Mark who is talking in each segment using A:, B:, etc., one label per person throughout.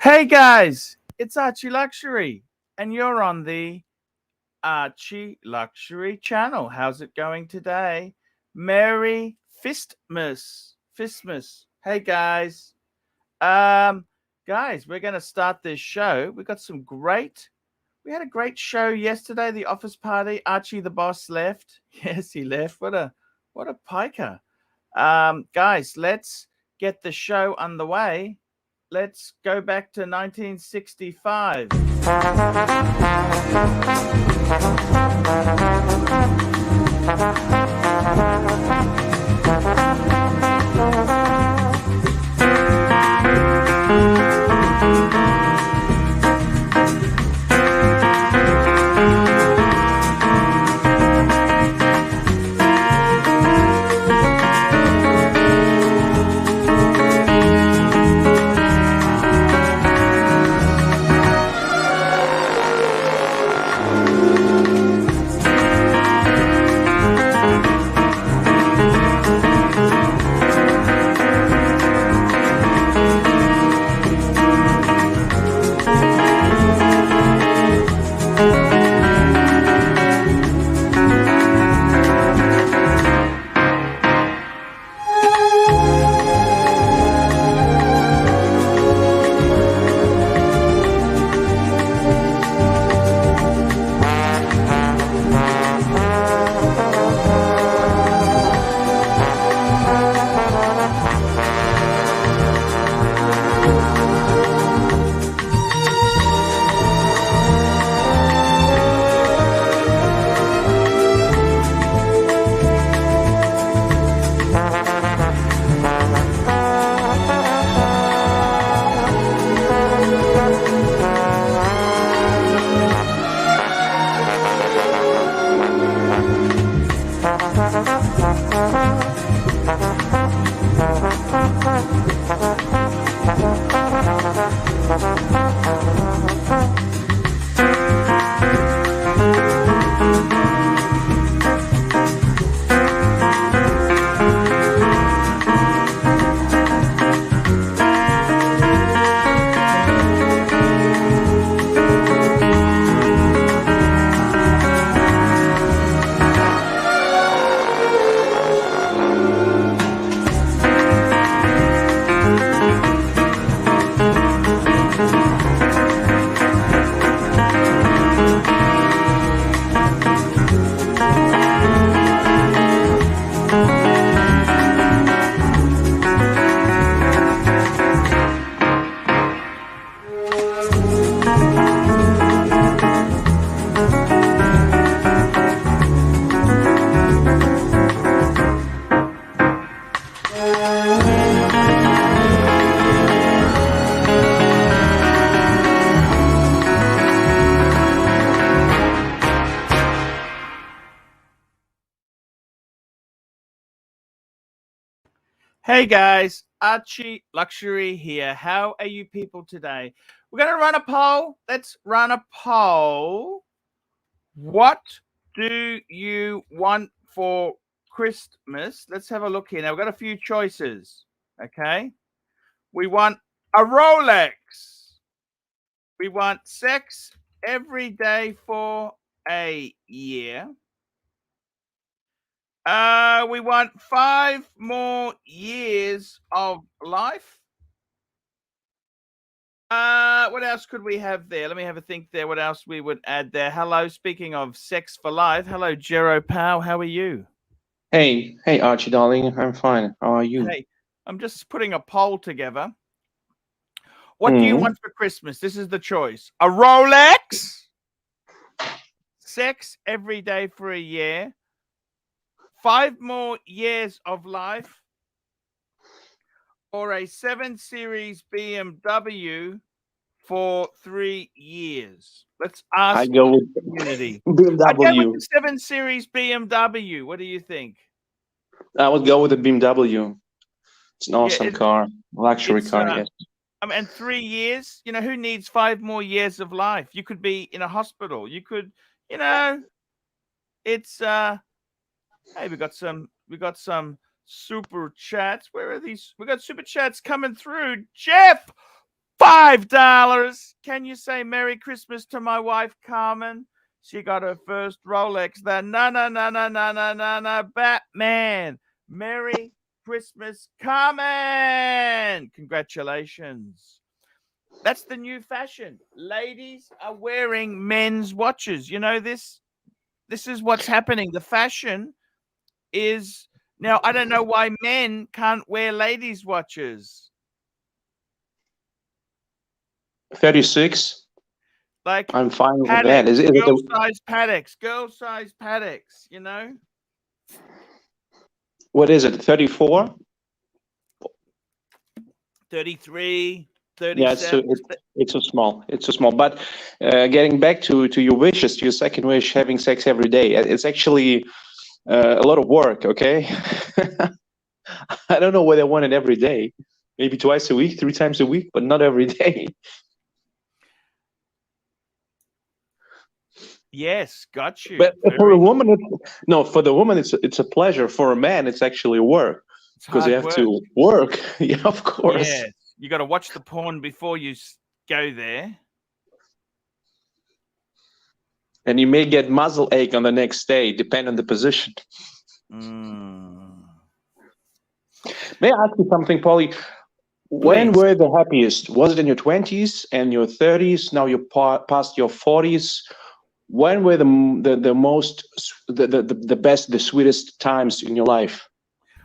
A: Hey guys, it's ArchieLuxury, and you're on the ArchieLuxury channel. How's it going today? Merry Fistmas. Fistmas. Hey guys. Guys, we're gonna start this show. We had a great show yesterday, the office party. Archie the boss left. Yes, he left. What a piker. Guys, let's get the show underway. Let's go back to 1965. Hey guys, Archie Luxury here. How are you people today? We're going to run a poll. Let's run a poll. What do you want for Christmas? Let's have a look here. Now, we've got a few choices. Okay. We want a Rolex. We want sex every day for a year. We want 5 more years of life. What else could we have there? Let me have a think there. What else we would add there? Hello, speaking of sex for life. Hello, Jiro Pal. How are you?
B: Hey, Archie, darling. I'm fine. How are you?
A: Hey, I'm just putting a poll together. What do you want for Christmas? This is the choice. A Rolex, sex every day for a year, 5 more years of life, or a 7 Series BMW for 3 years. Let's ask
B: I go with
A: the community.
B: BMW.
A: I'd go with the 7 Series BMW. What do you think?
B: I would go with the BMW. It's an awesome car, luxury car. Yes.
A: And 3 years. You know, who needs 5 more years of life? You could be in a hospital. You could, you know, it's hey, we got some super chats. Where are these? We got super chats coming through. Jeff $5. Can you say Merry Christmas to my wife, Carmen? She got her first Rolex. The na Batman. Merry Christmas, Carmen. Congratulations. That's the new fashion. Ladies are wearing men's watches. You know this? This is what's happening. The fashion is now, I don't know why men can't wear ladies' watches.
B: 36.
A: Like
B: I'm fine with
A: Paddocks,
B: that. Is it
A: girl-size Paddocks, girl-size Paddocks, you know?
B: what is it? 34?
A: 33,
B: Yeah,
A: 37.
B: it's so small. It's so small. But getting back to your wishes, to your second wish, having sex every day, it's actually a lot of work. Okay, I don't know whether I want it every day. Maybe twice a week, 3 times a week, but not every day.
A: Yes, got you.
B: But for a woman, for the woman, it's a pleasure. For a man, it's actually work because they have to work. Yeah, of course.
A: Yes, you got to watch the porn before you go there.
B: And you may get muzzle ache on the next day, depending on the position. May I ask you something, Polly? When were the happiest? Was it in your 20s and your 30s? Now you're past your 40s. When were the most, the best, the sweetest times in your life?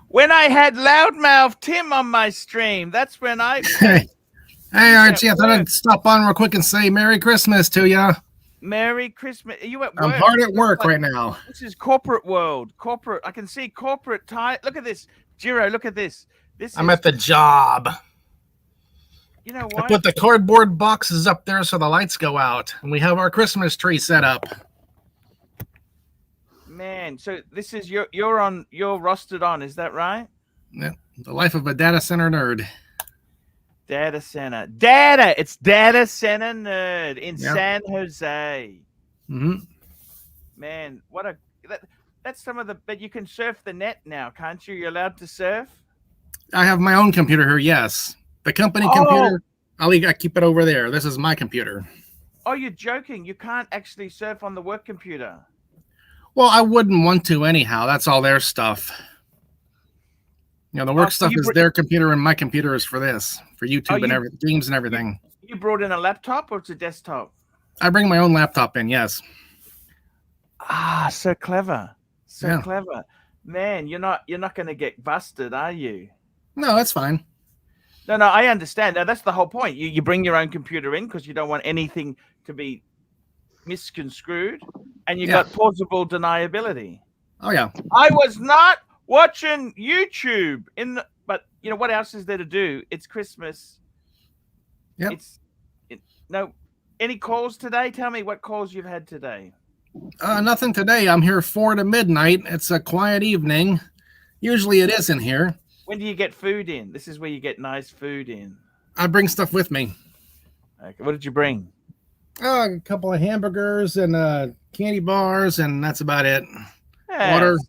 A: When I had Loudmouth Tim on my stream, that's when I.
C: Hey, Archie, I thought I'd stop on real quick and say Merry Christmas to you.
A: Merry Christmas. Are you at work?
C: I'm hard at work right now.
A: This is corporate world. Corporate. I can see corporate tie. Look at this, Jiro. Look at this.
C: I'm at the job.
A: You know what?
C: I put the cardboard boxes up there so the lights go out, and we have our Christmas tree set up.
A: Man, so this is you're rostered on, is that right?
C: Yeah, the life of a data center nerd.
A: Data center. Data. It's data center nerd in San Jose. Man, what that's some of the, but you can surf the net now, can't you? You're allowed to surf?
C: I have my own computer here, yes. The company computer, I keep it over there. This is my computer.
A: Oh, you're joking. You can't actually surf on the work computer.
C: Well, I wouldn't want to anyhow. That's all their stuff. You know, the work stuff is their computer, and my computer is for this, for YouTube and everything, games and everything.
A: You brought in a laptop or it's a desktop?
C: I bring my own laptop in, yes.
A: Ah, so clever. So clever. Man, you're not going to get busted, are you?
C: No, that's fine.
A: No, I understand. Now, that's the whole point. You bring your own computer in because you don't want anything to be misconstrued, and you got plausible deniability.
C: Oh, yeah.
A: I was not watching YouTube but you know what else is there to do? It's Christmas.
C: Yeah.
A: No, any calls today? Tell me what calls you've had today.
C: Nothing today. I'm here 4 to midnight. It's a quiet evening. Usually it is in here.
A: When do you get food in? This is where you get nice food in.
C: I bring stuff with me. Okay.
A: What did you bring?
C: A couple of hamburgers and candy bars, and that's about it.
A: Water.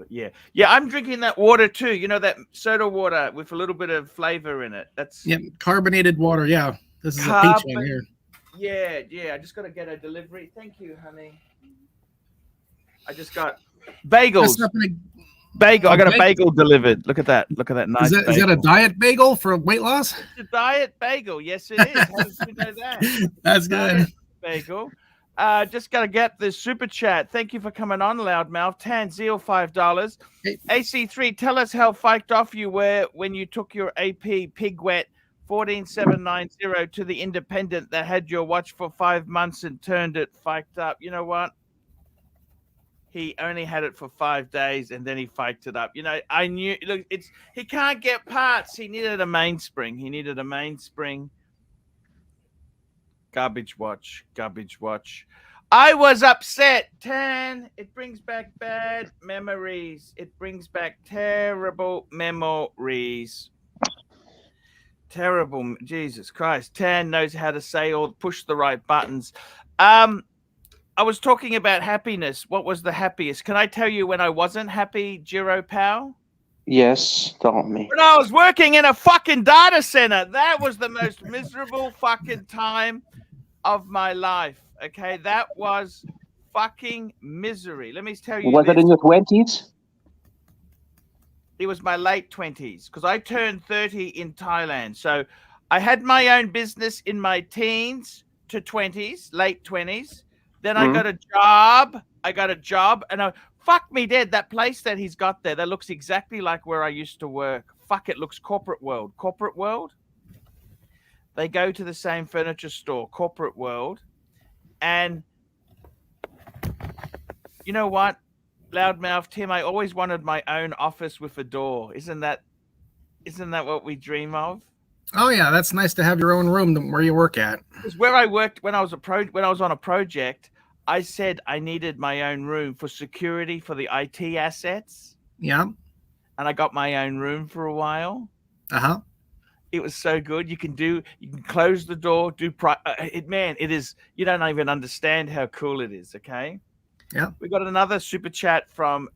A: Yeah. I'm drinking that water too. You know, that soda water with a little bit of flavor in it. That's
C: carbonated water. Yeah, this is a peach one here.
A: Yeah. I just got to get a delivery. Thank you, honey. I just got bagels. Bagel. I got a bagel delivered. Look at that. Look at that nice.
C: Is that a diet bagel for weight loss?
A: It's a diet bagel. Yes, it is. How did you know that?
C: That's good.
A: Bagel. Just got to get the super chat. Thank you for coming on, Loudmouth. Tanzeel, $5. Hey. AC3, tell us how fiked off you were when you took your AP Pigwet 14790 to the independent that had your watch for 5 months and turned it fiked up. You know what? He only had it for 5 days and then he fiked it up. You know, I knew. Look, he can't get parts. He needed a mainspring. Garbage watch. I was upset. Tan. It brings back bad memories. It brings back terrible memories. Terrible. Jesus Christ. Tan knows how to say or push the right buttons. I was talking about happiness. What was the happiest? Can I tell you when I wasn't happy, Jiro Pal?
B: Yes, tell me.
A: When I was working in a fucking data center, that was the most miserable fucking time of my life. Okay, that was fucking misery. Let me tell you
B: Was it
A: this.
B: in your 20s?
A: It was my late 20s because I turned 30 in Thailand. So I had my own business in my teens to 20s, late 20s. Then I got a job. And fuck me dead. That place that he's got there, that looks exactly like where I used to work. Fuck, it looks corporate world. Corporate world. They go to the same furniture store, corporate world. And you know what? Loudmouth Tim, I always wanted my own office with a door. Isn't that what we dream of?
C: Oh yeah, that's nice to have your own room where you work at.
A: Because where I worked when I was on a project, I said I needed my own room for security for the IT assets.
C: Yeah.
A: And I got my own room for a while.
C: Uh-huh.
A: It was so good. You can close the door, it is, you don't even understand how cool it is, okay?
C: Yeah.
A: We got another super chat from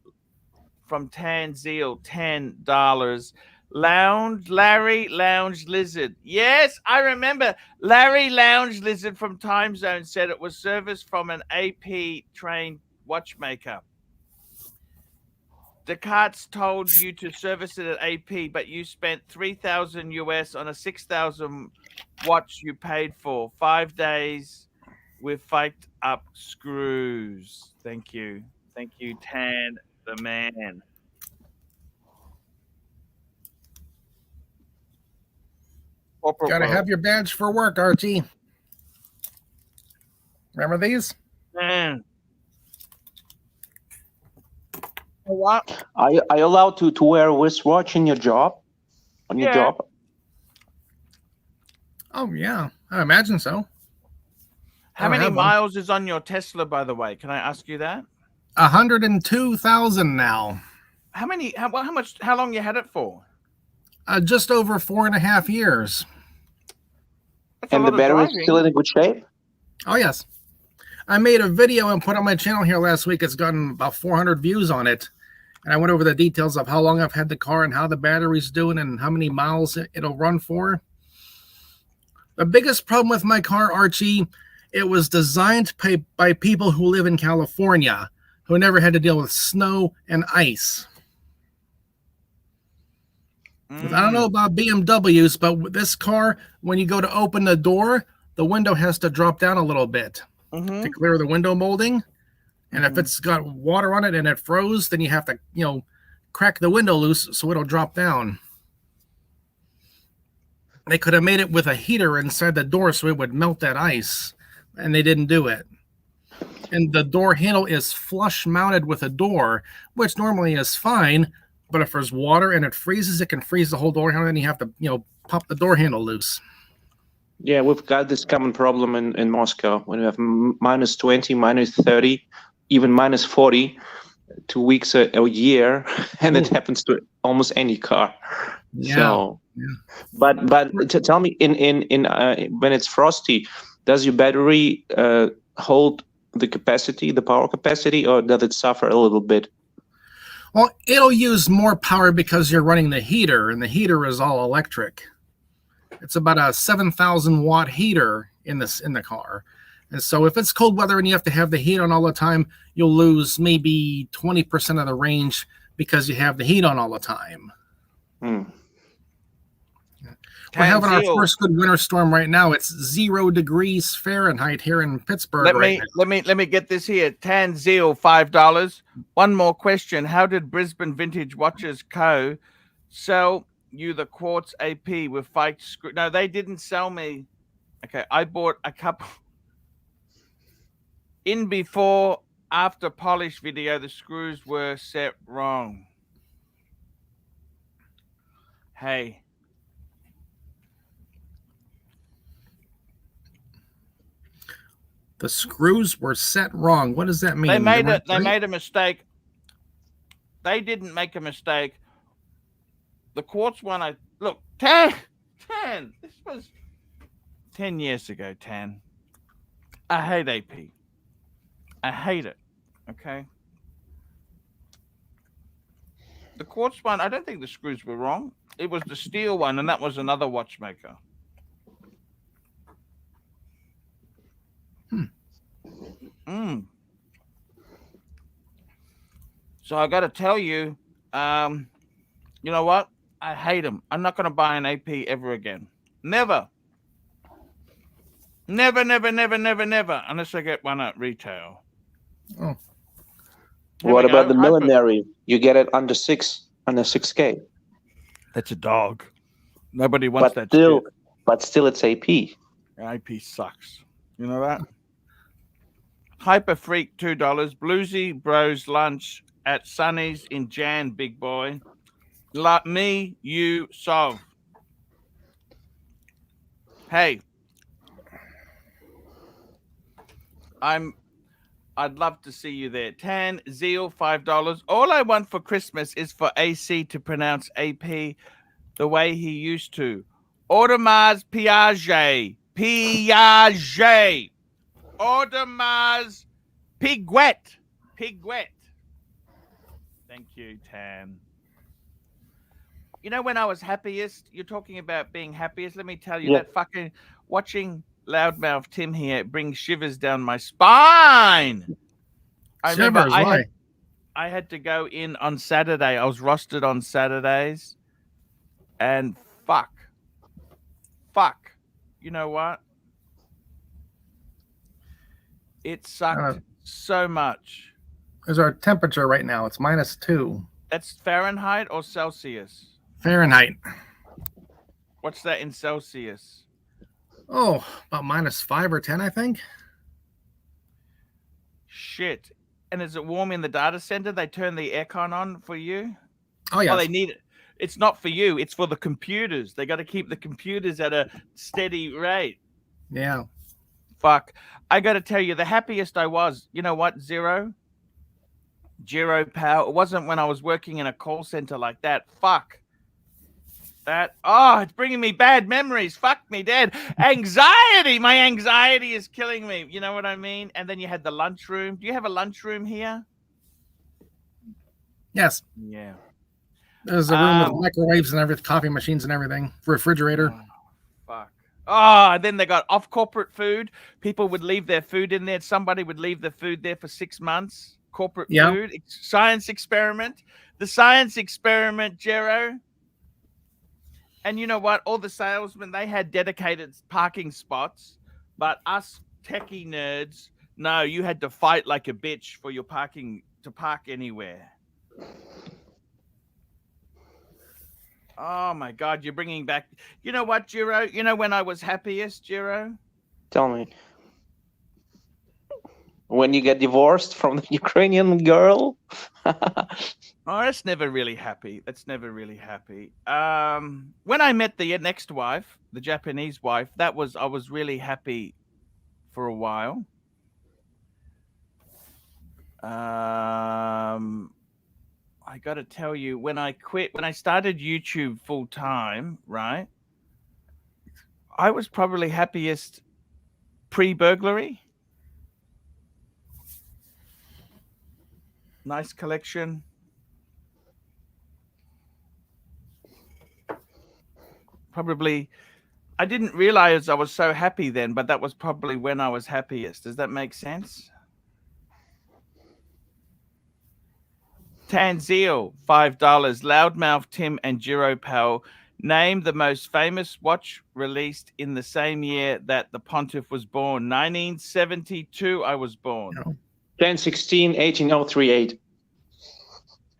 A: Tanzeel, $10. Larry Lounge Lizard. Yes, I remember. Larry Lounge Lizard from Time Zone said it was serviced from an AP trained watchmaker. Descartes told you to service it at AP, but you spent $3,000 US on a 6,000 watch you paid for 5 days with faked up screws. Thank you, Tan the man.
C: Gotta have your badge for work, Archie. Remember these?
A: Man. What?
B: Are you allowed to wear a wristwatch in your job? On your job?
C: Oh yeah, I imagine so.
A: How many miles is on your Tesla, by the way? Can I ask you that?
C: 102,000 now.
A: How long you had it for?
C: Just over 4.5 years.
B: And the battery is still in a good shape?
C: Oh, yes. I made a video and put on my channel here last week. It's gotten about 400 views on it. And I went over the details of how long I've had the car and how the battery's doing and how many miles it'll run for. The biggest problem with my car, Archie, it was designed by people who live in California, who never had to deal with snow and ice. I don't know about BMWs, but with this car, when you go to open the door, the window has to drop down a little bit to clear the window molding. And if it's got water on it and it froze, then you have to, crack the window loose so it'll drop down. They could have made it with a heater inside the door so it would melt that ice, and they didn't do it. And the door handle is flush mounted with a door, which normally is fine. But if there's water and it freezes, it can freeze the whole door handle, and you have to, pop the door handle loose.
B: Yeah, we've got this common problem in Moscow when we have minus 20, minus 30, even minus 40, 2 weeks a year, and it happens to almost any car.
C: Yeah.
B: So, but tell me, in when it's frosty, does your battery hold the power capacity, or does it suffer a little bit?
C: Well, it'll use more power because you're running the heater, and the heater is all electric. It's about a 7,000 watt heater in the car. And so if it's cold weather and you have to have the heat on all the time, you'll lose maybe 20% of the range because you have the heat on all the time. We're having our first good winter storm right now. It's 0 degrees Fahrenheit here in Pittsburgh.
A: Let me get this here. Tanzeel, $5. One more question. How did Brisbane Vintage Watches Co. sell you the quartz AP with fake screw? No, they didn't sell me. Okay, I bought a couple. In before after polish video, the screws were set wrong. Hey.
C: The screws were set wrong. What does that mean?
A: They made a mistake. They didn't make a mistake. The quartz one, look, 10. This was 10 years ago, 10. I hate AP. I hate it. Okay. The quartz one, I don't think the screws were wrong. It was the steel one, and that was another watchmaker. So I got to tell you, you know what? I hate them. I'm not going to buy an AP ever again. Never. Never, never, never, never, never, unless I get one at retail.
C: Oh.
B: What about the millinery? You get it under 6K.
A: That's a dog. Nobody wants that.
B: But still, it's AP.
A: AP sucks. You know that? Hyper Freak, $2. Bluesy Bros lunch at Sunny's in Jan, big boy. Like me, you solve. Hey, I'd love to see you there. Tan Zeal, $5. All I want for Christmas is for AC to pronounce AP the way he used to. Audemars Piaget. Piaget. Audemars Piguet. Piguet. Thank you, Tan. You know when I was happiest? You're talking about being happiest. Let me tell you, that fucking watching Loudmouth Tim here brings shivers down my spine. I remember I had to go in on Saturday. I was rostered on Saturdays. And fuck. You know what? It sucked so much.
C: There's our temperature right now. It's -2.
A: That's Fahrenheit or Celsius?
C: Fahrenheit.
A: What's that in Celsius?
C: Oh, about -5 or 10, I think.
A: Shit. And is it warm in the data center? They turn the aircon on for you?
C: Oh, yeah.
A: Oh, they need it. It's not for you. It's for the computers. They got to keep the computers at a steady rate.
C: Yeah.
A: Fuck. I got to tell you, the happiest I was, you know what, Jiro pal, it wasn't when I was working in a call center like that. Fuck. That, it's bringing me bad memories. Fuck me dead. Anxiety. My anxiety is killing me. You know what I mean? And then you had the lunchroom. Do you have a lunchroom here?
C: Yes.
A: Yeah.
C: There's a room with microwaves and everything, coffee machines and everything, refrigerator.
A: Fuck. And then they got off corporate food. People would leave their food in there. Somebody would leave the food there for 6 months. Corporate food. Science experiment. The science experiment, Jiro. And you know what? All the salesmen, they had dedicated parking spots. But us techie nerds, no, you had to fight like a bitch for your parking to park anywhere. Oh, my God. You're bringing back... You know what, Jiro? You know when I was happiest, Jiro?
B: Tell me. When you get divorced from the Ukrainian girl?
A: That's never really happy. That's never really happy. When I met the next wife, the Japanese wife, I was really happy for a while. I got to tell you, when I started YouTube full time, right? I was probably happiest pre-burglary. Nice collection. Probably, I didn't realize I was so happy then, but that was probably when I was happiest. Does that make sense? Tanzeel, $5. Loudmouth Tim and Jiro Pal. Name the most famous watch released in the same year that the Pontiff was born. 1972, I was born.
B: 10/16, 18038.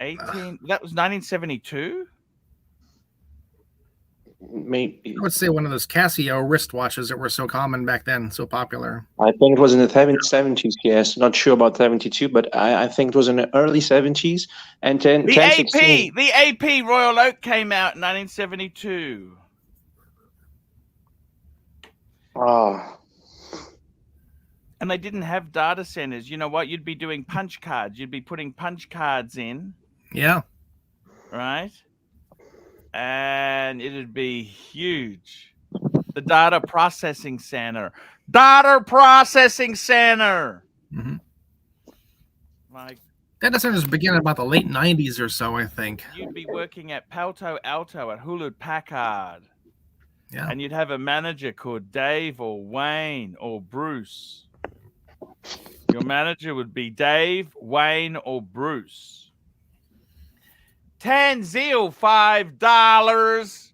A: that was 1972?
B: Maybe.
C: I would say one of those Casio wristwatches that were so common back then, so popular.
B: I think it was in the 70s, yes. Not sure about 72, but I think it was in the early 70s. And
A: the AP Royal Oak came out in 1972.
B: Oh.
A: And they didn't have data centers. You know what? You'd be doing punch cards. You'd be putting punch cards in.
C: Yeah.
A: Right? And it'd be huge. The data processing center. Data processing center.
C: Mm-hmm.
A: Like,
C: Data centers began about the late 90s or so, I think.
A: You'd be working at Palo Alto at Hewlett Packard.
C: Yeah.
A: And you'd have a manager called Dave or Wayne or Bruce. Your manager would be Dave, Wayne, or Bruce. 10 zeal, $5.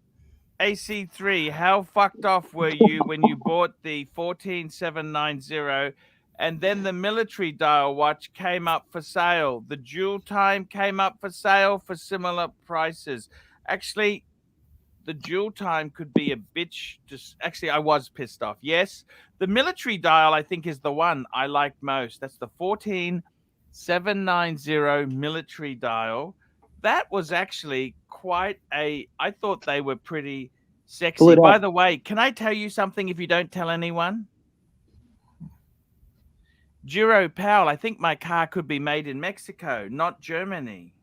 A: AC3, how fucked off were you when you bought the 14790 and then the military dial watch came up for sale? The dual time came up for sale for similar prices. Actually, the dual time could be a bitch. Actually, I was pissed off. Yes, the military dial, I think, is the one I like most. That's the 14790 military dial. That was actually quite I thought they were pretty sexy. By the way, can I tell you something if you don't tell anyone? Jiro Powell, I think my car could be made in Mexico, not Germany.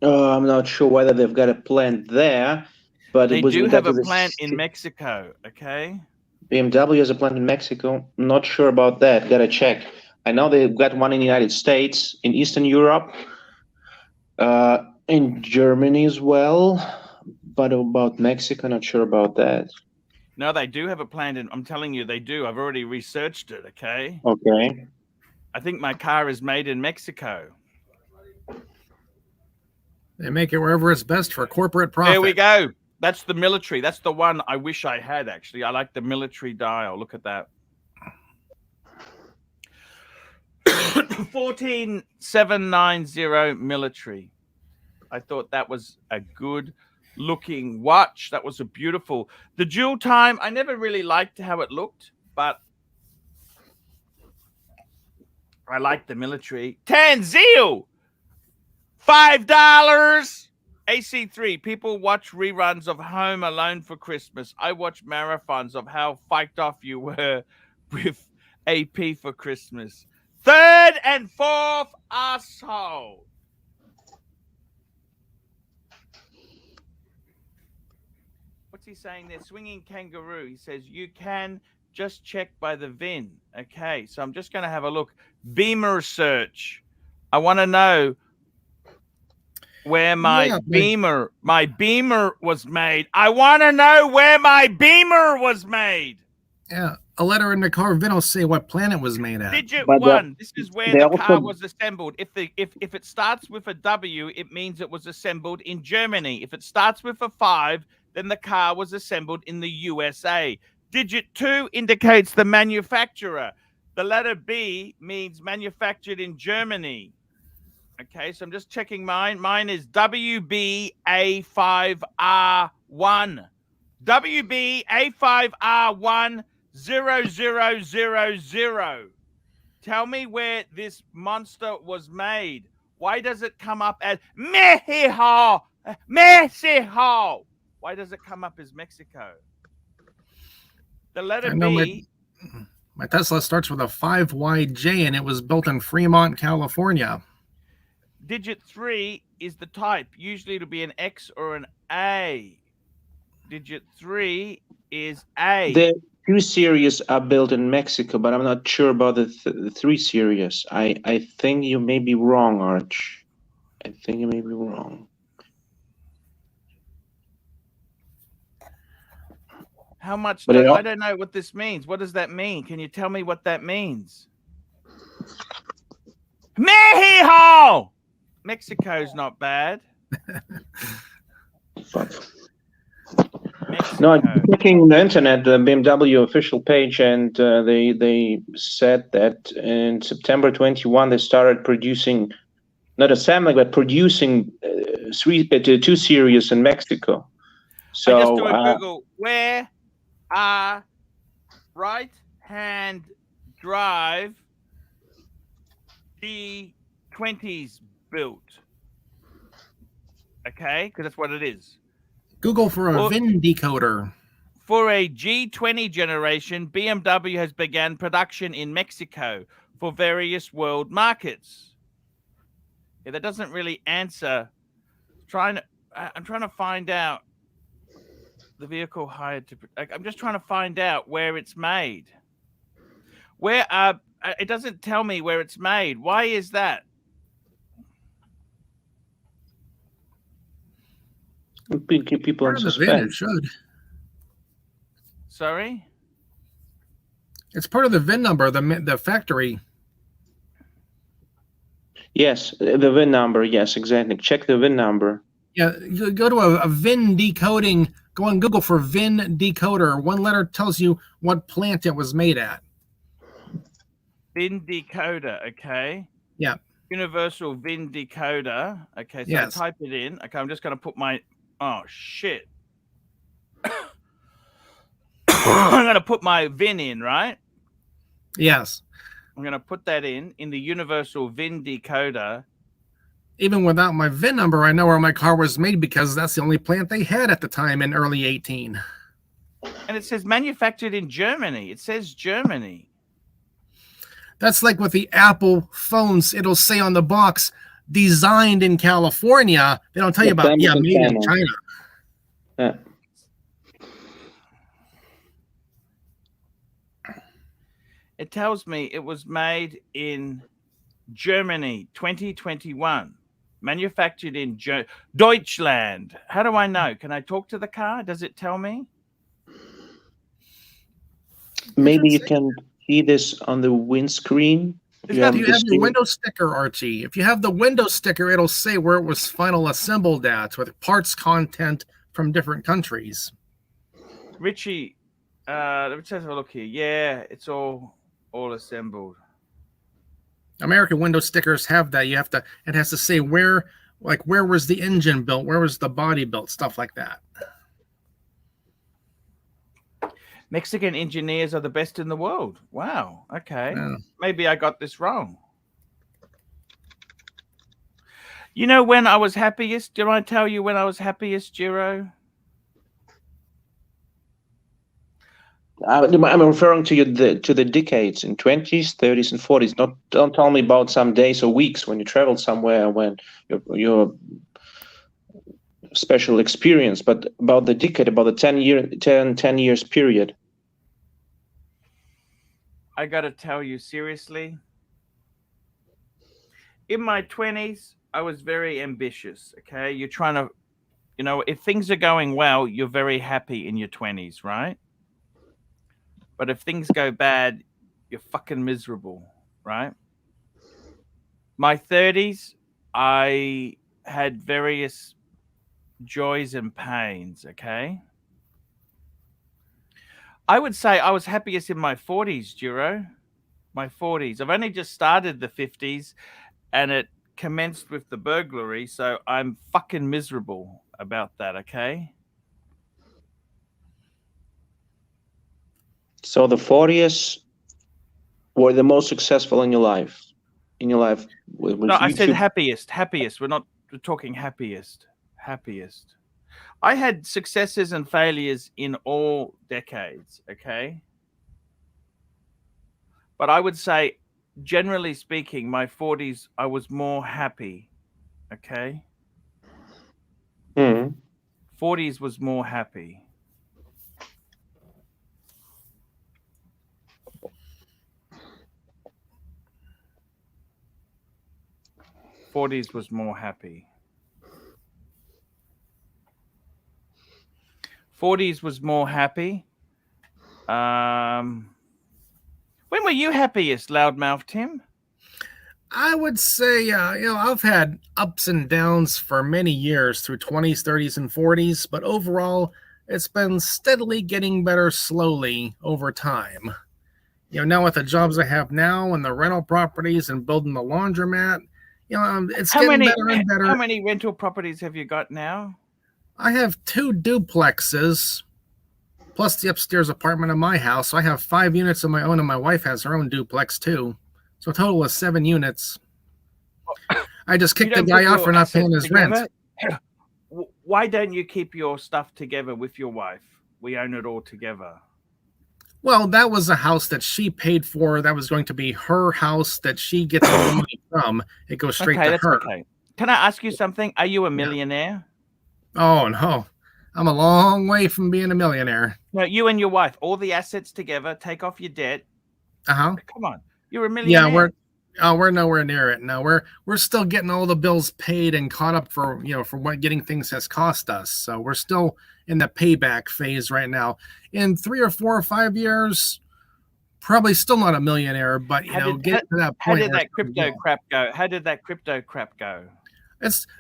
B: I'm not sure whether they've got a plant there, but
A: they do have a plant in Mexico, okay?
B: BMW has a plant in Mexico. Not sure about that. Gotta check. I know they've got one in the United States, in Eastern Europe, in Germany as well. But about Mexico, not sure about that.
A: No, they do have a plant in. I'm telling you, they do. I've already researched it, okay?
B: Okay.
A: I think my car is made in Mexico.
C: They make it wherever it's best for corporate profit.
A: There we go. That's the military. That's the one I wish I had, actually. I like the military dial. Look at that. 14790 military. I thought that was a good looking watch. That was a beautiful. The dual time, I never really liked how it looked, but I like the military. 10 zeal. $5. AC3, people watch reruns of Home Alone for Christmas. I watch marathons of how fucked off you were with AP for Christmas. Third and fourth, asshole. What's he saying there? Swinging kangaroo. He says, you can just check by the VIN. Okay, so I'm just going to have a look. Beamer search. I want to know where my Beamer was made. I want to know where my Beamer was made.
C: Yeah, a letter in the car VIN will say what planet was made at.
A: Digit 1. This is where the car was assembled. If it starts with a W, it means it was assembled in Germany. If it starts with a 5, then the car was assembled in the USA. Digit 2 indicates the manufacturer. The letter B means manufactured in Germany. Okay, so I'm just checking mine. Mine is WBA5R1. WBA5R10000. Tell me where this monster was made. Why does it come up as Mexico? Mexico. Why does it come up as Mexico? The letter B.
C: My Tesla starts with a 5YJ and it was built in Fremont, California.
A: Digit 3 is the type. Usually it'll be an X or an A. Digit 3 is A.
B: The 2 series are built in Mexico, but I'm not sure about the 3 series. I think you may be wrong, Arch. I think you may be wrong.
A: How much? I don't know what this means. What does that mean? Can you tell me what that means? Mexico! Mexico's not bad.
B: No, I'm checking the internet, the BMW official page, and they said that in September 21 they started producing, not assembling, but producing 2 series in Mexico. So
A: I just do a Google. Where are right-hand drive G20s built? Okay, because that's what it is.
C: Google for a VIN decoder.
A: For a G20 generation, BMW has begun production in Mexico for various world markets. Yeah, that doesn't really answer. I'm trying to find out the vehicle hired to. I'm just trying to find out where it's made. Where are It doesn't tell me where it's made. Why is that?
B: Keep people in
C: Part of the VIN, it
B: suspense.
C: should.
A: Sorry?
C: It's part of the VIN number, the factory.
B: Yes, the VIN number. Yes, exactly. Check the VIN number.
C: Yeah, you go to a VIN decoding. Go on Google for VIN decoder. One letter tells you what plant it was made at.
A: VIN decoder, okay.
C: Yeah.
A: Universal VIN decoder. Okay, so
C: Yes.
A: I type it in. Okay, I'm just going to put my... Oh, shit. I'm going to put my VIN in, right?
C: Yes.
A: I'm going to put that in the universal VIN decoder.
C: Even without my VIN number, I know where my car was made because that's the only plant they had at the time in early 18.
A: And it says manufactured in Germany. It says Germany.
C: That's like with the Apple phones. It'll say on the box, designed in California. They don't tell you about, made in China.
B: Yeah.
A: It tells me it was made in Germany, 2021. Manufactured in Deutschland. How do I know? Can I talk to the car? Does it tell me?
B: Maybe you can see this on the windscreen.
C: If you have the window sticker, Archie, if you have the window sticker, it'll say where it was final assembled at with parts content from different countries.
A: Richie, let me just have a look here. Yeah, it's all assembled.
C: American window stickers have that. You have to, it has to say where was the engine built, where was the body built, stuff like that.
A: Mexican engineers are the best in the world. Wow. Okay.
C: Yeah.
A: Maybe I got this wrong. You know when I was happiest? Did I tell you when I was happiest, Jiro?
B: I'm referring to the decades in 20s, 30s, and 40s. Don't tell me about some days or weeks when you traveled somewhere when your special experience, but about the decade, about the 10 years period.
A: I got to tell you seriously. In my 20s, I was very ambitious. Okay, you're trying to, if things are going well, you're very happy in your 20s, right? But if things go bad, you're fucking miserable, right? My 30s, I had various joys and pains, okay? I would say I was happiest in my 40s, Jiro. My 40s. I've only just started the 50s, and it commenced with the burglary, so I'm fucking miserable about that, okay?
B: So the 40s were the most successful in your life.
A: No, I said happiest. We're talking happiest. I had successes and failures in all decades, okay? But I would say, generally speaking, my 40s, I was more happy, okay? 40s was more happy. '40s was more happy. 40s was more happy. When were you happiest, Loudmouth Tim?
C: I would say, I've had ups and downs for many years through 20s, 30s, and 40s, but overall, it's been steadily getting better slowly over time. Now with the jobs I have now and the rental properties and building the laundromat, it's getting better and better.
A: How many rental properties have you got now?
C: I have 2 duplexes, plus the upstairs apartment of my house. So I have 5 units of my own, and my wife has her own duplex too. So a total of 7 units. I just kicked the guy out for not paying his rent.
A: Why don't you keep your stuff together with your wife? We own it all together.
C: Well, that was a house that she paid for. That was going to be her house that she gets the money from. It goes straight to her.
A: Okay. Can I ask you something? Are you a millionaire?
C: Oh, no. I'm a long way from being a millionaire.
A: No, you and your wife, all the assets together, take off your debt.
C: Uh-huh.
A: Come on. You're a millionaire.
C: Yeah, we're nowhere near it. No, we're still getting all the bills paid and caught up for for what getting things has cost us. So we're still in the payback phase right now. In 3 or 4 or 5 years, probably still not a millionaire, but getting to that point.
A: How did that crypto crap go? How did that crypto crap go?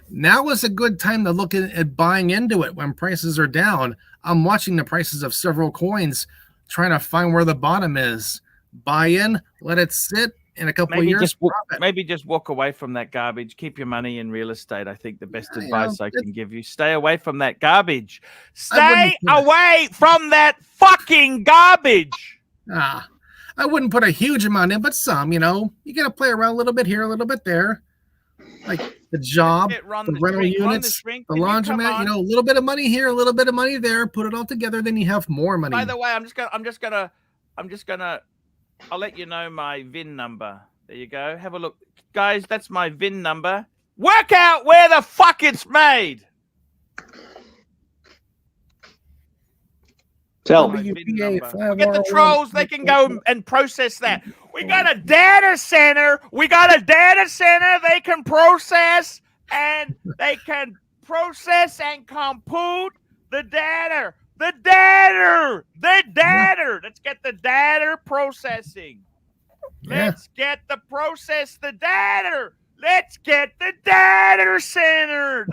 C: Now is a good time to look at buying into it when prices are down. I'm watching the prices of several coins, trying to find where the bottom is. Buy in, let it sit. In a couple of years,
A: maybe just walk away from that garbage. Keep your money in real estate. I think the best advice I can give you. Stay away from that garbage. Stay away from that fucking garbage.
C: I wouldn't put a huge amount in, but some, you got to play around a little bit here, a little bit there. Like the job, the rental units, the laundromat, a little bit of money here, a little bit of money there, put it all together, then you have more money.
A: By the way, I'm just gonna I'll let you know my VIN number. There you go. Have a look. Guys, that's my VIN number. Work out where the fuck it's made.
B: Tell me.
A: Forget the trolls. They can go and process that. We got a data center. They can process and compute the data. The data. Let's get the data processing. Let's get the data. Let's get the data center.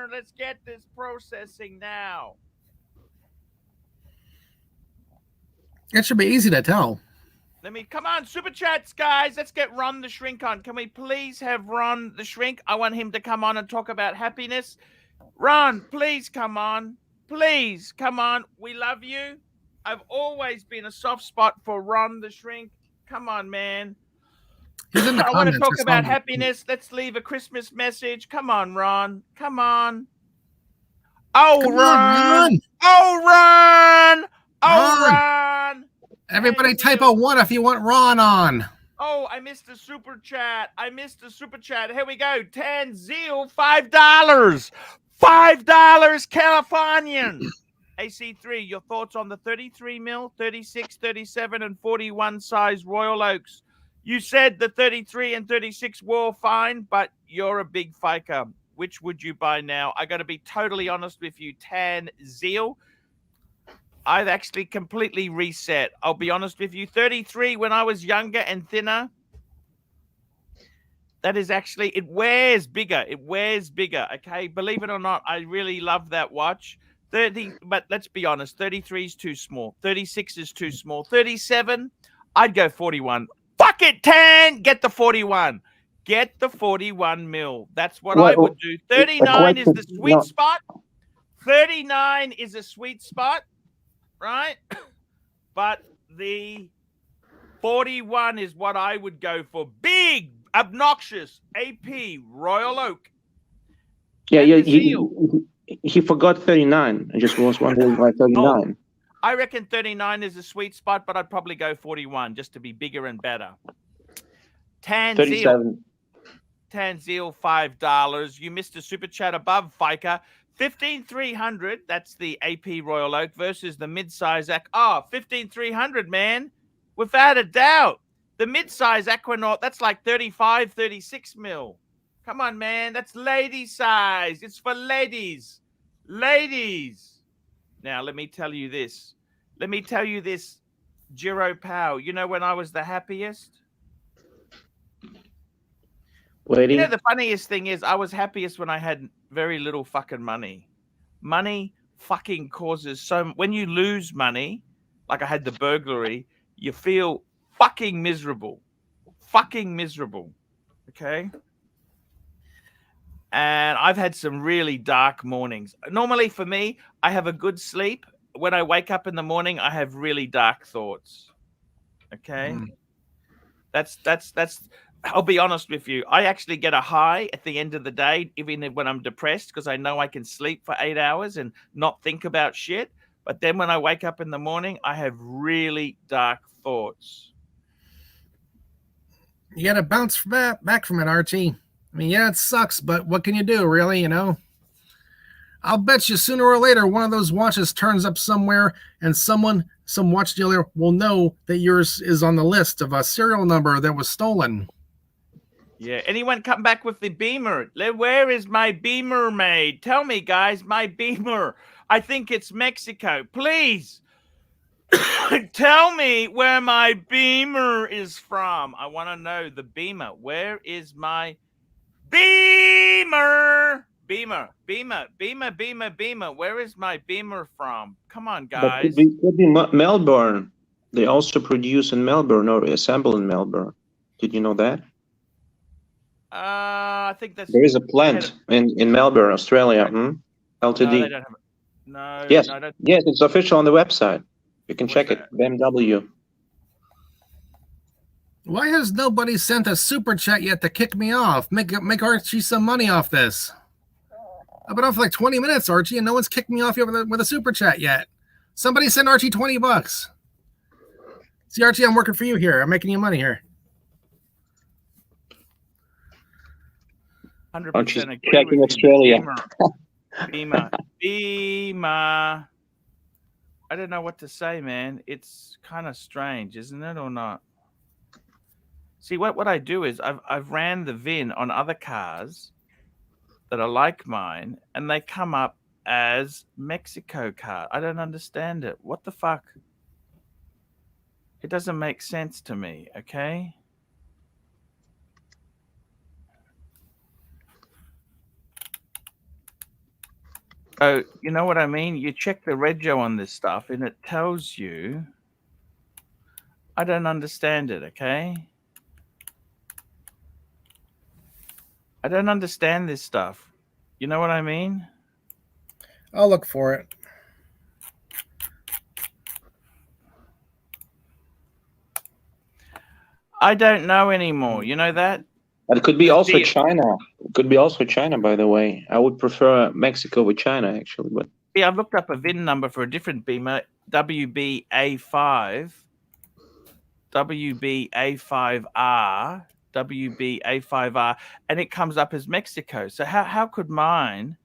A: Let's get this processing now.
C: It should be easy to tell.
A: Come on, super chats, guys. Let's get Ron the Shrink on. Can we please have Ron the Shrink? I want him to come on and talk about happiness. Ron, please come on. Please, come on. We love you. I've always been a soft spot for Ron the Shrink. Come on, man. I want to talk about happiness. Let's leave a Christmas message. Come on, Ron. Come on. Oh, Ron. Oh, Ron. Oh, Ron.
C: Everybody type a 1 if you want Ron on.
A: Oh, I missed a super chat. Here we go. Tanzil, $5. $5 Californian. AC3, your thoughts on the 33 mil, 36, 37, and 41 size Royal Oaks. You said the 33 and 36 were fine, but you're a big fiker. Which would you buy now? I got to be totally honest with you, Tanzil. I've actually completely reset. I'll be honest with you. 33, when I was younger and thinner, that is actually, it wears bigger. Okay. Believe it or not, I really love that watch. 30, but let's be honest, 33 is too small. 36 is too small. 37, I'd go 41. Fuck it, Tan. Get the 41. Get the 41 mil. That's what I would do. 39 is the sweet spot. 39 is a sweet spot, right? But the 41 is what I would go for. Big, obnoxious AP Royal Oak.
B: Yeah, he forgot 39. I just was wondering why 39.
A: Oh, I reckon 39 is a sweet spot, but I'd probably go 41 just to be bigger and better. Tanzil, $5. You missed a super chat above, Fiker. 15,300. That's the AP Royal Oak versus the mid-size. 15,300, man. Without a doubt. The mid-size Aquanaut, that's like 35, 36 mil. Come on, man. That's lady size. It's for ladies. Ladies. Now, let me tell you this. Jiro Pow. You know when I was the happiest?
B: Lady.
A: You know, the funniest thing is I was happiest when I had very little fucking money. Money fucking causes so... When you lose money, like I had the burglary, you feel fucking miserable. Fucking miserable. Okay? And I've had some really dark mornings. Normally for me, I have a good sleep. When I wake up in the morning, I have really dark thoughts. Okay? That's I'll be honest with you. I actually get a high at the end of the day, even when I'm depressed, because I know I can sleep for 8 hours and not think about shit. But then when I wake up in the morning, I have really dark thoughts.
C: You got to bounce back from it, Archie. I mean, yeah, it sucks, but what can you do, really, you know? I'll bet you sooner or later one of those watches turns up somewhere, and some watch dealer will know that yours is on the list of a serial number that was stolen.
A: Yeah. Anyone come back with the beamer? Where is my beamer made? Tell me, guys, my beamer. I think it's Mexico. Please tell me where my beamer is from. I want to know the beamer. Where is my beamer? Beamer. Where is my beamer from? Come on, guys.
B: Could be Melbourne. They also produce in Melbourne or assemble in Melbourne. Did you know that?
A: I think that's
B: There is a plant in Melbourne, Australia. Ltd.
A: No, they don't have it. No.
B: Yes.
A: No,
B: Yes, it's official on the website. You can check
A: that?
B: it. BMW.
C: Why has nobody sent a super chat yet to kick me off? Make Archie some money off this. I've been on for like 20 minutes, Archie, and no one's kicked me off yet with a super chat yet. Somebody send Archie 20 bucks. See, Archie, I'm working for you here. I'm making you money here.
A: 100%
B: Archie's
A: agree
B: checking
A: with
B: Australia.
A: Beamer. I don't know what to say, man. It's kind of strange, isn't it, or not? See, what I do is I've ran the VIN on other cars that are like mine, and they come up as Mexico car. I don't understand it. What the fuck? It doesn't make sense to me, okay? Oh, you know what I mean? You check the rego on this stuff, and it tells you. I don't understand it, okay? I don't understand this stuff. You know what I mean?
C: I'll look for it.
A: I don't know anymore. You know that?
B: But it could be also China. It could be also China, by the way. I would prefer Mexico with China, actually. But
A: yeah, I've looked up a VIN number for a different beamer, WBA5, WBA5R, and it comes up as Mexico. So how could mine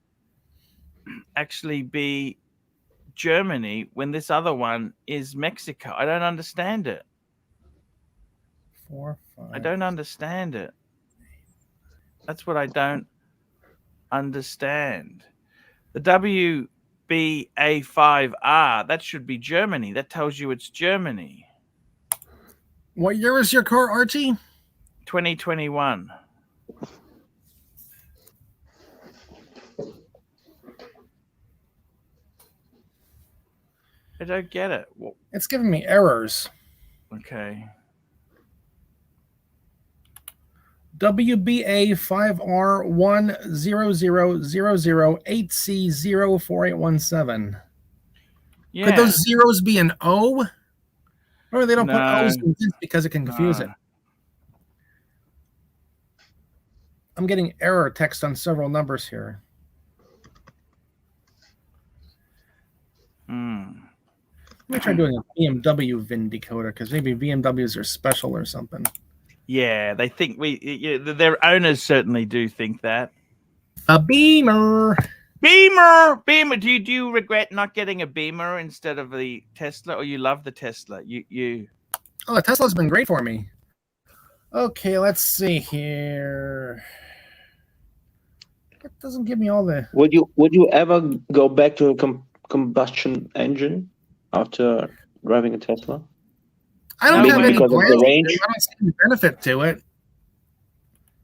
A: actually be Germany when this other one is Mexico? I don't understand it.
C: 4, 5.
A: I don't understand it. That's what I don't understand. The WBA5R, that should be Germany. That tells you it's Germany.
C: What year is your car, Archie?
A: 2021. I don't get it.
C: It's giving me errors.
A: Okay.
C: WBA5R1000008C04817.
A: Yeah.
C: Could those zeros be an O? Or they don't put O's in this because it can confuse it. I'm getting error text on several numbers here. Let me try doing a BMW VIN decoder because maybe BMWs are special or something.
A: Yeah, they think their owners certainly do think that.
C: A Beamer.
A: Beamer. Do you regret not getting a Beamer instead of the Tesla, or you love the Tesla?
C: Oh, the Tesla's been great for me. Okay, let's see here. It doesn't give me all the.
B: Would you ever go back to a combustion engine after driving a Tesla?
C: I don't have any
B: because of the range.
C: I don't see any benefit to it.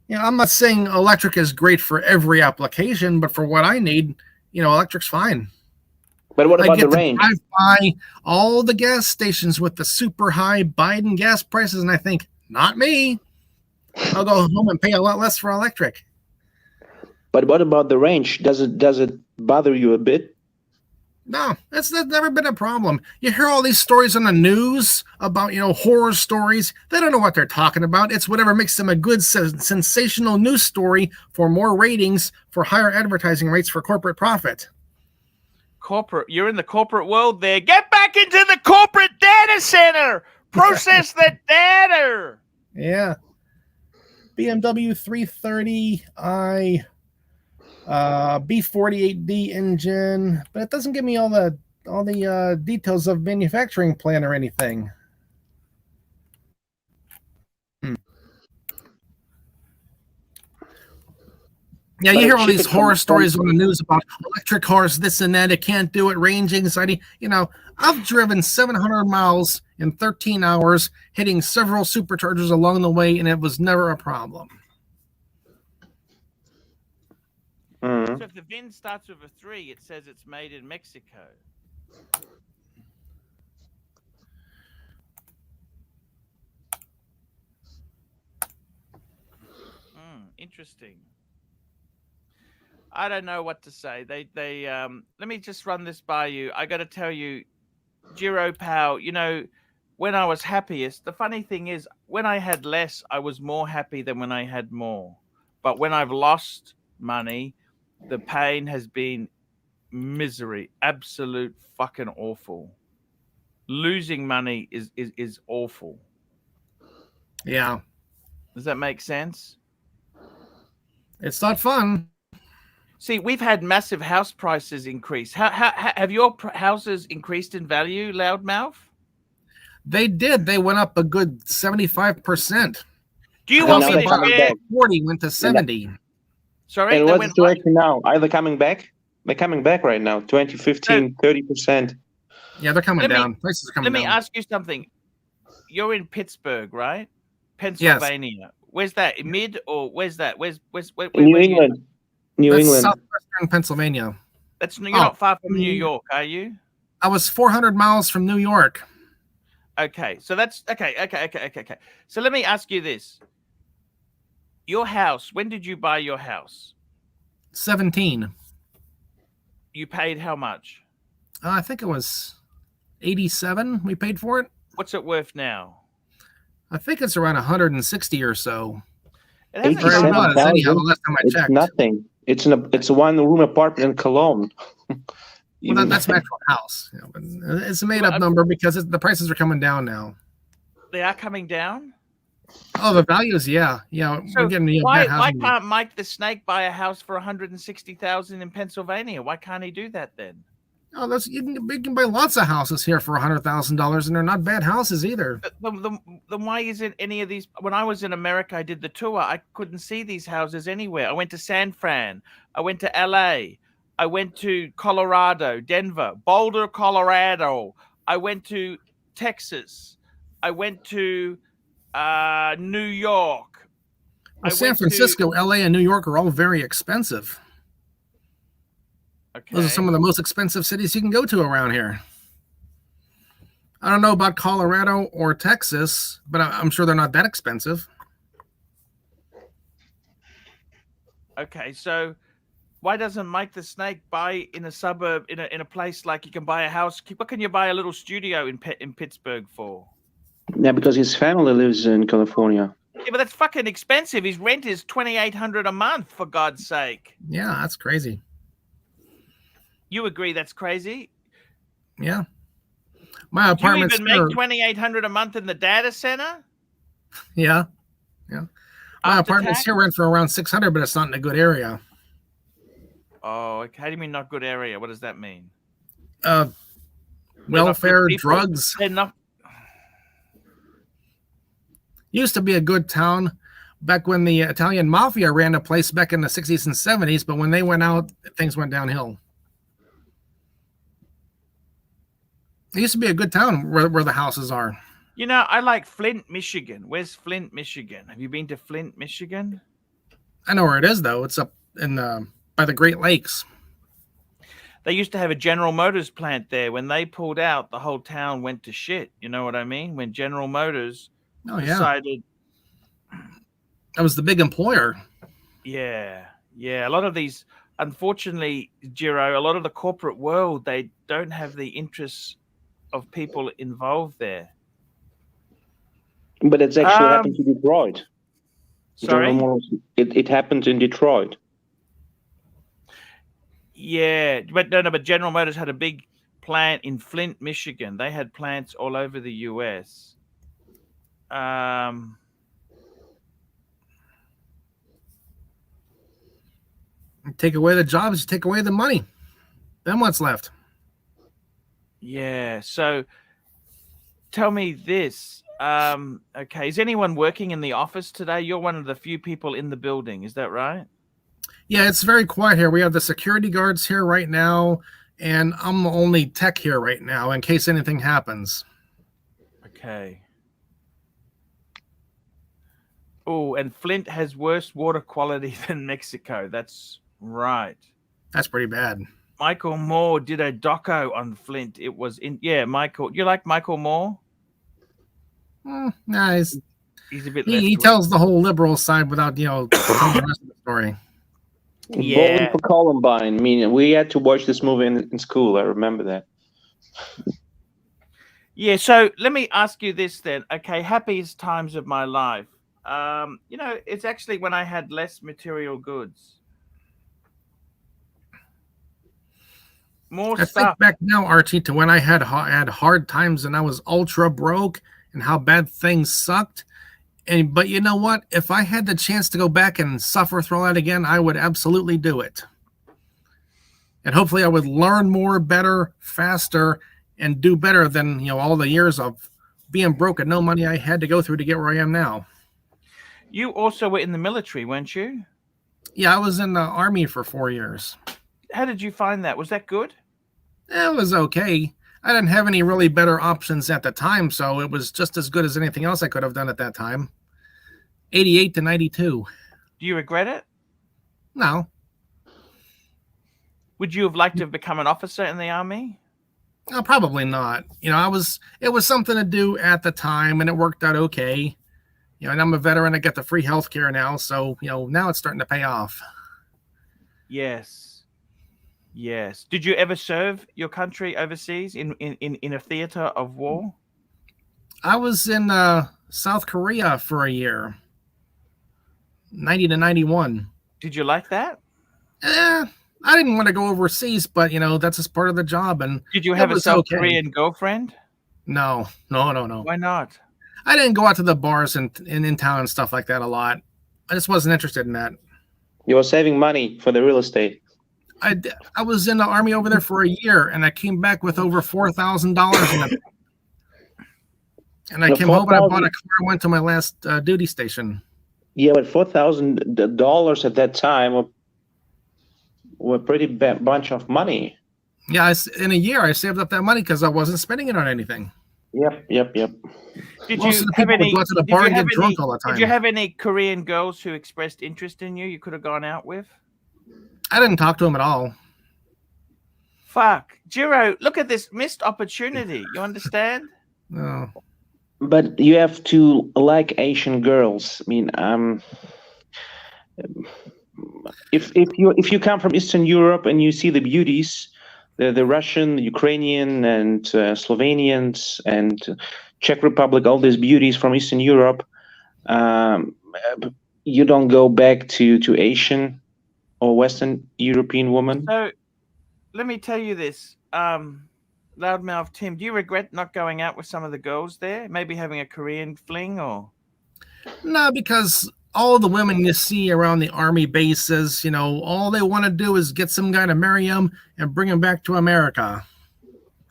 C: I'm not saying electric is great for every application, but for what I need, electric's fine.
B: But what about the
C: I
B: range?
C: drive by all the gas stations with the super high Biden gas prices, and I think, not me. I'll go home and pay a lot less for electric.
B: But what about the range? Does it bother you a bit?
C: No, that's never been a problem. You hear all these stories on the news about, horror stories. They don't know what they're talking about. It's whatever makes them a good, sensational news story for more ratings, for higher advertising rates, for corporate profit.
A: You're in the corporate world there. Get back into the corporate data center. Process the data.
C: Yeah. BMW 330i B48D engine, but it doesn't give me all the details of manufacturing plan or anything. Yeah, you hear all these horror stories on the news about electric cars, this and that. It can't do it, range anxiety. You know, I've driven 700 miles in 13 hours, hitting several superchargers along the way, and it was never a problem.
A: So if the VIN starts with a 3, it says it's made in Mexico. Interesting. I don't know what to say. Let me just run this by you. I got to tell you, Jiro pal, you know, when I was happiest, the funny thing is when I had less, I was more happy than when I had more. But when I've lost money, the pain has been misery, absolute fucking awful. Losing money is awful.
C: Yeah.
A: Does that make sense?
C: It's not fun.
A: See, we've had massive house prices increase. How have your houses increased in value, Loudmouth?
C: They did. They went up a good 75%.
A: Do you want me to share?
C: 40 went to 70.
A: Sorry,
B: and what's the situation now? Are they coming back? They're coming back right now. 20, 15, 30%.
C: Yeah, they're coming down. Prices are coming down.
A: Let me ask you something. You're in Pittsburgh, right? Pennsylvania. Yes. Where's that? In mid or where's that? Where
B: New England. New England.
C: Southwestern Pennsylvania.
A: You're not far from New York, are you?
C: I was 400 miles from New York.
A: Okay, so that's okay. So let me ask you this: your house. When did you buy your house?
C: 17.
A: You paid how much?
C: I think it was 87. We paid for it.
A: What's it worth now?
C: I think it's around 160 or so.
A: It's
B: nothing. It's a one-room apartment in Cologne.
C: Well, that's an actual house. You know, but it's a made-up number because the prices are coming down now.
A: They are coming down?
C: Oh, the values, yeah. So we're getting
A: why can't Mike the Snake buy a house for $160,000 in Pennsylvania? Why can't he do that then?
C: Oh, you can buy lots of houses here for $100,000, and they're not bad houses either.
A: Then why isn't any of these? When I was in America, I did the tour. I couldn't see these houses anywhere. I went to San Fran. I went to LA. I went to Colorado, Denver, Boulder, Colorado. I went to Texas. I went to New York.
C: Well, San Francisco, LA, and New York are all very expensive. Okay. Those are some of the most expensive cities you can go to around here. I don't know about Colorado or Texas, but I'm sure they're not that expensive. Okay,
A: so why doesn't Mike the Snake buy in a suburb, in a place like you can buy a house? What can you buy a little studio in Pittsburgh for?
B: Yeah, because his family lives in California.
A: Yeah, but that's fucking expensive. His rent is $2,800 a month, for God's sake.
C: Yeah, that's crazy.
A: You agree that's crazy?
C: Yeah. My apartment's
A: Do you even make $2,800 a month in the data center?
C: Yeah. My apartment's here rent for around $600, but it's not in a good area.
A: Oh, okay. How do you mean not good area? What does that mean?
C: Welfare, drugs.
A: They're not.
C: Used to be a good town back when the Italian mafia ran a place back in the 60s and 70s, but when they went out, things went downhill. It used to be a good town where the houses are.
A: You know, I like Flint, Michigan. Where's Flint, Michigan? Have you been to Flint, Michigan?
C: I know where it is, though. It's up in by the Great Lakes.
A: They used to have a General Motors plant there. When they pulled out, the whole town went to shit. You know what I mean? When General Motors decided...
C: That was the big employer.
A: Yeah. A lot of these, unfortunately, Jiro, a lot of the corporate world, they don't have the interests of people involved there.
B: But it's actually happened to Detroit.
A: Sorry?
B: It happened in Detroit.
A: Yeah, but General Motors had a big plant in Flint, Michigan. They had plants all over the U.S.
C: Take away the jobs, take away the money. Then what's left?
A: Yeah. So tell me this. Okay. Is anyone working in the office today? You're one of the few people in the building. Is that right?
C: Yeah, it's very quiet here. We have the security guards here right now, and I'm the only tech here right now in case anything happens.
A: Okay. Oh, and Flint has worse water quality than Mexico. That's right.
C: That's pretty bad.
A: Michael Moore did a doco on Flint. It was Michael. You like Michael Moore?
C: Nah,
A: He's a bit
C: he tells the whole liberal side without, telling the rest of the story.
A: Yeah.
B: Bowling for Columbine. I mean, we had to watch this movie in school. I remember that.
A: Yeah, so let me ask you this then. Okay, happiest times of my life. It's actually when I had less material goods. More
C: I
A: stuff.
C: think back now, Archie, to when I had hard times and I was ultra broke and how bad things sucked. But you know what? If I had the chance to go back and suffer through that again, I would absolutely do it. And hopefully I would learn more, better, faster, and do better than, all the years of being broke and no money I had to go through to get where I am now.
A: You also were in the military, weren't you?
C: Yeah, I was in the Army for 4 years.
A: How did you find that? Was that good?
C: It was okay. I didn't have any really better options at the time, so it was just as good as anything else I could have done at that time. 88 to 92.
A: Do you regret it?
C: No.
A: Would you have liked to have become an officer in the Army?
C: No, probably not. It was something to do at the time, and it worked out okay. And I'm a veteran. I get the free health care now, so, now it's starting to pay off.
A: Yes. Yes. Did you ever serve your country overseas in a theater of war?
C: I was in South Korea for a year. 90 to 91.
A: Did you like that?
C: I didn't want to go overseas, but that's just part of the job. And
A: did you have a South Korean girlfriend?
C: No.
A: Why not?
C: I didn't go out to the bars in town and stuff like that a lot. I just wasn't interested in that.
B: You were saving money for the real estate.
C: I was in the Army over there for a year, and I came back with over $4,000 in it. And I came home and I bought a car and went to my last duty station.
B: Yeah, but $4,000 at that time were a pretty bunch of money.
C: Yeah, in a year I saved up that money because I wasn't spending it on anything.
B: Yep.
A: Did
C: Most
A: you
C: of the
A: have
C: people
A: any?
C: would go to the bar and get drunk all the time.
A: Did you have any Korean girls who expressed interest in you? You could have gone out with.
C: I didn't talk to them at all.
A: Fuck, Jiro! Look at this missed opportunity. You understand?
C: No.
B: But you have to like Asian girls. I mean, if you come from Eastern Europe and you see the beauties, the Russian, the Ukrainian, and Slovenians and Czech Republic, all these beauties from Eastern Europe, you don't go back to Asian or Western European women.
A: So, let me tell you this. Loudmouth Tim, do you regret not going out with some of the girls there? Maybe having a Korean fling or?
C: No, because all the women you see around the Army bases, all they want to do is get some guy to marry them and bring him back to America.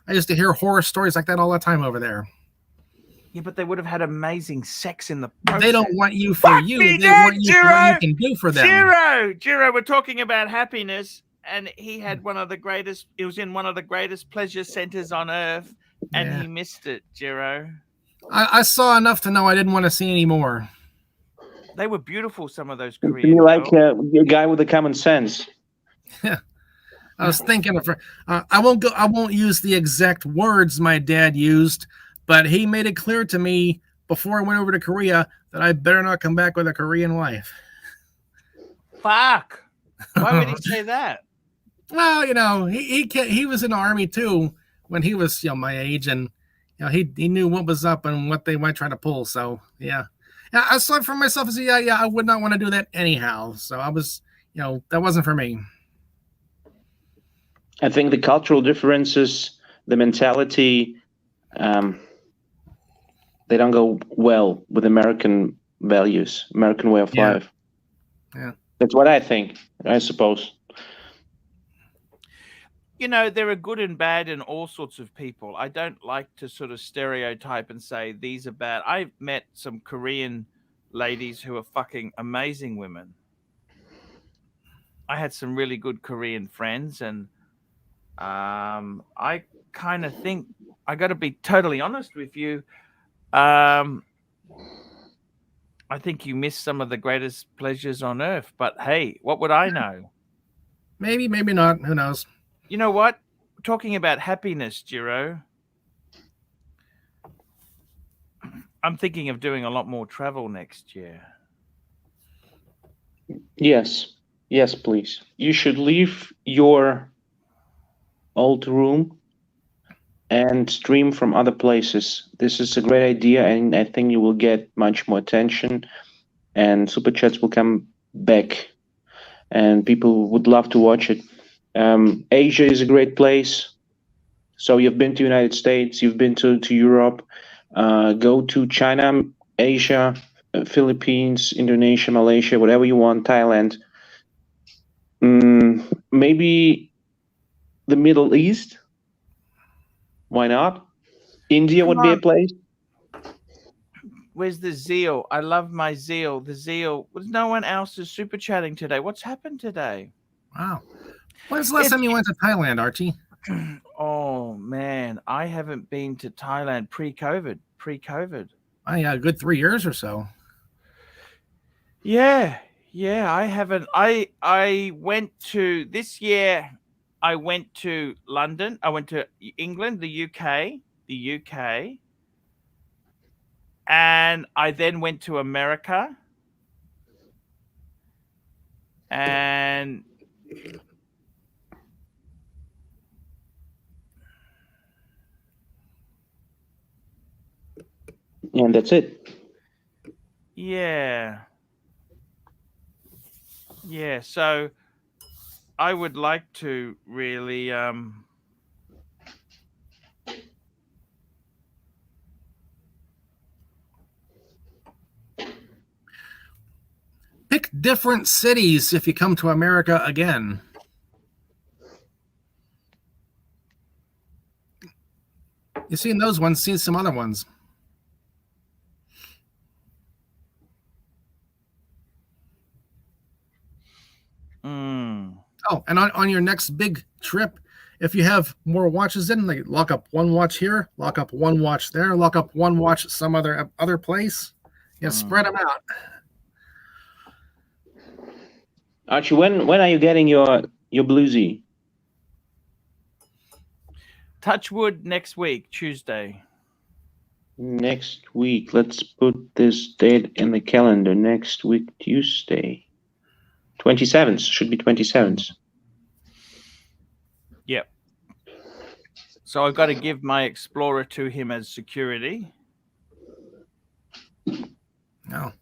C: I used to hear horror stories like that all the time over there.
A: Yeah, but they would have had amazing sex in the process.
C: They don't want you for you. They want you for what you can do for them.
A: Jiro, we're talking about happiness. And he had one of the greatest, it was in one of the greatest pleasure centers on earth, and he missed it, Jiro.
C: I saw enough to know I didn't want to see any more.
A: They were beautiful, some of those Korean
B: You like
A: girls.
B: a guy with a common sense.
C: Yeah. I was thinking of I won't use the exact words my dad used, but he made it clear to me before I went over to Korea that I better not come back with a Korean wife.
A: Fuck. Why would he say that?
C: Well, he was in the Army too when he was my age, and he knew what was up and what they might try to pull. So yeah, I saw it for myself as I would not want to do that anyhow. So I was that wasn't for me.
B: I think the cultural differences, the mentality, they don't go well with American values, American way of life.
C: Yeah,
B: that's what I think. I suppose.
A: you know, there are good and bad in all sorts of people. I don't like to sort of stereotype and say these are bad. I've met some Korean ladies who are fucking amazing women. I had some really good Korean friends, and I kind of think I got to be totally honest with you. I think you miss some of the greatest pleasures on earth. But hey, what would I know?
C: Maybe, maybe not. Who knows?
A: You know what? Talking about happiness, Jiro, I'm thinking of doing a lot more travel next year.
B: Yes, yes, please. You should leave your old room and stream from other places. This is a great idea, and I think you will get much more attention, and super chats will come back, and people would love to watch it. Asia is a great place. So you've been to United States, you've been to Europe. Go to China, Asia, Philippines, Indonesia, Malaysia, whatever you want, Thailand. Maybe the Middle East. Why not? India would be a place.
A: Where's the zeal? I love my zeal. The zeal. No one else is super chatting today. What's happened today?
C: Wow. When's the last time you went to Thailand, Archie?
A: Oh man, I haven't been to Thailand pre-COVID.
C: Oh, yeah, a good 3 years or so.
A: Yeah, I haven't. I went to this year. I went to London. I went to England, the UK, and I then went to America, and
B: And that's it.
A: yeah. So I would like to really
C: pick different cities if you come to America again. You've seen those ones, seen some other ones. Oh, and on your next big trip, if you have more watches in, like lock up one watch here, lock up one watch there, lock up one watch some other place. Yeah, spread them out.
B: Archie, when are you getting your bluesy?
A: Touchwood next week, Tuesday.
B: Next week. Let's put this date in the calendar. Next week, Tuesday. 27th. Should be 27th.
A: Yep. So I've got to give my Explorer to him as security.
C: No.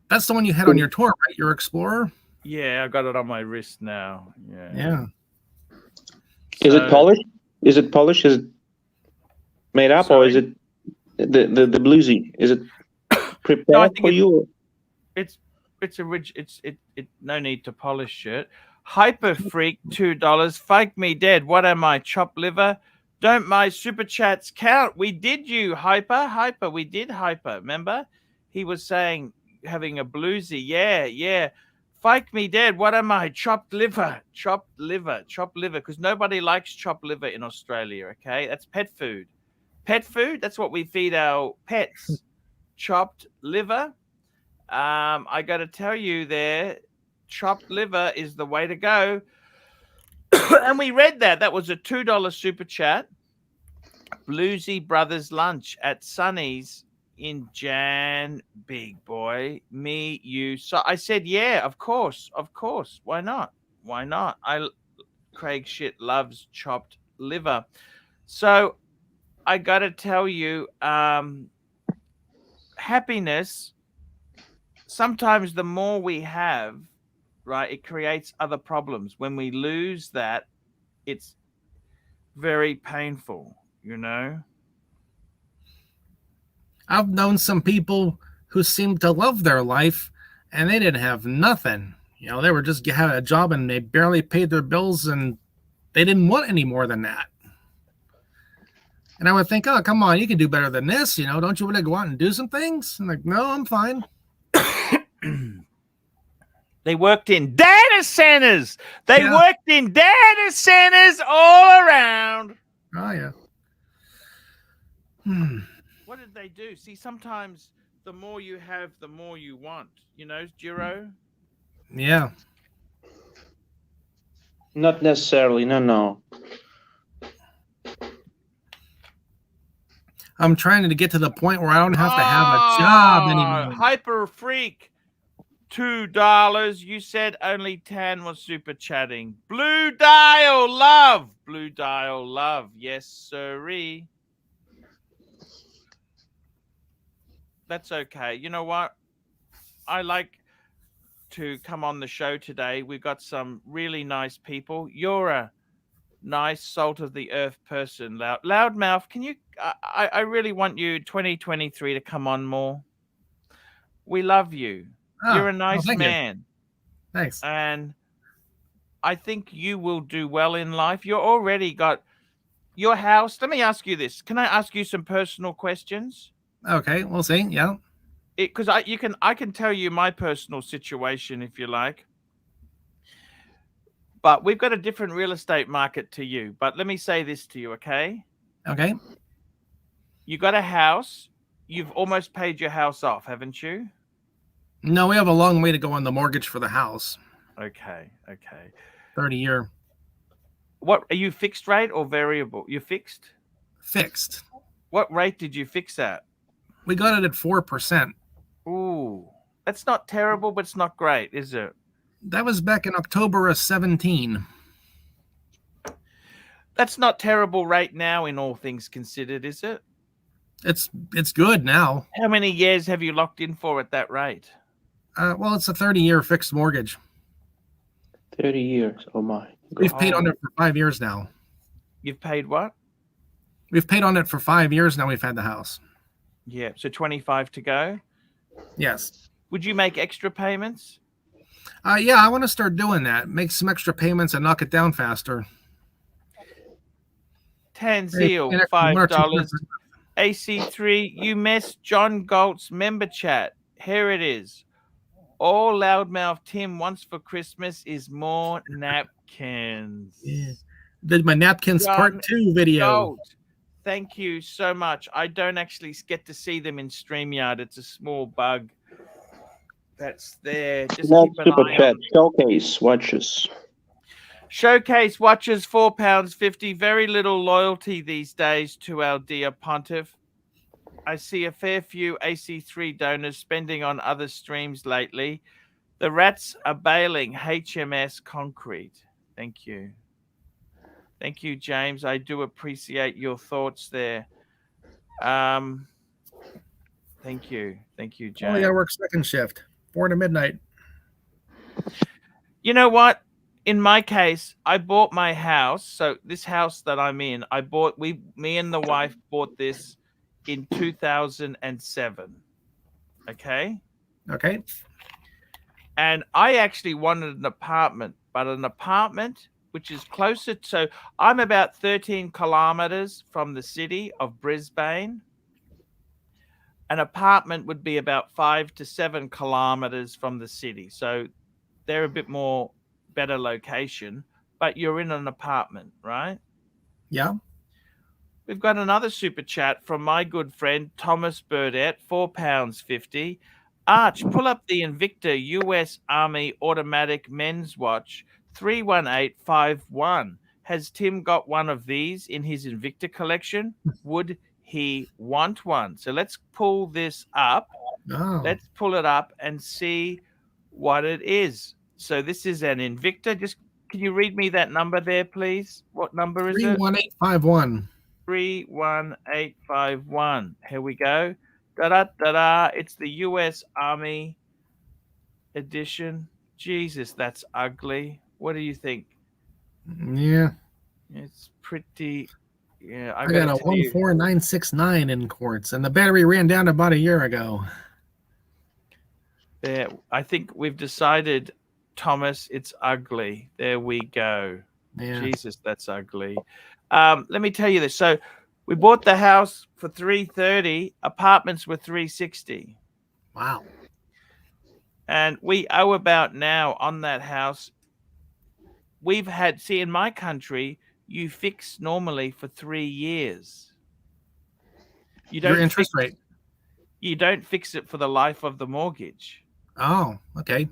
C: That's the one you had on your tour, right? Your Explorer?
A: Yeah, I got it on my wrist now.
C: Yeah.
B: Is it polished? Is it polished? Is it made up, or is it the bluesy? Is it prepared for you?
A: It's no need to polish it. Hyper Freak, $2. Fake me dead. What am I? Chopped liver? Don't my super chats count? We did you, Hyper. We did Hyper. Remember? He was saying having a bluesy. Yeah. Fake me dead. What am I? Chopped liver. Because nobody likes chopped liver in Australia. Okay, that's pet food. That's what we feed our pets. Chopped liver. I got to tell you there, chopped liver is the way to go. And we read that. That was a $2 super chat. Bluesy Brothers lunch at Sunny's in Jan, big boy. Me, you. So I said, yeah, of course. Why not? Craig shit loves chopped liver. So I got to tell you, happiness, sometimes the more we have, right, it creates other problems. When we lose that, it's very painful, you know?
C: I've known some people who seemed to love their life and they didn't have nothing. You know, they were just having a job and they barely paid their bills and they didn't want any more than that. And I would think, oh, come on, you can do better than this. You know, don't you want to go out and do some things? I'm like, no, I'm fine.
A: They worked in data centers. They worked in data centers all around.
C: Oh, yeah.
A: What did they do? See, sometimes the more you have, the more you want. You know, Jiro?
C: Yeah.
B: Not necessarily. No.
C: I'm trying to get to the point where I don't have to have a job anymore.
A: Hyper Freak, $2. You said only 10 was super chatting. Blue Dial Love. Blue Dial Love. Yes, sirree. That's okay. You know what? I like to come on the show today. We've got some really nice people. You're a nice salt of the earth person. Loudmouth, can you I really want you 2023 to come on more. We love you. You're a nice man.
C: Thanks.
A: And I think you will do well in life. You're already got your house. Let me ask you this. Can I ask you some personal questions?
C: Okay, we'll see. Yeah.
A: Because I can tell you my personal situation if you like. But we've got a different real estate market to you. But let me say this to you, okay?
C: Okay.
A: You got a house. You've almost paid your house off, haven't you?
C: No, we have a long way to go on the mortgage for the house.
A: Okay.
C: 30-year.
A: What are you, fixed rate or variable? You're fixed?
C: Fixed.
A: What rate did you fix at?
C: We got it at 4%.
A: Ooh, that's not terrible, but it's not great, is it?
C: That was back in October of 17.
A: That's not terrible right now in all things considered, is it?
C: It's good now.
A: How many years have you locked in for at that rate?
C: Well, it's a 30-year fixed mortgage.
B: 30 years. Oh, my.
C: We've paid on it for 5 years now.
A: You've paid what?
C: We've paid on it for 5 years now. We've had the house.
A: Yeah, so 25 to go?
C: Yes.
A: Would you make extra payments?
C: Yeah, I want to start doing that. Make some extra payments and knock it down faster.
A: Tanzil, $5. AC3, you missed John Galt's member chat. Here it is. All Loudmouth Tim wants for Christmas is more napkins.
C: Yeah. Did my napkins part 2 video.
A: Galt, thank you so much. I don't actually get to see them in StreamYard. It's a small bug that's there. Just keep an
B: super
A: eye
B: chat.
A: on
B: Showcase watches.
A: Showcase watches, £4.50. Very little loyalty these days to our dear pontiff. I see a fair few AC3 donors spending on other streams lately. The rats are bailing HMS Concrete. Thank you. Thank you, James. I do appreciate your thoughts there. Thank you. Thank you, James.
C: Oh, I got to work second shift, 4 to midnight.
A: You know what? In my case, I bought my house. So this house that I'm in, me and the wife bought this in 2007. Okay. And I actually wanted an apartment, but an apartment which is closer. So I'm about 13 kilometers from the city of Brisbane. An apartment would be about 5 to 7 kilometers from the city. So they're a bit more better location, but you're in an apartment, right?
C: Yeah.
A: We've got another super chat from my good friend Thomas Burdett, £4.50. Arch, pull up the Invicta US Army automatic men's watch, 31851. Has Tim got one of these in his Invicta collection? Would he want one? So let's pull this up.
C: Oh.
A: Let's pull it up and see what it is. So this is an Invicta. Just can you read me that number there, please? What number is it?
C: 31851.
A: 31851. Here we go. Da-da-da-da. It's the U.S. Army edition. Jesus, that's ugly. What do you think?
C: Yeah.
A: It's pretty. Yeah,
C: I got a 14969 in quartz, and the battery ran down about a year ago.
A: There, I think we've decided, Thomas, it's ugly. There we go.
C: Yeah.
A: Jesus, that's ugly. Let me tell you this. So we bought the house for 330. Apartments were 360.
C: Wow.
A: And we owe about now on that house. We've had, see, in my country, you fix normally for 3 years. You
C: Your
A: don't
C: interest
A: fix,
C: rate.
A: you don't fix it for the life of the mortgage.
C: Oh, okay.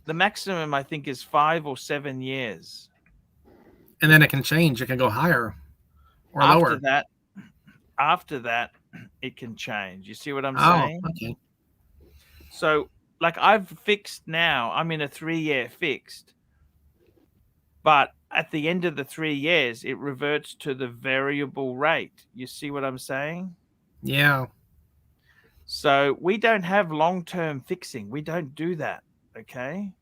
A: The maximum I think is 5 or 7 years.
C: And then it can change. It can go higher or
A: After
C: lower.
A: that, it can change. You see what I'm
C: Oh,
A: saying?
C: okay.
A: So, like I've fixed now, I'm in a 3-year fixed, but at the end of the 3 years, it reverts to the variable rate. You see what I'm saying?
C: Yeah.
A: So we don't have long-term fixing. We don't do that. Okay.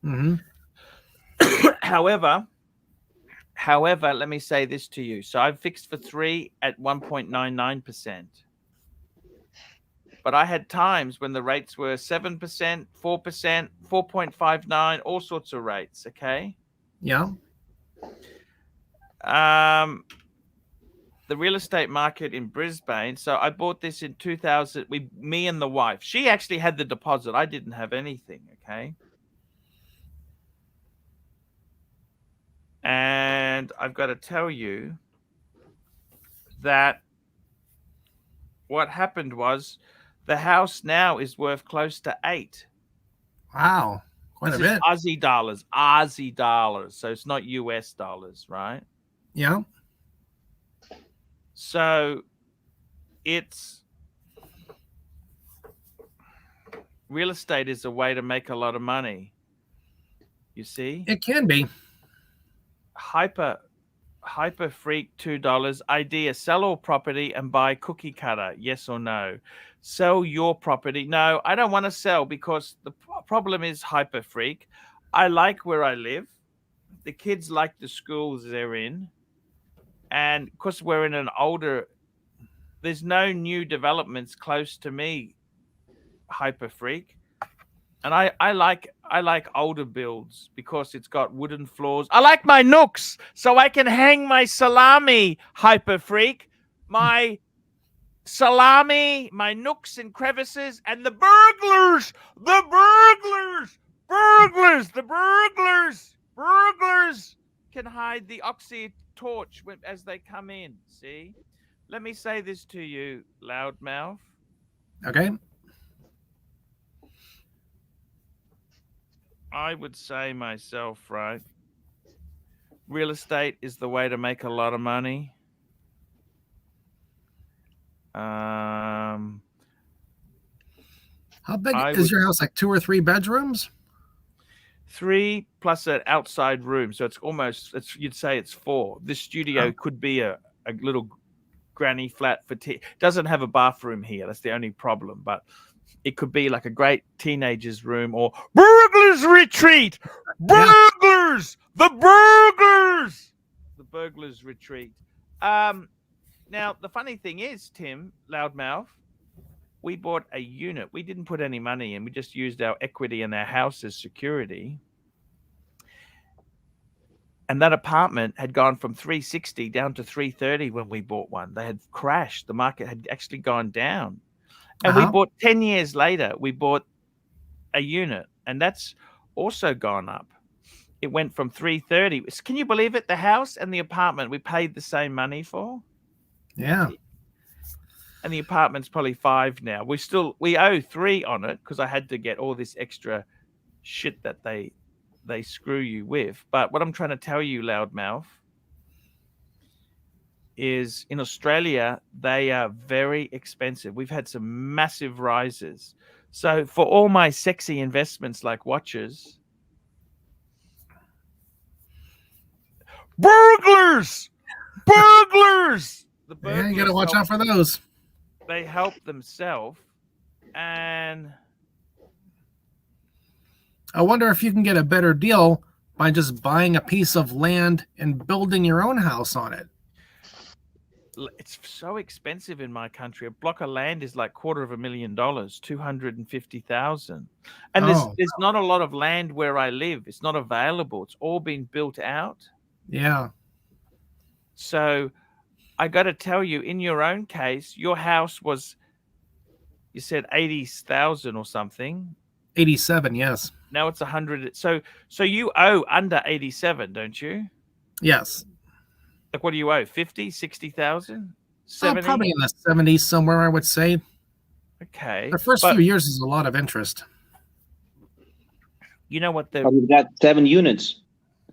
C: Mm-hmm.
A: However, let me say this to you. So I've fixed for 3 at 1.99%. But I had times when the rates were 7%, 4%, 4.59, all sorts of rates. Okay.
C: Yeah.
A: The real estate market in Brisbane. So I bought this in 2000. Me and the wife. She actually had the deposit. I didn't have anything. Okay. And I've got to tell you that what happened was the house now is worth close to 8.
C: Wow. Quite a
A: This is
C: bit.
A: Aussie dollars. Aussie dollars. So it's not US dollars, right?
C: Yeah.
A: So it's real estate is a way to make a lot of money. You see?
C: It can be.
A: Hyper freak $2 idea: sell all property and buy cookie cutter. Yes or no? Sell your property. No, I don't want to sell because the problem is hyper freak. I like where I live. The kids like the schools they're in, and because we're in an older, there's no new developments close to me. Hyper freak. And I like older builds because it's got wooden floors. I like my nooks so I can hang my salami, hyper freak. My salami, my nooks and crevices, and the burglars can hide the oxy torch as they come in. See? Let me say this to you, loudmouth.
C: Okay.
A: I would say myself, right? Real estate is the way to make a lot of money.
C: How big is your house? Like 2 or 3 bedrooms?
A: 3 plus an outside room. So it's almost, you'd say it's 4. This studio could be a little granny flat for doesn't have a bathroom here. That's the only problem. But it could be like a great teenager's room or burglars retreat. Burglars! Yeah. The burglars retreat. Now, the funny thing is, Tim, loudmouth, we bought a unit. We didn't put any money in. We just used our equity in our house as security. And that apartment had gone from 360 down to 330 when we bought one. They had crashed. The market had actually gone down. And we bought 10 years later, we bought a unit, and that's also gone up. It went from 330. Can you believe it? The house and the apartment we paid the same money for.
C: Yeah.
A: And the apartment's probably 5 now. We owe 3 on it because I had to get all this extra shit that they screw you with. But what I'm trying to tell you, loudmouth, is in Australia, they are very expensive. We've had some massive rises. So for all my sexy investments like watches, burglars! The burglars,
C: you got to watch out for those.
A: They help themselves. And
C: I wonder if you can get a better deal by just buying a piece of land and building your own house on it.
A: It's so expensive in my country. A block of land is like $250,000, 250,000, and
C: Oh,
A: there's not a lot of land where I live. It's not available. It's all been built out.
C: yeah.
A: So I got to tell you, in your own case, your house was, you said 80,000 or something.
C: 87, yes.
A: Now it's 100. So you owe under 87, don't you?
C: Yes.
A: Like, what do you owe? 50, 60,000,
C: Oh,
A: 70?
C: probably in the 70s somewhere, I would say.
A: Okay.
C: The first
A: But
C: few years is a lot of interest.
A: you know what the
B: But you've got 7 units.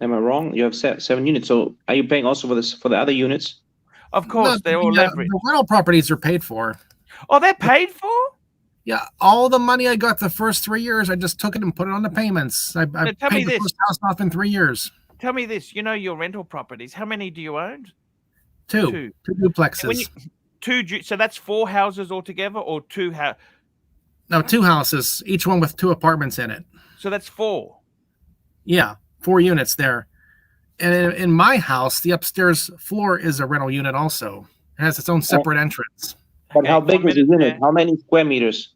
B: Am I wrong? You have 7 units. So are you paying also for this for the other units?
A: Of course, they're all leveraged.
C: The rental properties are paid for.
A: Oh, they're paid for?
C: Yeah, all the money I got the first 3 years, I just took it and put it on the payments. I
A: Now, tell me
C: paid the
A: this.
C: first house off in 3 years.
A: Tell me this. You know your rental properties. How many do you own?
C: Two
A: And
C: duplexes.
A: So that's 4 houses altogether, or 2
C: No, 2 houses, each one with 2 apartments in it.
A: So that's 4.
C: Yeah, 4 units there. And in my house, the upstairs floor is a rental unit also. It has its own separate entrance.
B: But
A: Okay,
B: how
A: 1
B: big is the
A: minute
B: unit?
A: there.
B: How many square meters?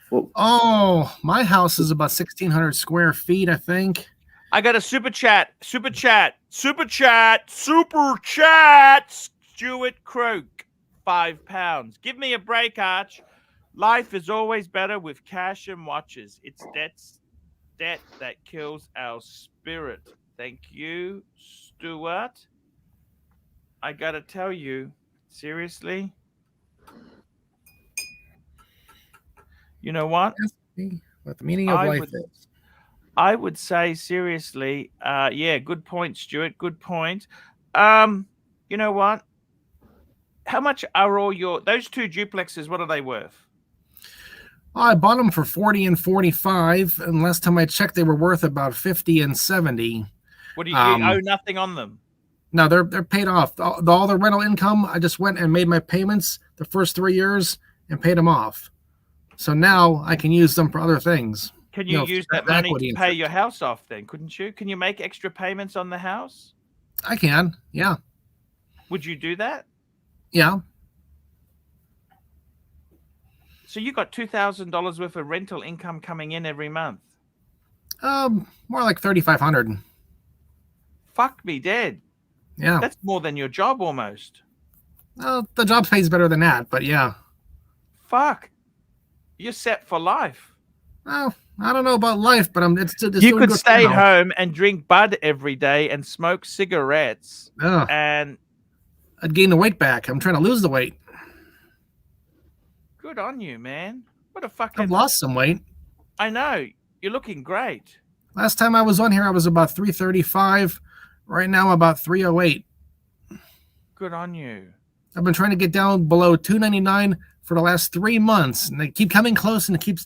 B: Well,
C: Oh, my house is about 1,600 square feet, I think.
A: I got a super chat. Stuart Croak, £5. Give me a break, Arch. Life is always better with cash and watches. It's debt that kills our spirit. Thank you, Stuart. I gotta tell you, seriously. You know what?
C: What the meaning of life is.
A: I would say seriously, yeah, good point, Stuart. Good point. You know what? How much are all those 2 duplexes? What are they worth?
C: I bought them for 40 and 45, and last time I checked, they were worth about 50 and 70.
A: What do you owe nothing on them?
C: No, they're paid off. All the rental income, I just went and made my payments the first 3 years and paid them off. So now I can use them for other things.
A: Can you use that money to pay
C: interest.
A: your house off then, couldn't you? Can you make extra payments on the house?
C: I can, yeah.
A: Would you do that?
C: Yeah.
A: So you got $2,000 worth of rental income coming in every month.
C: More like 3,500.
A: Fuck me dead.
C: Yeah.
A: That's more than your job almost.
C: Well, the job pays better than that, but yeah.
A: Fuck. You're set for life.
C: Well, I don't know about life, but it's
A: you could stay home and drink bud every day and smoke cigarettes.
C: Oh,
A: and
C: I'd gain the weight back. I'm trying to lose the weight.
A: Good on you, man. What a fucking...
C: I've lost some weight.
A: I know. You're looking great.
C: Last time I was on here, I was about 335. Right now, I'm about 308.
A: Good on you.
C: I've been trying to get down below 299 for the last 3 months, and they keep coming close, and it keeps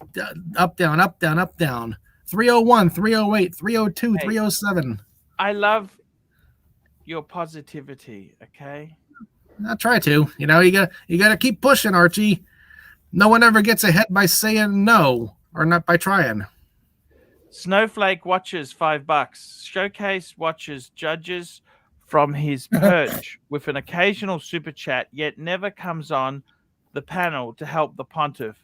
C: up, down, up, down, up, down. 301, 308, 302,
A: Hey,
C: 307.
A: I love your positivity, okay?
C: I try to. You know, you gotta keep pushing, Archie. No one ever gets ahead by saying no, or not by trying.
A: Snowflake watches $5. Showcase watches judges from his perch with an occasional super chat, yet never comes on the panel to help the pontiff.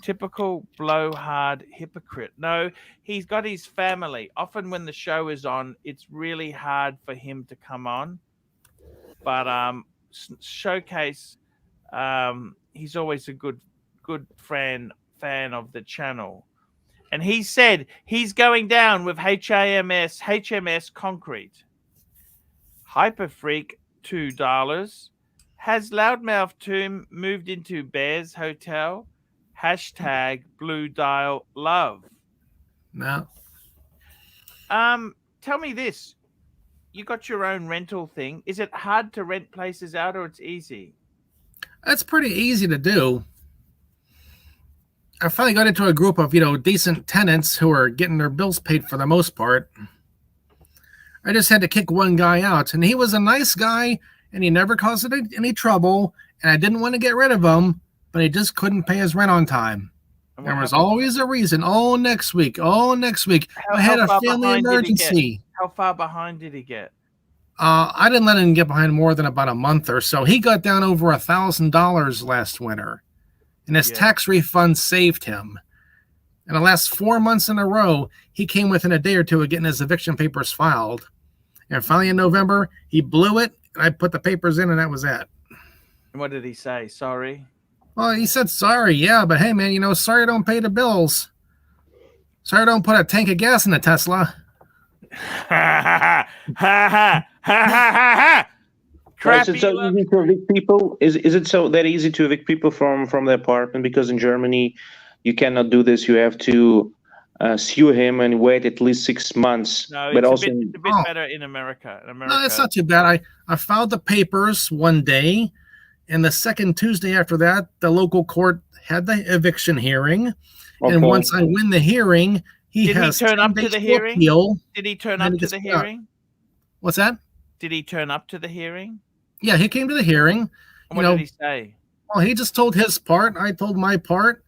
A: Typical blowhard hypocrite. No, he's got his family. Often when the show is on, it's really hard for him to come on. But Showcase, he's always a good fan of the channel. And he said he's going down with HMS Concrete. Hyperfreak, $2. Has Loudmouth Tomb moved into Bears Hotel? Hashtag Blue Dial Love.
C: No.
A: Tell me this. You got your own rental thing. Is it hard to rent places out, or it's easy?
C: That's pretty easy to do. I finally got into a group of, decent tenants who are getting their bills paid for the most part. I just had to kick one guy out, and he was a nice guy, and he never caused any trouble, and I didn't want to get rid of him, but he just couldn't pay his rent on time. There was always a reason. Oh, next week. I had a family emergency.
A: How far behind did he get?
C: I didn't let him get behind more than about a month or so. He got down over $1,000 last winter, and his tax refund saved him. In the last 4 months in a row, he came within a day or two of getting his eviction papers filed. And finally in November, he blew it, and I put the papers in, and that was it.
A: And what did he say? Sorry?
C: Well, he said sorry, yeah, but hey, man, you know, sorry I don't pay the bills. Sorry I don't put a tank of gas in the Tesla.
A: Ha ha ha ha ha ha ha.
B: Is it so easy to evict people? Is it so that easy to evict people from the apartment? Because in Germany, you cannot do this. You have to sue him and wait at least 6 months.
A: No,
B: but
A: it's
B: also
A: a bit better in America.
C: No, it's not too bad. I filed the papers one day, and the second Tuesday after that, the local court had the eviction hearing. Okay. And once I win the hearing,
A: Did he turn up to the hearing? Did he turn up to the hearing?
C: What's that?
A: Did he turn up to the hearing?
C: Yeah, he came to the hearing.
A: What did he say?
C: Well, he just told his part. I told my part.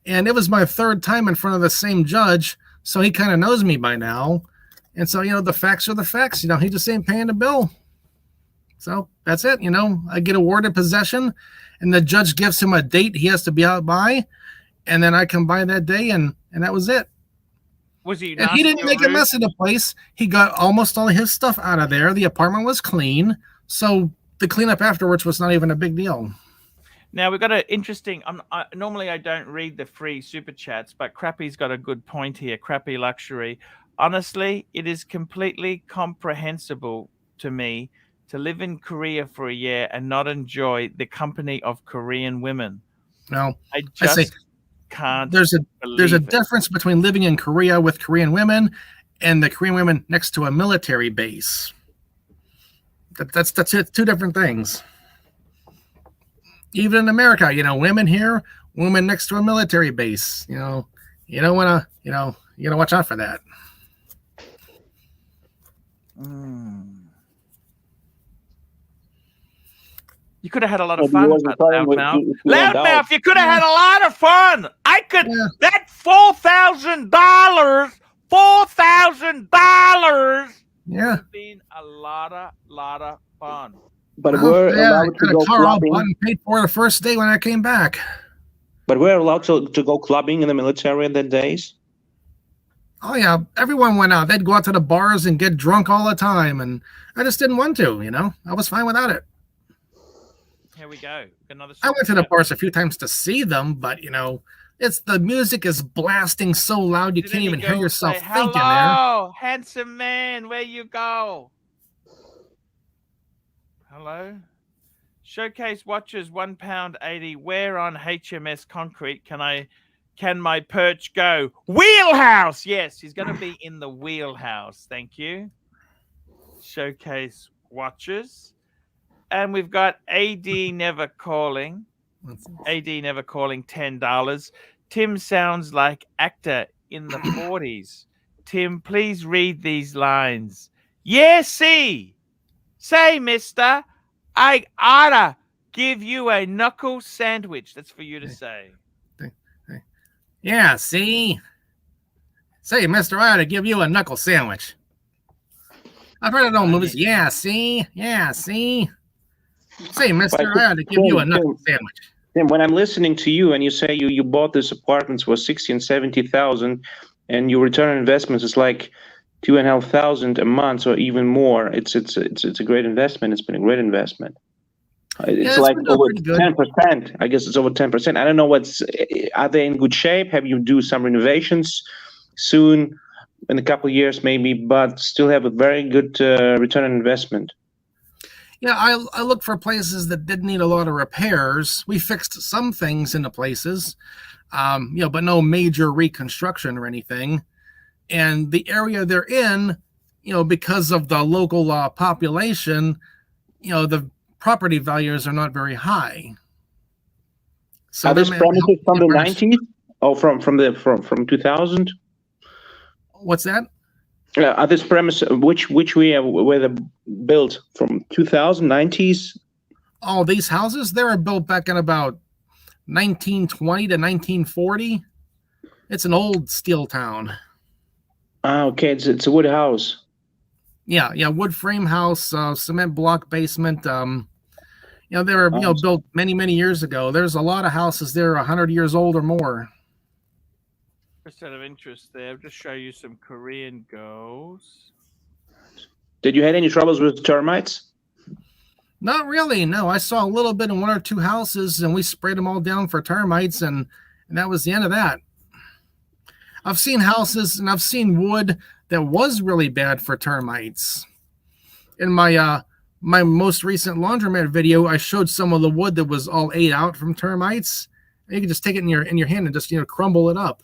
C: And it was my third time in front of the same judge, so he kind of knows me by now. And so, you know, the facts are the facts. You know, he just ain't paying the bill. So that's it. You know, I get awarded possession, and the judge gives him a date he has to be out by, and then I come by that day, and that was it.
A: Was he?
C: And he didn't make a mess of the place. He got almost all his stuff out of there. The apartment was clean, so the cleanup afterwards was not even a big deal.
A: Now we've got an interesting. Normally I don't read the free super chats, but Crappy's got a good point here. ArchieLuxury. Honestly, it is completely comprehensible to me to live in Korea for a year and not enjoy the company of Korean women.
C: No,
A: I just can't.
C: There's a difference between living in Korea with Korean women and the Korean women next to a military base. That's two different things. Even in America, you know, women here, women next to a military base. You know, you don't want to, you know, you gotta watch out for that.
A: You could have had a lot of fun with Loudmouth. Loudmouth, you could have had a lot of fun. I could. Yeah. That $4,000. $4,000.
C: Yeah,
A: been a lot of fun.
B: But we're allowed to go clubbing.
C: And paid for the first day when I came back.
B: But we're allowed to go clubbing in the military in that days.
C: Oh yeah, everyone went out. They'd go out to the bars and get drunk all the time, and I just didn't want to. You know, I was fine without it.
A: Here we go. Another.
C: I went to the bars a few times to see them, but you know, the music is blasting so loud you can't even hear yourself thinking there.
A: Hello, handsome man, where you go? Hello. Showcase watches £1.80. Where on HMS Concrete can my perch go? Wheelhouse. Yes, he's going to be in the wheelhouse. Thank you. Showcase watches. And we've got AD never calling. AD never calling, $10. Tim sounds like actor in the 40s. Tim, please read these lines. Yeah, see. Say, mister, I oughta give you a knuckle sandwich. That's for you to say.
C: Yeah, see? Say, mister, I oughta give you a knuckle sandwich. I've heard it on movies. Yeah, see? Yeah, see? Say, mister, I oughta give you a knuckle sandwich.
B: Tim, when I'm listening to you and you say you bought this apartment for 60 and 70,000 and your return on investments is like 2,500 a month or even more, it's a great investment. It's been a great investment. It's like over 10%. I guess it's over 10%. I don't know are they in good shape? Have you do some renovations soon in a couple of years maybe, but still have a very good return on investment?
C: Yeah, I looked for places that didn't need a lot of repairs. We fixed some things in the places, you know, but no major reconstruction or anything. And the area they're in, you know, because of the local population, you know, the property values are not very high. So
B: are these premises from the 90s? Oh, from 2000?
C: What's that?
B: Are this premises which were they built from 2090s?
C: Oh, these houses, they were built back in about 1920 to 1940. It's an old steel town.
B: Ah, okay, it's a wood house.
C: Yeah, wood frame house, cement block basement. They were built many years ago. There's a lot of houses there 100 years old or more.
A: Just out of interest there, I'll just show you some Korean girls.
B: Did you had any troubles with termites?
C: Not really. No, I saw a little bit in one or two houses, and we sprayed them all down for termites, and that was the end of that. I've seen houses and I've seen wood that was really bad for termites. In my my most recent laundromat video, I showed some of the wood that was all ate out from termites. You can just take it in your hand and just crumble it up.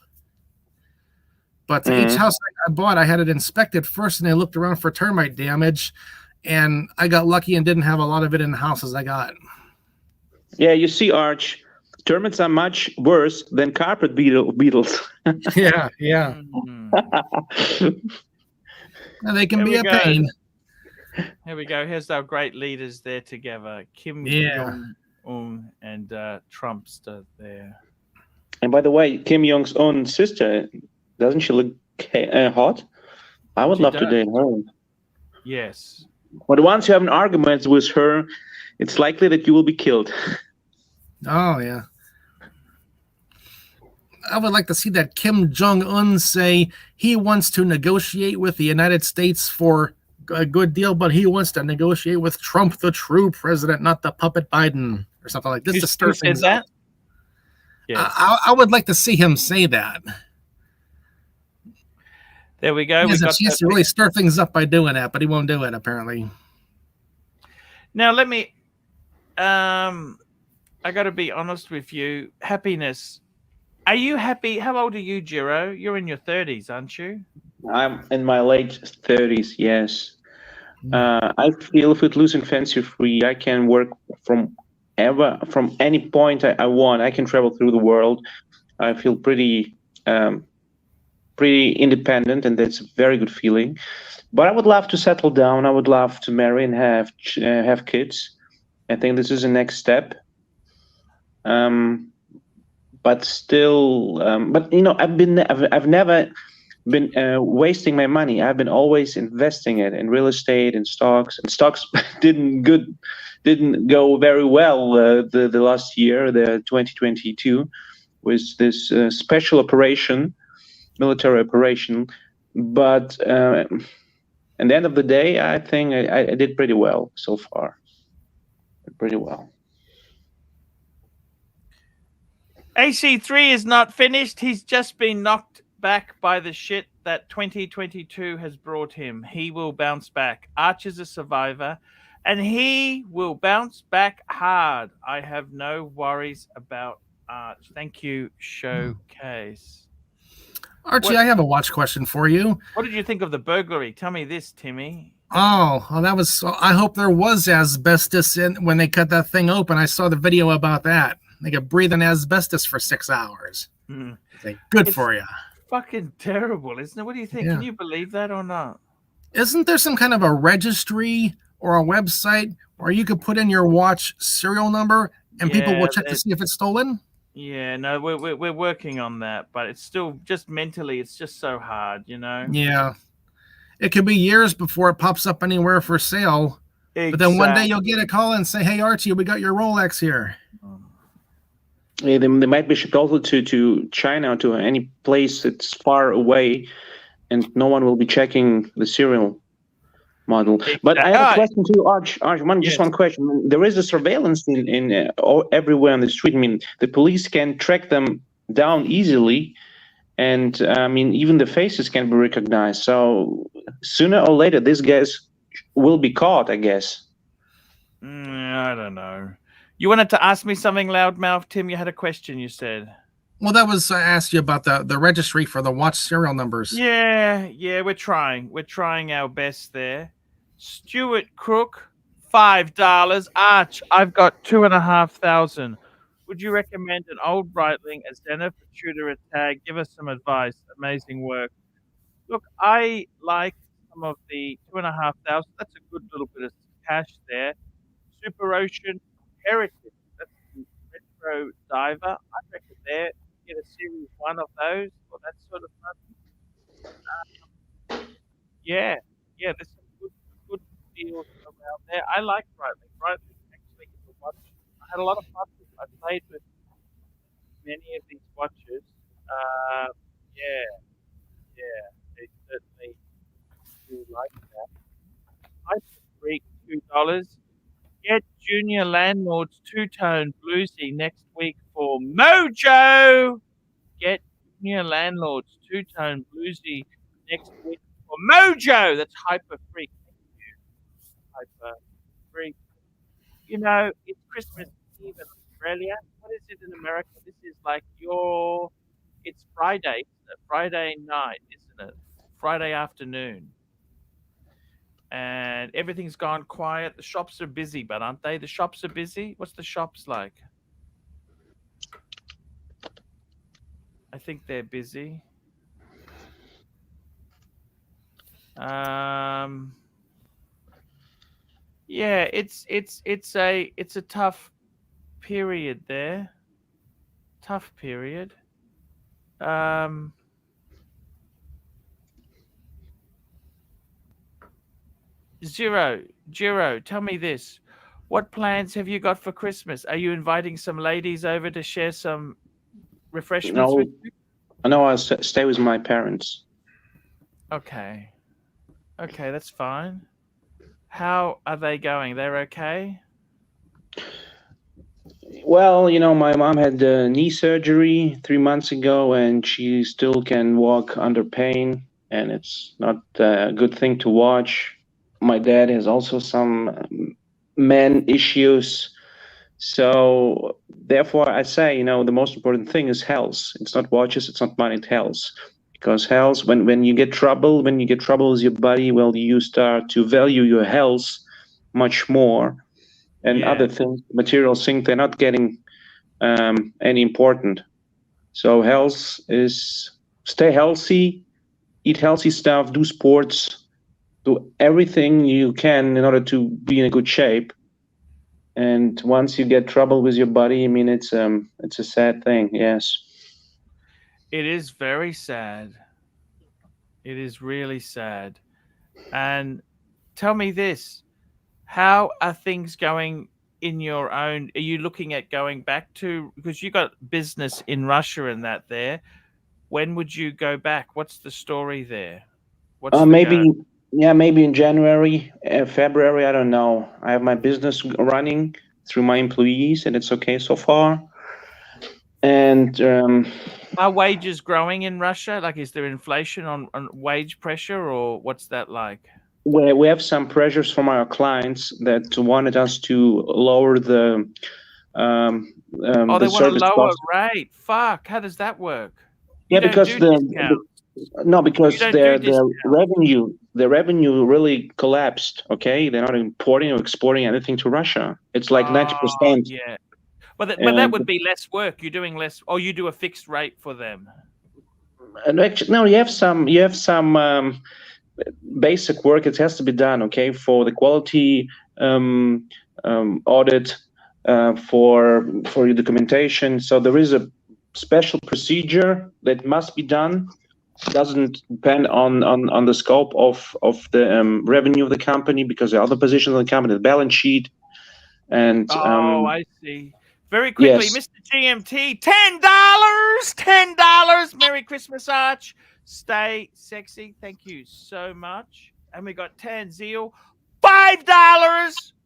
C: But each house I bought, I had it inspected first, and I looked around for termite damage, and I got lucky and didn't have a lot of it in the houses I got.
B: Yeah, you see, Arch, termites are much worse than carpet beetles.
C: Yeah. They can be a pain.
A: Here we go. Here's our great leaders there together. Kim Jong-un and Trumpster there.
B: And by the way, Kim Jong-un's sister, doesn't she look hot? I would love to date her.
A: Yes.
B: But once you have an argument with her, it's likely that you will be killed.
C: Oh, yeah. I would like to see that Kim Jong-un say he wants to negotiate with the United States for a good deal, but he wants to negotiate with Trump, the true president, not the puppet Biden, or something like this. To stir things up. Yes. I would like to see him say that.
A: There we go.
C: He has a chance to really stir things up by doing that, but he won't do it, apparently.
A: Now, let me... I got to be honest with you. Happiness. Are you happy? How old are you, Jiro? You're in your 30s, aren't you?
B: I'm in my late 30s, yes. I feel footloose and fancy-free. I can work from any point I want. I can travel through the world. I feel pretty independent, and that's a very good feeling. But I would love to settle down. I would love to marry and have kids. I think this is the next step. But still, I've never been wasting my money. I've been always investing it in real estate and stocks. And stocks didn't go very well the last year, the 2022, was this special operation, military operation. But at the end of the day, I think I did pretty well so far. Pretty well.
A: AC3 is not finished. He's just been knocked back by the shit that 2022 has brought him. He will bounce back. Arch is a survivor, and he will bounce back hard. I have no worries about Arch. Thank you, Showcase.
C: Archie, I have a watch question for you.
A: What did you think of the burglary? Tell me this, Timmy.
C: Oh, that was... I hope there was asbestos in when they cut that thing open. I saw the video about that. They could breathe in asbestos for 6 hours. Good for you.
A: Fucking terrible, isn't it? What do you think?
C: Yeah.
A: Can you believe that or not?
C: Isn't there some kind of a registry or a website where you could put in your watch serial number and people will check to see if it's stolen?
A: Yeah, no, we're working on that, but it's still just mentally, it's just so hard,
C: Yeah. It could be years before it pops up anywhere for sale. Exactly. But then one day you'll get a call and say, "Hey, Archie, we got your Rolex here."
B: Yeah, they might be shipped also to China, to any place that's far away, and no one will be checking the serial model. But I have a question to you, Arch. Just one question. There is a surveillance in everywhere on the street. I mean, the police can track them down easily, and even the faces can be recognized. So sooner or later, these guys will be caught, I guess.
A: I don't know. You wanted to ask me something, Loudmouth, Tim? You had a question, you said.
C: Well, that was, I asked you about the registry for the watch serial numbers.
A: Yeah, we're trying. We're trying our best there. Stuart Crook, $5. Arch, I've got 2,500. Would you recommend an old Breitling, a Zenith, a Tudor, a Tag? Give us some advice. Amazing work. Look, I like some of the 2,500. That's a good little bit of cash there. Super Ocean, Heritage. That's the retro diver. I reckon there, get a series 1 of those or that sort of fun. Yeah, there's some good deals around there. I like Brightly. Brightly actually is a watch. I had a lot of fun with. I played with many of these watches. Yeah, yeah, they certainly do like that. Hyper Freak, $2. Get Junior Landlord's two-tone bluesy next week for Mojo. Get Junior Landlord's two-tone bluesy next week for Mojo. That's Hyper Freak. Thank you, Hyper Freak. You know, it's Christmas Eve in Australia. What is it in America? This is like it's Friday, isn't it? Friday night, isn't it? Friday afternoon. And everything's gone quiet. The shops are busy, but aren't they? The shops are busy. What's the shops like? I think they're busy. Yeah, it's a tough period there. Tough period. Jiro, tell me this. What plans have you got for Christmas? Are you inviting some ladies over to share some refreshments with you?
B: No, I'll stay with my parents.
A: Okay. Okay, that's fine. How are they going? They're okay?
B: Well, you know, my mom had knee surgery 3 months ago, and she still can walk under pain, and it's not a good thing to watch. My dad has also some man issues. So therefore, I say, you know, the most important thing is health. It's not watches, it's not money, it's health. Because health, when you get trouble with your body, well, you start to value your health much more. And other things, material things, they're not getting any important. So health is stay healthy, eat healthy stuff, do sports, do everything you can in order to be in a good shape. And once you get trouble with your body, I mean, it's a sad thing. Yes.
A: It is very sad. It is really sad. And tell me this, how are things going in your own? Are you looking at going back to, because you got business in Russia and that there? When would you go back? What's the story there? What's the
B: Maybe,
A: go?
B: yeah, maybe in January, February, I don't know. I have my business running through my employees, and it's okay so far. And
A: are wages growing in Russia? Like, is there inflation on wage pressure, or what's that like?
B: we have some pressures from our clients that wanted us to lower the
A: they want a
B: service
A: lower
B: cost.
A: rate. Fuck, how does that work?
B: Yeah, because because the revenue really collapsed. Okay, they're not importing or exporting anything to Russia. It's like 90%.
A: Yeah, but that would be less work. You're doing less, or you do a fixed rate for them.
B: And actually, no, you have some basic work. It has to be done. Okay, for the quality audit, for your documentation. So there is a special procedure that must be done. It doesn't depend on the scope of the revenue of the company, because there are other positions of the company, the balance sheet. And
A: I see. Very quickly,
B: yes.
A: Mr. GMT, $10. Merry Christmas, Arch. Stay sexy. Thank you so much. And we got Tanzeel, $5.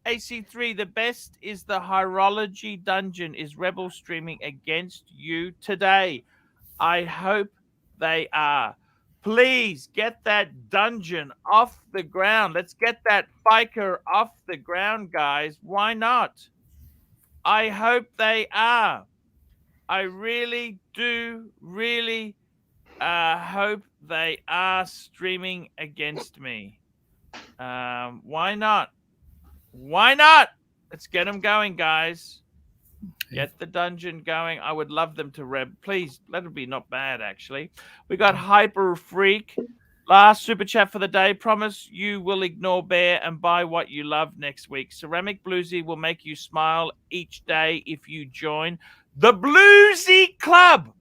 A: AC3, the best is the Horology Dungeon. Is Rebel streaming against you today? I hope they are. Please get that dungeon off the ground. Let's get that biker off the ground, guys. Why not? I hope they are. I really do, really hope they are streaming against me. Why not? Why not? Let's get them going, guys. Get the dungeon going. I would love them to please let it be not bad, actually. We got Hyper Freak. Last super chat for the day. Promise you will ignore Bear and buy what you love next week. Ceramic Bluesy will make you smile each day if you join the Bluesy Club.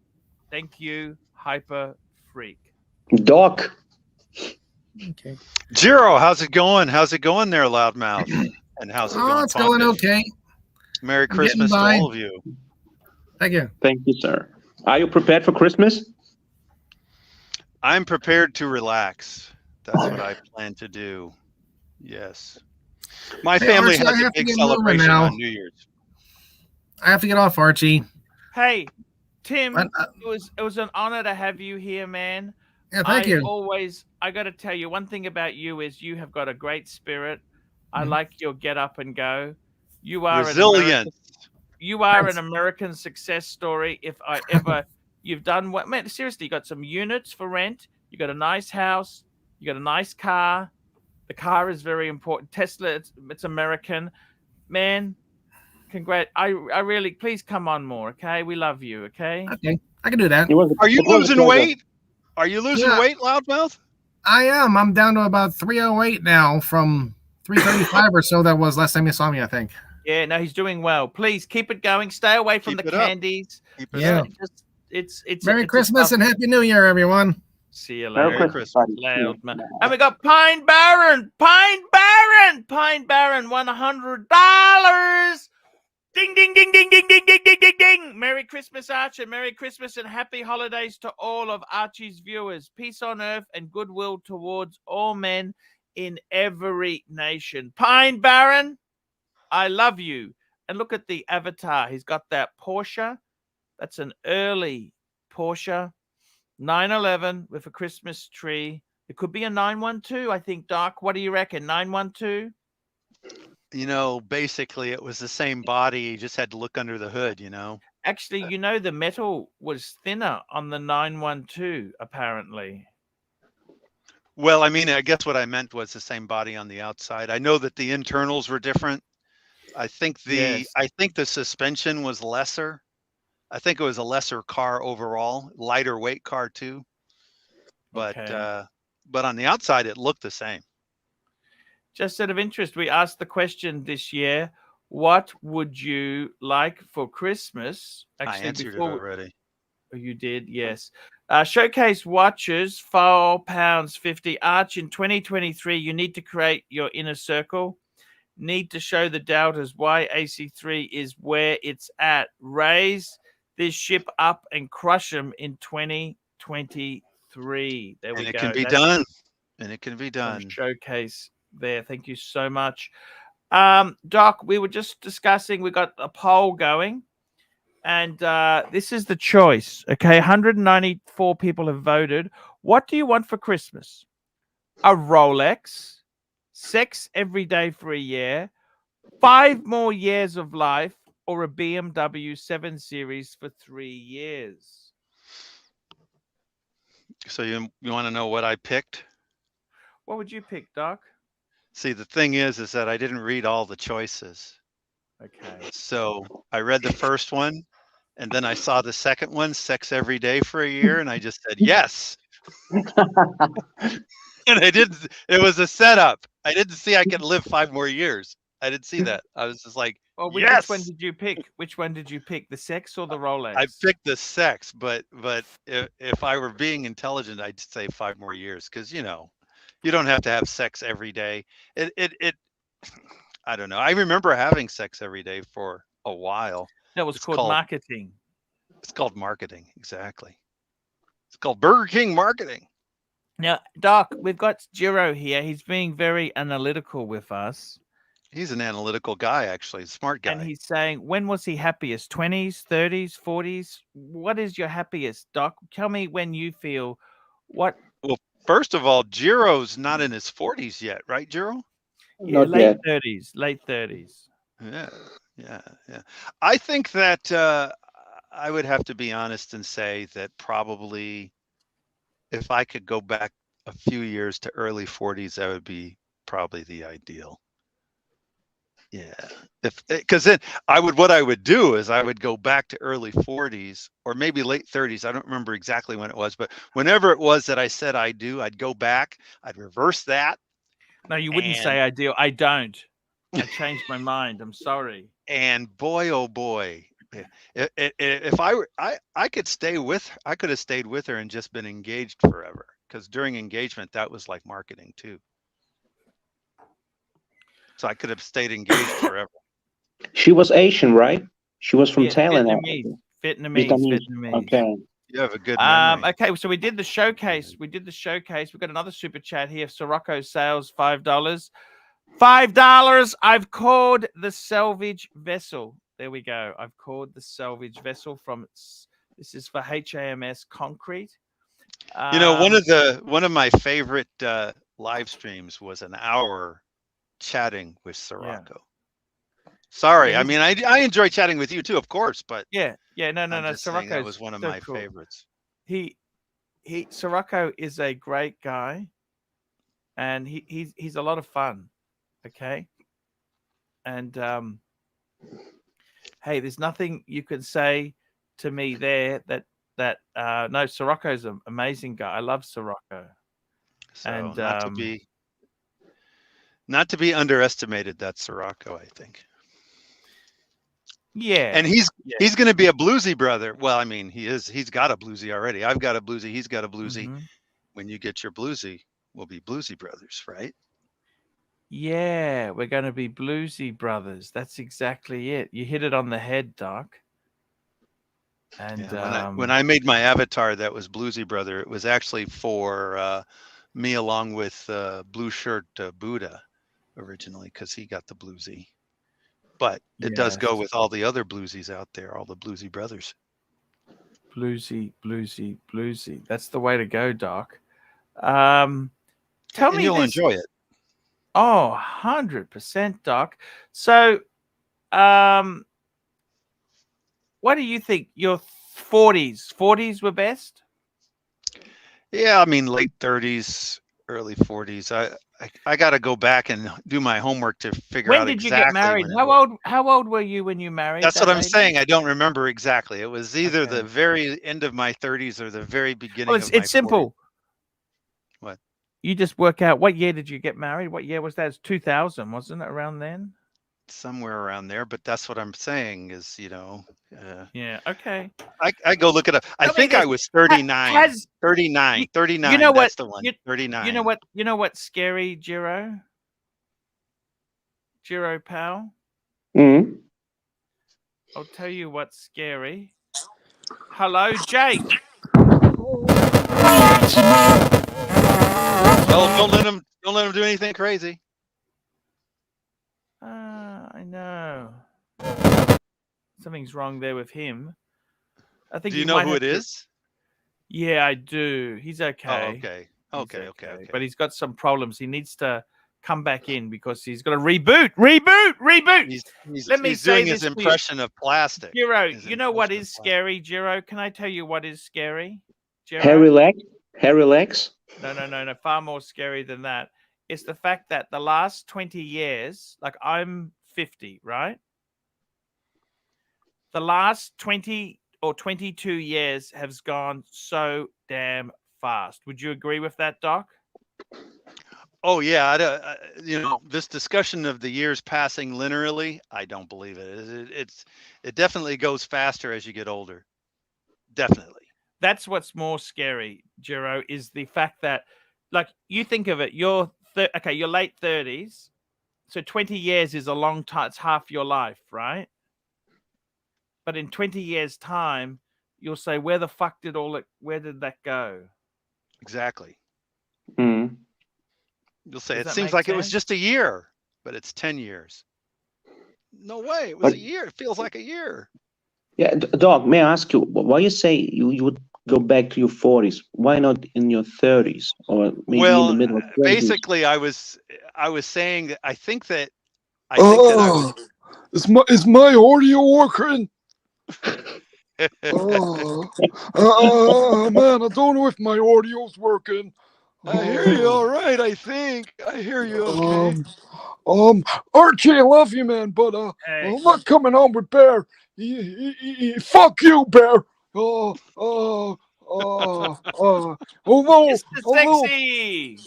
A: Thank you, Hyper Freak.
B: Doc.
C: Okay.
D: Jiro, how's it going? How's it going there, Loudmouth? And how's it going,
C: It's going
D: Pontiff?
C: okay.
D: Merry
C: I'm getting
D: Christmas to
C: by.
D: all of you.
C: Thank you.
B: Thank you, sir. Are you prepared for Christmas?
D: I'm prepared to relax. That's what I plan to do. Yes. My
C: Hey,
D: family
C: Archie, I
D: has a
C: have to
D: big
C: get moving
D: celebration
C: now.
D: on New Year's.
C: I have to get off, Archie.
A: Hey, Tim,
C: But,
A: it was an honor to have you here, man.
C: yeah, thank you.
A: I got to tell you, one thing about you is you have got a great spirit. I
C: Mhm.
A: like your get up and go. You are
D: Resilient.
C: Thanks.
A: an American success story. If I ever, you've done what, man, seriously, you got some units for rent. You got a nice house. You got a nice car. The car is very important. Tesla, it's American. Man, I really, please come on more, okay? We love you, okay?
C: Okay, I can do that.
D: Are you
B: it was a
D: losing
B: pleasure.
D: weight? Are you losing
C: Yeah.
D: weight, Loudmouth?
C: I am. I'm down to about 308 now from 335 or so. That was last time you saw me, I think.
A: Yeah, no, he's doing well. Please keep it going. Stay away from
D: Keep
A: the
D: it up.
A: candies.
D: Keep it
C: Yeah.
D: up.
A: It's
C: Merry
A: it's a
C: Christmas
A: tough-
C: and Happy New Year, everyone.
A: See you
B: Merry
A: later.
D: Christmas.
B: buddy.
A: Loud, man. And we got Pine Barren, $100. Ding, ding, ding, ding, ding, ding, ding, ding, ding, ding. Merry Christmas, Archie. Merry Christmas and happy holidays to all of Archie's viewers. Peace on earth and goodwill towards all men in every nation. Pine Barren, I love you. And look at the avatar. He's got that Porsche. That's an early Porsche 911 with a Christmas tree. It could be a 912, I think, Doc. What do you reckon? 912?
D: You know, basically it was the same body. You just had to look under the hood, you know.
A: Actually, you know, the metal was thinner on the 912, apparently.
D: Well, I mean, I guess what I meant was the same body on the outside. I know that the internals were different. I think the suspension was lesser. I think it was a lesser car overall, lighter weight car too. But
A: Okay.
D: but on the outside it looked the same.
A: Just out of interest, we asked the question this year, what would you like for Christmas?
D: I answered it already.
A: Oh, you did, yes. Showcase watches, £4.50. Arch, in 2023, you need to create your inner circle. Need to show the doubters why AC3 is where it's at. Raise this ship up and crush them in 2023. There we go.
D: And it can be done. And it can be done.
A: Showcase there. Thank you so much. Doc, we were just discussing, we got a poll going. And this is the choice, okay? 194 people have voted. What do you want for Christmas? A Rolex, sex every day for a year, 5 more years of life, or a BMW 7 Series for 3 years?
D: So you want to know what I picked?
A: What would you pick, Doc?
D: See, the thing is that I didn't read all the choices.
A: Okay.
D: So I read the first one, and then I saw the second one, sex every day for a year, and I just said yes. And I didn't. It was a setup. I didn't see I could live 5 more years. I didn't see that. I was just like,
A: Well,
D: yes.
A: Which one did you pick? Which one did you pick? The sex or the Rolex?
D: I picked the sex, but if I were being intelligent, I'd say 5 more years, because you know, you don't have to have sex every day. It I don't know. I remember having sex every day for a while.
A: That was called marketing.
D: It's called marketing, exactly. It's called Burger King marketing.
A: Now, Doc, we've got Jiro here. He's being very analytical with us.
D: He's an analytical guy, actually, a smart guy.
A: And he's saying, when was he happiest? 20s, 30s, 40s? What is your happiest, Doc? Tell me when you feel what.
D: Well, first of all, Jiro's not in his 40s yet, right, Jiro?
A: Yeah, late 30s. Late 30s.
D: Yeah. I think that I would have to be honest and say that probably if I could go back a few years to early 40s, that would be probably the ideal. Yeah, because then what I would do is I would go back to early 40s or maybe late 30s. I don't remember exactly when it was, but whenever it was that I said I do, I'd go back, I'd reverse that.
A: No, you wouldn't say I do. I don't. I changed my mind. I'm sorry.
D: And boy, oh boy, if I could have stayed with her and just been engaged forever. because during engagement, that was like marketing too. So I could have stayed engaged forever.
B: She was Asian, right? She was from
A: Yeah,
B: Thailand.
A: Vietnamese.
B: Okay.
D: You have a good memory.
A: Okay, so we did the showcase. We've got another super chat here. Sirocco sales $5. $5. I've called the salvage vessel. There we go. I've called the salvage vessel from. This is for HAMS Concrete.
D: You know, one of my favorite live streams was an hour chatting with Sirocco. Sorry,
A: Yeah,
D: I mean, I enjoy chatting with you too, of course, but
A: no.
D: Sirocco, that was one of my favorites.
A: Sirocco is a great guy, and he's a lot of fun. Okay, and hey, there's nothing you can say to me there that no, Sirocco's an amazing guy. I love Sirocco.
D: So
A: and
D: not to be underestimated, that's Sirocco, I think.
A: Yeah,
D: and he's going to be a bluesy brother. Well, I mean, he's got a bluesy already. I've got a bluesy. He's got a bluesy.
A: Mm-hmm.
D: When you get your bluesy, we'll be bluesy brothers, right?
A: Yeah, we're going to be bluesy brothers. That's exactly it. You hit it on the head, Doc. And
D: when I made my avatar that was bluesy brother, it was actually for me along with blue shirt Buddha originally, because he got the bluesy. But it does go with all the other bluesies out there, all the bluesy brothers.
A: Bluesy, bluesy, bluesy. That's the way to go, Doc. Tell me
D: you'll enjoy it.
A: Oh, 100%, Doc. So, what do you think? Your 40s? 40s were best?
D: Yeah, I mean, late 30s, early 40s. I got to go back and do my homework to figure out exactly.
A: When did you get married? How old were you when you married?
D: That's what I'm saying. I don't remember exactly. It was either the very end of my 30s or the very beginning of my 40s. It's
A: simple.
D: What?
A: You just work out what year did you get married? What year was that? It's 2000, wasn't it? Around then?
D: Somewhere around there, but that's what I'm saying is,
A: yeah, okay.
D: I go look it up. I think I was 39. 39.
A: You know
D: that's
A: what,
D: the one. 39.
A: You know what's scary, Jiro? Jiro pal?
B: Mm-hmm.
A: I'll tell you what's scary. Hello, Jake.
D: Well, don't let him do anything crazy.
A: I know. Something's wrong there with him. I think.
D: Do you know who it is?
A: Yeah, I do. He's okay.
D: Oh, okay.
A: But he's got some problems. He needs to come back in because he's got to reboot.
D: He's doing his impression of plastic.
A: Jiro, you know what is scary, Jiro? Can I tell you what is scary? Jiro?
B: Hair relax?
A: No. Far more scary than that. It's the fact that the last 20 years, like I'm 50, right? The last 20 or 22 years has gone so damn fast. Would you agree with that, Doc?
D: Oh, yeah. This discussion of the years passing linearly, I don't believe it. It definitely goes faster as you get older. Definitely.
A: That's what's more scary, Jiro, is the fact that, like, you think of it, you're late 30s. So 20 years is a long time. It's half your life, right? But in 20 years' time, you'll say, where the fuck where did that go?
D: Exactly.
B: Mm-hmm.
D: You'll say, it seems like it was just a year, but it's 10 years. No way. It was a year. It feels like a year.
B: Yeah, Doc, may I ask you, why you say you would go back to your 40s? Why not in your 30s or maybe in the middle of 20s?
D: Basically, I was saying that I think that
E: is my audio working? Man, I don't know if my audio's working.
D: I hear you all right, I think. I hear you okay.
E: Archie, I love you, man, but I'm not coming on with Bear. Fuck you, Bear.
A: Mr. Sexy.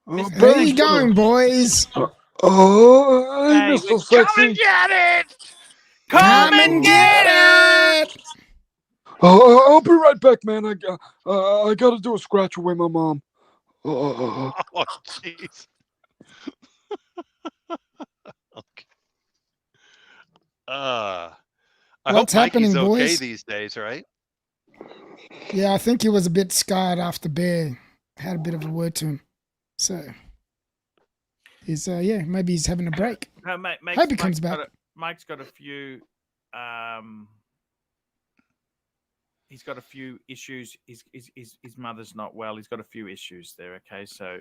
E: Where
C: you going, boys?
E: Hey, Mr. Sexy.
A: Come and get it. Come and get it.
E: I'll be right back, man. I gotta do a scratch away my mom. Uh,
D: Oh, jeez. Okay. I
F: What's
D: hope Mikey's
F: happening,
D: okay
F: boys?
D: these days, right?
F: Yeah, I think he was a bit scarred after Bear had a bit of a word to him. So he's yeah, maybe he's having a break. Hope he comes back.
A: Mike's got a few. He's got a few issues. His mother's not well. He's got a few issues there. Okay, so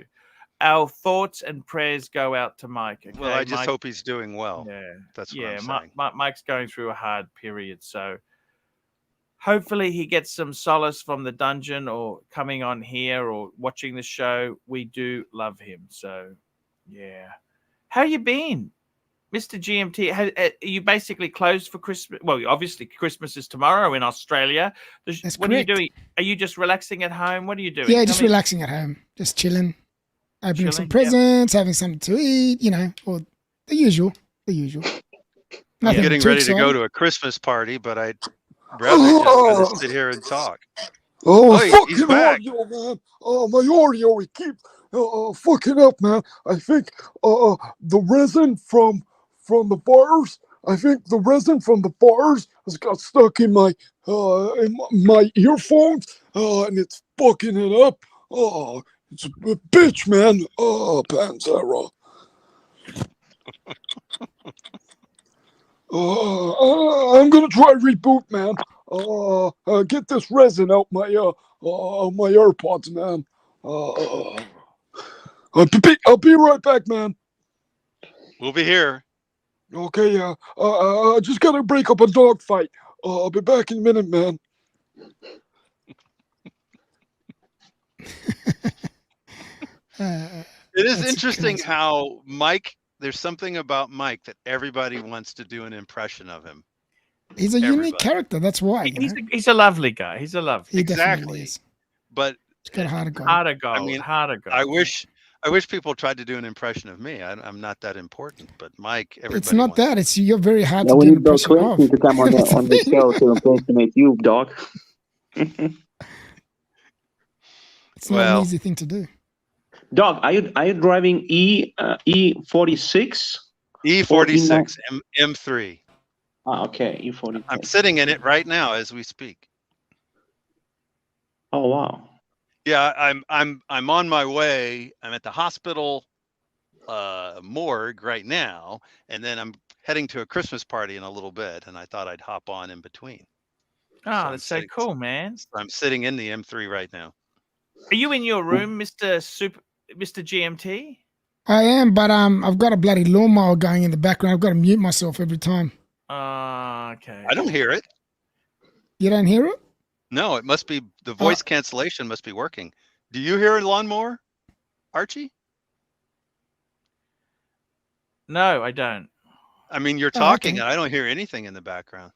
A: our thoughts and prayers go out to Mike. Okay?
D: Well, I just
A: Mike,
D: hope he's doing well.
A: Yeah,
D: That's what I'm saying.
A: Mike's going through a hard period, so hopefully he gets some solace from the dungeon or coming on here or watching the show. We do love him. So, yeah. How you been, Mr. GMT? Are you basically closed for Christmas? Well, obviously Christmas is tomorrow in Australia.
F: That's
A: what
F: correct.
A: are you doing? Are you just relaxing at home? What are you doing?
F: Yeah, just relaxing at home, just chilling, opening some presents, having something to eat, you know, or the usual.
D: I'm getting ready to go to a Christmas party, but I'd rather just kind of sit here and talk.
E: Fucking audio, man. My audio, it keeps fucking up, man. I think the resin from the bars, has got stuck in my earphones, and it's fucking it up. Oh, it's a bitch, man. Oh, Panzera. I'm gonna try reboot, man. Get this resin out my AirPods, man. I'll be right back, man.
D: We'll be here.
E: Okay, just gotta break up a dog fight. I'll be back in a minute, man.
D: It is interesting how Mike, there's something about Mike that everybody wants to do an impression of him.
F: He's a unique character. That's why.
A: He's a lovely guy. He's a lovely.
F: He
D: exactly.
F: Is.
D: But
F: it's got a heart of gold.
A: Heart of gold.
D: I mean,
A: heart of gold.
D: I wish people tried to do an impression of me. I'm not that important, but Mike, everybody.
F: It's not that. It's you're very hard
B: Yeah,
F: to
B: we
F: get an
B: need those
F: impression of.
B: questions to come on the show to impersonate you, dog.
F: It's not an easy thing to do.
B: Dog, are you driving E46?
D: E46 M3.
B: Okay, E46.
D: I'm sitting in it right now as we speak.
B: Oh wow.
D: Yeah, I'm on my way. I'm at the hospital morgue right now, and then I'm heading to a Christmas party in a little bit, and I thought I'd hop on in between.
A: Oh, that's so cool, man.
D: I'm sitting in the M3 right now.
A: Are you in your room, Mr. GMT?
F: I am, but I've got a bloody lawnmower going in the background. I've got to mute myself every time.
A: Okay.
D: I don't hear it.
F: You don't hear it?
D: No, it must be the voice cancellation must be working. Do you hear a lawnmower, Archie?
A: No, I don't.
D: I mean, you're talking, and I don't hear anything in the background.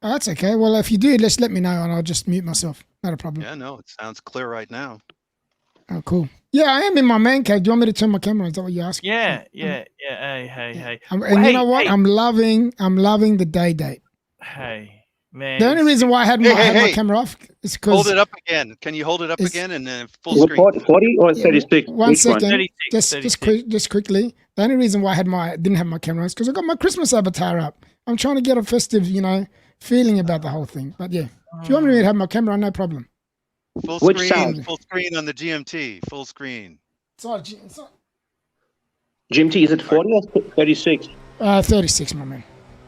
F: Oh, that's okay. Well, if you do, just let me know, and I'll just mute myself. Not a problem.
D: Yeah, no, it sounds clear right now.
F: Oh, cool. Yeah, I am in my man cave. Do you want me to turn my camera? Is that what you're asking?
A: Yeah. Hey.
F: And you know what? Hey. I'm loving the day date.
A: Hey, man.
F: The only reason why I had my camera off is because...
D: Hold it up again. Can you hold it up again and then full screen?
B: 40 or 36?
F: One second.
A: 36,
F: just quickly. The only reason why I didn't have my camera on is because I got my Christmas avatar up. I'm trying to get a festive, feeling about the whole thing. But yeah, if you want me to have my camera on, no problem.
D: Full screen on the GMT. Full screen.
F: It's not
B: GMT, is it 40 or 36?
F: 36, my man.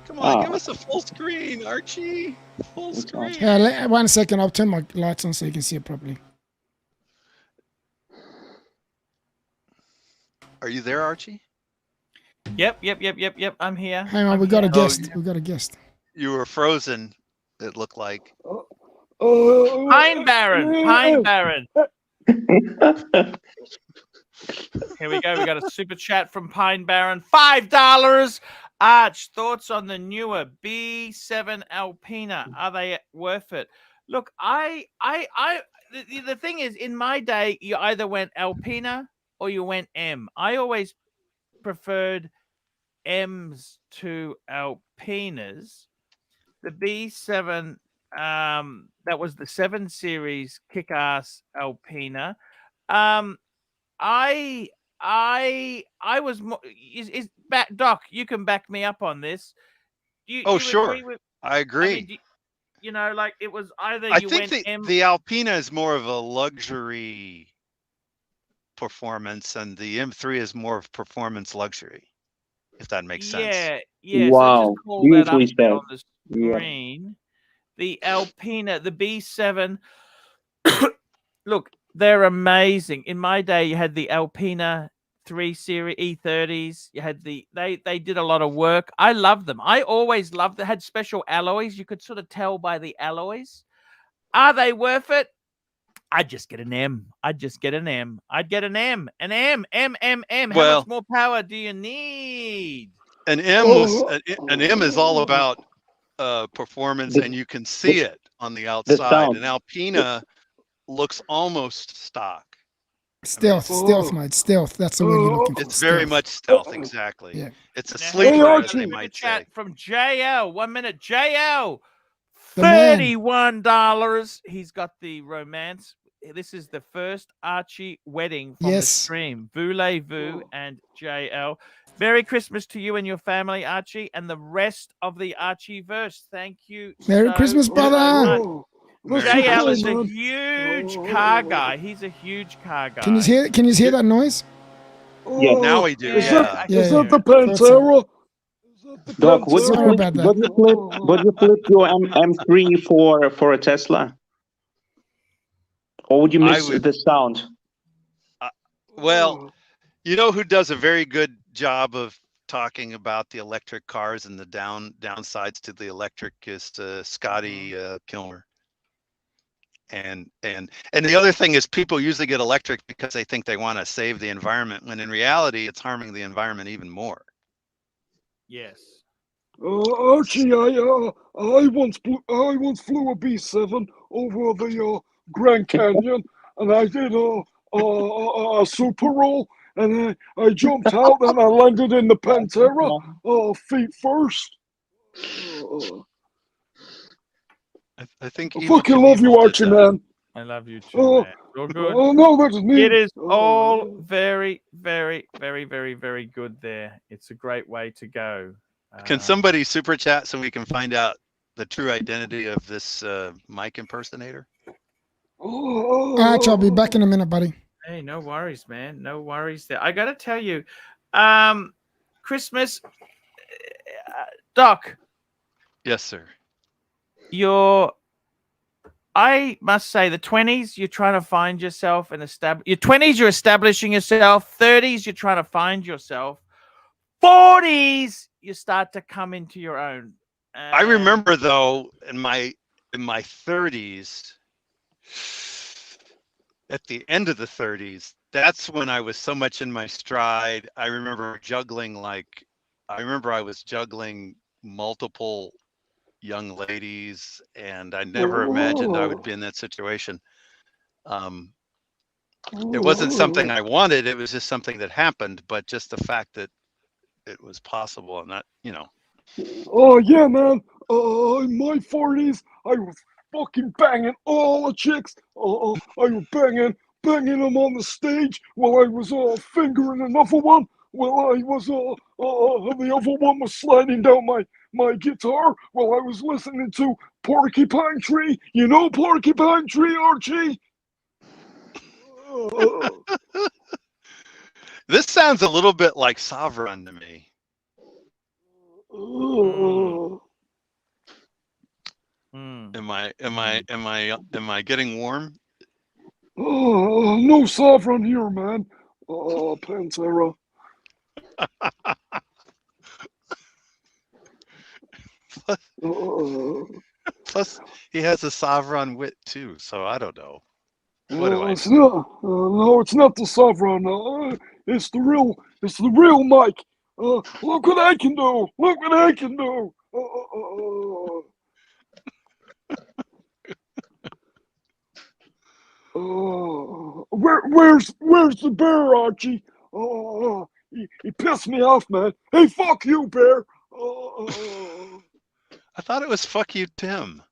D: Come on, give us a full screen, Archie. Full screen.
F: 1 second, I'll turn my lights on so you can see it properly.
D: Are you there, Archie?
A: Yep. I'm here.
F: Hang on, we got a guest. We got a guest.
D: You were frozen, it looked like.
A: Pine Baron. Here we go. We got a super chat from Pine Baron. $5. Arch, thoughts on the newer B7 Alpina? Are they worth it? Look, the thing is, in my day, you either went Alpina or you went M. I always preferred M's to Alpinas. The B7, that was the 7 Series kick-ass Alpina. I was more, is back, Doc. You can back me up on this. Do you
D: sure.
A: agree with?
D: I agree.
A: I mean, you know, like it was either
D: I
A: you
D: think
A: went
D: the Alpina is more of a luxury performance, and the M3 is more of performance luxury, if that makes sense.
A: Yeah. So just
B: Wow,
A: call that up
B: beautifully said.
A: on the screen. The Alpina, the B7. Look, they're amazing. In my day, you had the Alpina 3 Series E30s. You had they did a lot of work. I love them. I always loved. They had special alloys. You could sort of tell by the alloys. Are they worth it? I'd just get an M. I'd just get an M. I'd get an M. An M. How
D: Well,
A: much more power do you need?
D: An M is all about performance, and you can see it on the outside.
B: sound.
D: An Alpina looks almost stock.
F: Stealth mode. Stealth. That's the word you're looking for.
D: It's very much stealth, exactly.
F: Yeah.
D: It's a
A: Now,
D: sleeper, as
E: Archie.
D: they might say.
A: From JL. 1 minute. JL.
F: The man.
A: $31. He's got the romance. This is the first Archie wedding from the stream. Voulez-vous and JL. Merry Christmas to you and your family, Archie, and the rest of the Archie-verse. Thank you.
F: Merry Christmas, brother.
A: JL is a huge car guy. He's a huge car guy.
F: Can you hear that noise?
B: Yeah.
D: Now we do.
E: Is
D: Yeah.
E: that the Pantera?
B: Doc, would
F: Sorry about that.
B: would you flip your M3 for a Tesla? Or would you miss the sound?
D: Well, you know who does a very good job of talking about the electric cars and the downsides to the electric is Scotty Kilmer. And the other thing is, people usually get electric because they think they want to save the environment, when in reality it's harming the environment even more.
A: Yes.
E: Archie, I once flew a B7 over the Grand Canyon, and I did a super roll, and I jumped out and I landed in the Pantera feet first.
D: I think
E: I fucking love you, Archie, man.
A: I love you too, man. You're good.
E: Oh no, that's me.
A: It is all very, very, very, very, very good there. It's a great way to go.
D: Can somebody super chat so we can find out the true identity of this mic impersonator?
F: Arch, I'll be back in a minute, buddy.
A: Hey, no worries, man. No worries there. I got to tell you, Christmas, Doc.
D: Yes, sir.
A: I must say, the 20s, you're trying to find yourself and your 20s, you're establishing yourself. 30s, you're trying to find yourself. 40s, you start to come into your own.
D: I remember, though, in my 30s, at the end of the 30s, that's when I was so much in my stride. I remember I was juggling multiple young ladies, and I never imagined I would be in that situation. It wasn't something I wanted. It was just something that happened, but just the fact that it was possible, and that,
E: Oh yeah, man. In my 40s, I was fucking banging all the chicks. I was banging them on the stage while I was fingering another one. While I was the other one was sliding down my guitar while I was listening to Porcupine Tree. You know Porcupine Tree, Archie?
D: This sounds a little bit like Sovereign to me. Am I getting warm?
E: No Sovereign here, man. Pantera.
D: Plus, he has a Sovereign wit too, so I don't know. What do I
E: it's not the Sovereign. It's the real Mike. Look what I can do. Look what I can do. Where's the bear, Archie? He pissed me off, man. Hey, fuck you, bear.
D: I thought it was fuck you, Tim.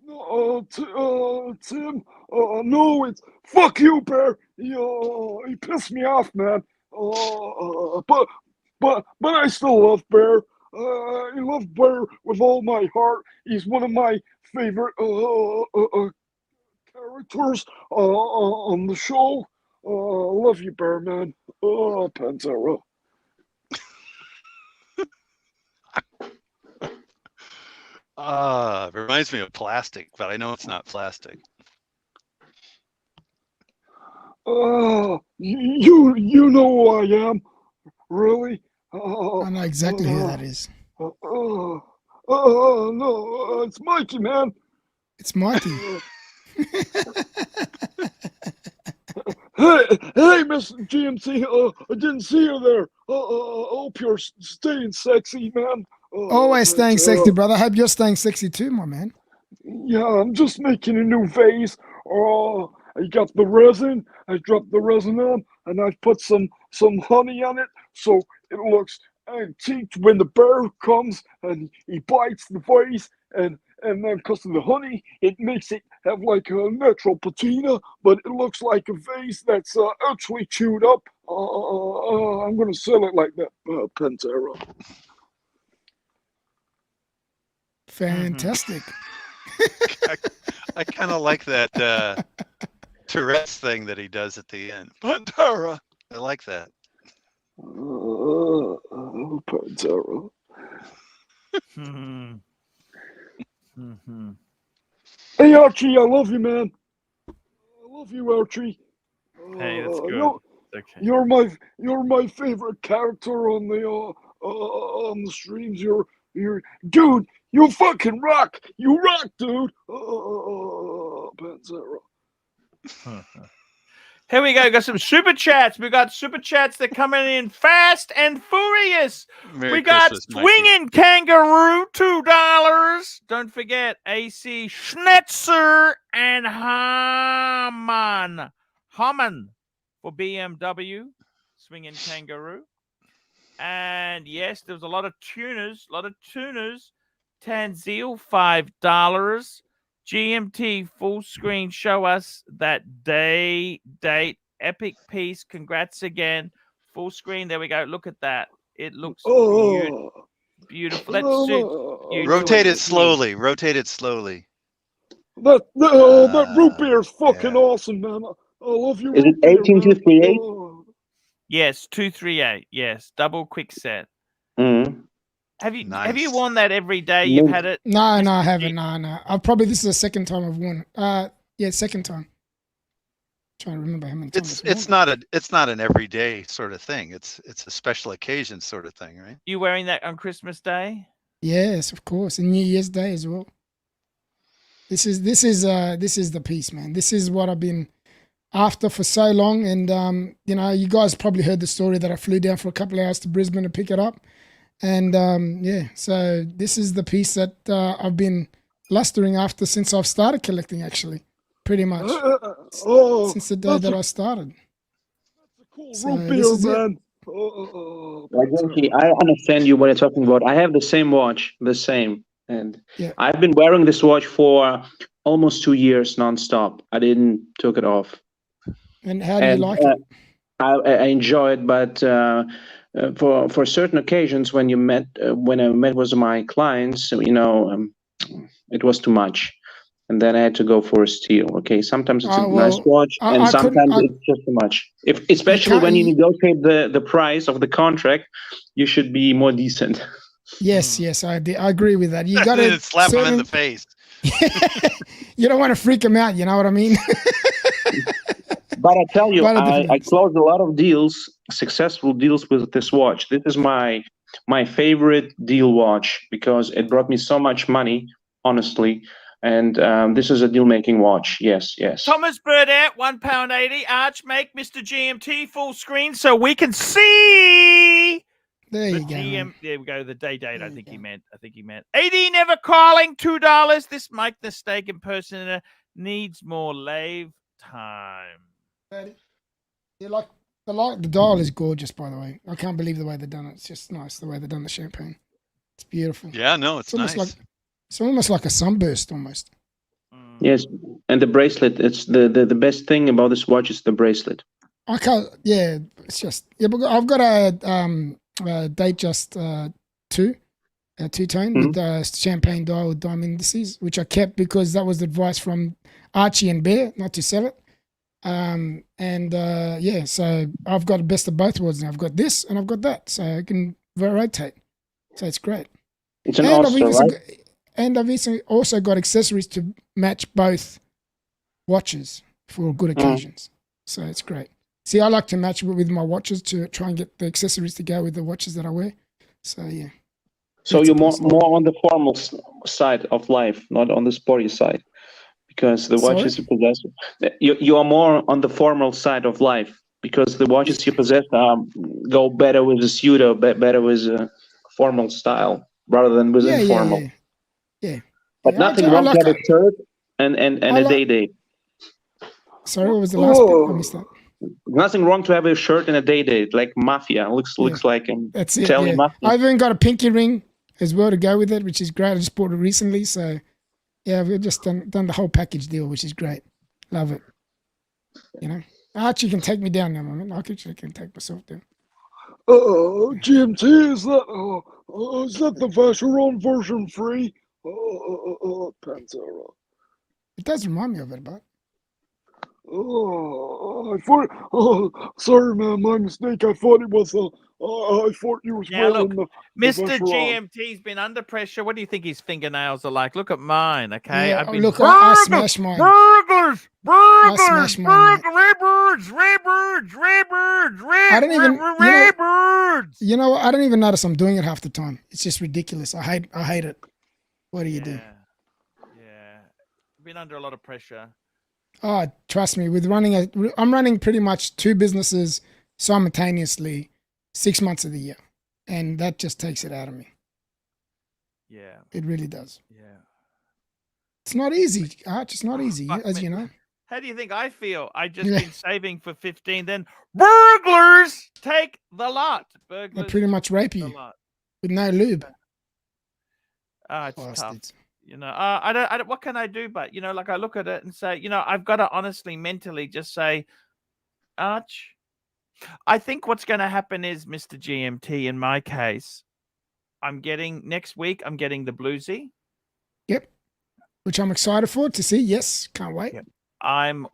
E: Tim. No, it's fuck you, bear. he pissed me off, man. But I still love Bear. I love Bear with all my heart. He's one of my favorite characters on the show. Love you, Bear, man. Pantera.
D: Reminds me of plastic, but I know it's not plastic.
E: You know who I am, really?
F: I know exactly who that is.
E: No, it's Mikey, man.
F: It's Mikey.
E: Hey, Miss GMT, I didn't see you there. Hope you're staying sexy, man.
F: Always staying sexy, brother. I hope you're staying sexy too, my man.
E: Yeah, I'm just making a new vase. I got the resin. I dropped the resin on, and I put some honey on it, so it looks antique when the bear comes and he bites the vase, and then because of the honey, it makes it have like a natural patina, but it looks like a vase that's actually chewed up. I'm gonna sell it like that, Pantera.
F: Fantastic.
D: I kind of like that Tourette's thing that he does at the end. Pantera. I like that.
E: Pantera. Hey, Archie, I love you, man. I love you, Archie.
A: Hey, that's good. Okay.
E: You're my favorite character on the streams. You're dude. You fucking rock. You rock, dude. Pantera.
A: Here we go. Got some super chats. We got super chats that coming in fast and furious. We got Swinging Kangaroo, $2. Don't forget AC Schnitzer and Haman for BMW. Swinging Kangaroo. And yes, there was a lot of tuners. Tanzil, $5. GMT full screen, show us that date epic piece. Congrats again. Full screen. There we go. Look at that. It looks beautiful. That suits you.
D: Rotate it slowly. Rotate it slowly.
E: That root beer is fucking awesome, man. I love you.
B: Is it 18238?
A: Yes, 238. Yes, double quick set.
B: Mm.
A: Have you worn that every day? You've had it?
F: No, I haven't. No. This is the second time I've worn it. Yeah, second time. Trying to remember how many times.
D: It's not an everyday sort of thing. It's a special occasion sort of thing, right?
A: You wearing that on Christmas Day?
F: Yes, of course, and New Year's Day as well. This is the piece, man. This is what I've been after for so long, and you guys probably heard the story that I flew down for a couple of hours to Brisbane to pick it up. And so this is the piece that I've been lustering after since I've started collecting, actually, pretty much. Since the day that I started.
E: That's a cool root beer, man.
B: I understand you what you're talking about. I have the same watch, and I've been wearing this watch for almost 2 years nonstop. I didn't took it off.
F: And how do you like it?
B: I enjoy it, but for certain occasions when I met with my clients, it was too much, and then I had to go for a steal. Okay, sometimes it's a nice watch, and sometimes it's just too much. Especially when you negotiate the price of the contract, you should be more decent.
F: Yes, I agree with that. You got to
D: slap him in the face.
F: You don't want to freak him out. You know what I mean?
B: But I tell you, I closed a lot of deals, successful deals with this watch. This is my favorite deal watch because it brought me so much money, honestly. And this is a deal-making watch. Yes.
A: Thomas Burdett, £1.80. Arch, make Mr. GMT full screen so we can see.
F: There you go.
A: There we go. The date. I think he meant. AD never calling, $2. This Mike the Steak impersonator needs more lave time.
F: The dial is gorgeous, by the way. I can't believe the way they've done it. It's just nice the way they've done the champagne. It's beautiful.
D: Yeah, no, it's nice.
F: It's almost like a sunburst, almost.
B: Yes, And the bracelet, it's the best thing about this watch is the bracelet.
F: I can't. Yeah, it's just but I've got a Datejust 2, a two-tone with champagne dial with diamond indices, which I kept because that was the advice from Archie and Bear not to sell it. Yeah, so I've got the best of both worlds now. I've got this and I've got that, so I can rotate. So it's great.
B: It's an Ulster, right?
F: I've also got accessories to match both watches for good occasions. So it's great. See, I like to match with my watches to try and get the accessories to go with the watches that I wear. So yeah.
B: So you're more on the formal side of life, not on the sporty side, because the watches you possess. You are more on the formal side of life because the watches you possess go better with a suit or better with a formal style rather than with informal.
F: Yeah.
B: But nothing wrong to have a shirt and a day.
F: Sorry, what was the last bit? I missed that.
B: Nothing wrong to have a shirt and a day, like mafia. Looks like
F: that's it. Yeah.
B: Mafia.
F: I've even got a pinky ring as well to go with it, which is great. I just bought it recently, so yeah, we've just done the whole package deal, which is great. Love it. You know, Archie can take me down now, man. I actually can take myself down.
E: GMT, is that the Vacheron version free? Pantera.
F: It does remind me of it, but.
E: Sorry, man, my mistake. I thought it was I thought you was wearing the
A: Mr. GMT's been under pressure. What do you think his fingernails are like? Look at mine, okay?
F: Yeah, I smashed mine.
A: Burglars!
F: I smashed mine.
A: Raybirds!
F: I don't even. You know what? I don't even notice I'm doing it half the time. It's just ridiculous. I hate it. What do you do?
A: Yeah, been under a lot of pressure.
F: Oh, trust me, I'm running pretty much 2 businesses simultaneously 6 months of the year. And that just takes it out of me.
A: Yeah.
F: It really does.
A: Yeah.
F: It's not easy, Arch. It's not easy, as you know.
A: How do you think I feel? I just been saving for 15, then burglars take the lot.
F: They pretty much rape you with no lube.
A: It's tough. You know, I don't. What can I do? But like I look at it and say, I've got to honestly, mentally, just say, Arch. I think what's going to happen is, Mr. GMT, in my case, next week. I'm getting the bluesy.
F: Yep. Which I'm excited for to see. Yes, can't wait.
A: Yep. I'm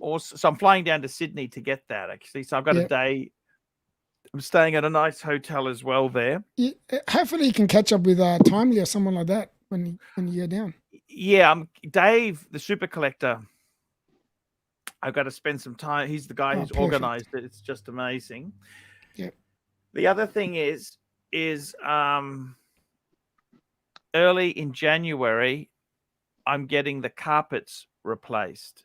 A: flying down to Sydney to get that actually. So I've got a day. I'm staying at a nice hotel as well there.
F: Yeah, hopefully you can catch up with Timely or someone like that when you go down.
A: Yeah, I'm Dave, the super collector. I've got to spend some time. He's the guy who's organized it. It's just amazing.
F: Yeah.
A: The other thing is early in January, I'm getting the carpets replaced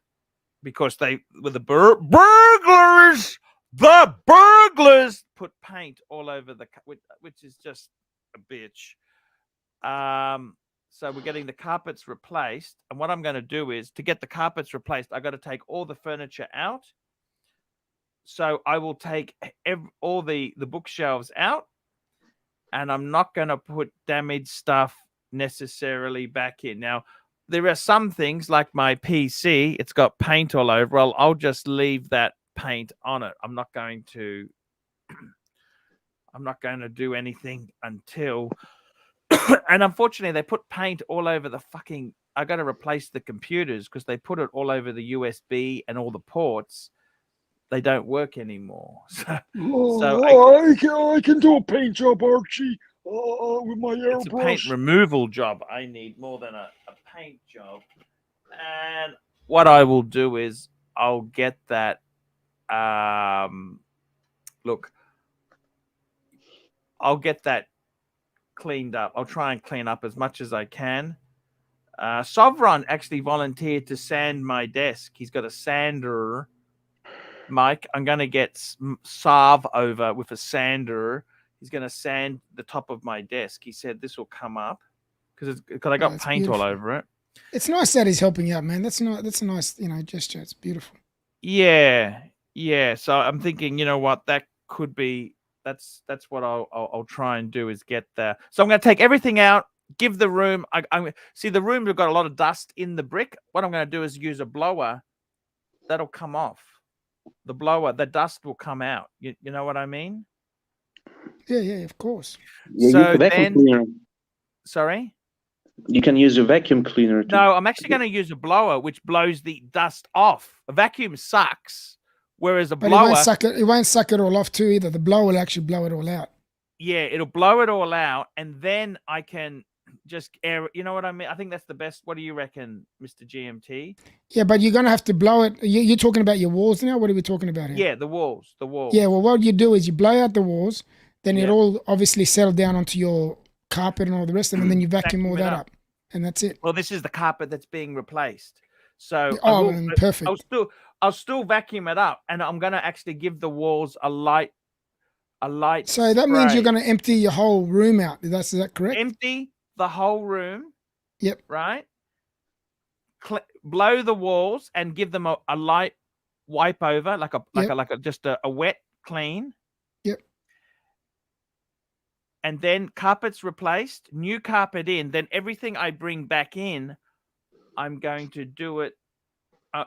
A: because they were the burglars. The burglars put paint all over which is just a bitch. So we're getting the carpets replaced. And what I'm going to do is, to get the carpets replaced, I got to take all the furniture out. So I will take all the bookshelves out, and I'm not going to put damaged stuff necessarily back in. Now, there are some things like my PC, it's got paint all over. I'll just leave that paint on it. I'm not going to do anything until and unfortunately they put paint all over the fucking I got to replace the computers because they put it all over the USB and all the ports. They don't work anymore. I
E: can do a paint job, Archie, with my airbrush.
A: It's a paint removal job. I need more than a paint job. And what I will do is I'll get that I'll get that cleaned up. I'll try and clean up as much as I can. Sovereign actually volunteered to sand my desk. He's got a sander. Mike, I'm going to get Sav over with a sander. He's going to sand the top of my desk. He said this will come up because I got paint all over it.
F: It's nice that he's helping you out, man. That's a nice, gesture. It's beautiful.
A: Yeah. So I'm thinking, you know what, that could be. That's what I'll try and do is get that. So I'm going to take everything out give the room. I see the room have got a lot of dust in the brick. What I'm going to do is use a blower that'll come off. The blower, the dust will come out. You know what I mean?
F: Yeah, of course.
B: Yeah, use
A: So
B: the vacuum
A: then,
B: cleaner.
A: sorry.
B: You can use a vacuum cleaner.
A: No, I'm actually going to use a blower, which blows the dust off. A vacuum sucks, whereas a
F: But
A: blower,
F: it won't suck it all off too either. The blower will actually blow it all out.
A: yeah, it'll blow it all out, and then I can just air. You know what I mean? I think that's the best. What do you reckon, Mr. GMT?
F: Yeah, but you're going to have to blow it. You're talking about your walls now? What are we talking about here?
A: Yeah, the walls.
F: Yeah, well, what you do is you blow out the walls, then it
A: Yeah.
F: all obviously settle down onto your carpet and all the rest of it, and then you vacuum all
A: Vacuum it
F: that
A: up.
F: up. And that's it.
A: Well, this is the carpet that's being replaced. So
F: Oh, perfect.
A: I'll still vacuum it up, and I'm going to actually give the walls a light.
F: So that means
A: spray.
F: you're going to empty your whole room out. Is that correct?
A: Empty the whole room.
F: Yep.
A: Right. Blow the walls and give them a light wipe over, like a wet clean.
F: Yep.
A: And then carpet's replaced, new carpet in. Then everything I bring back in, I'm going to do it.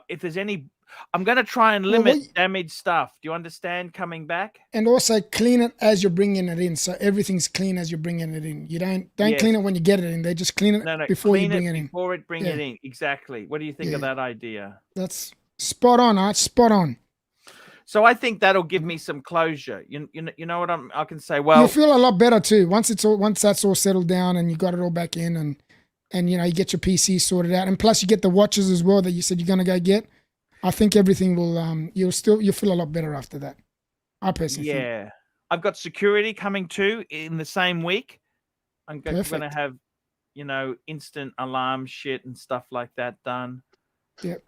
A: If there's any, I'm going to try and limit damaged stuff. Do you understand? Coming back,
F: and also clean it as you're bringing it in, so everything's clean as you're bringing it in. You don't
A: Yes.
F: clean it when you get it in. They just clean it before
A: clean
F: you bring it in.
A: Before it bring
F: Yeah.
A: it in, exactly. What do you think of
F: Yeah.
A: that idea?
F: That's spot on, Arch. Spot on.
A: So I think that'll give me some closure. You know what I can say. Well,
F: You'll feel a lot better too once that's all settled down and you got it all back in, and you get your PC sorted out, and plus you get the watches as well that you said you're going to go get. I think everything will you'll feel a lot better after that. I personally think.
A: yeah, I've got security coming too in the same week. I'm going to
F: Perfect.
A: have instant alarm shit and stuff like that done.
F: Yep.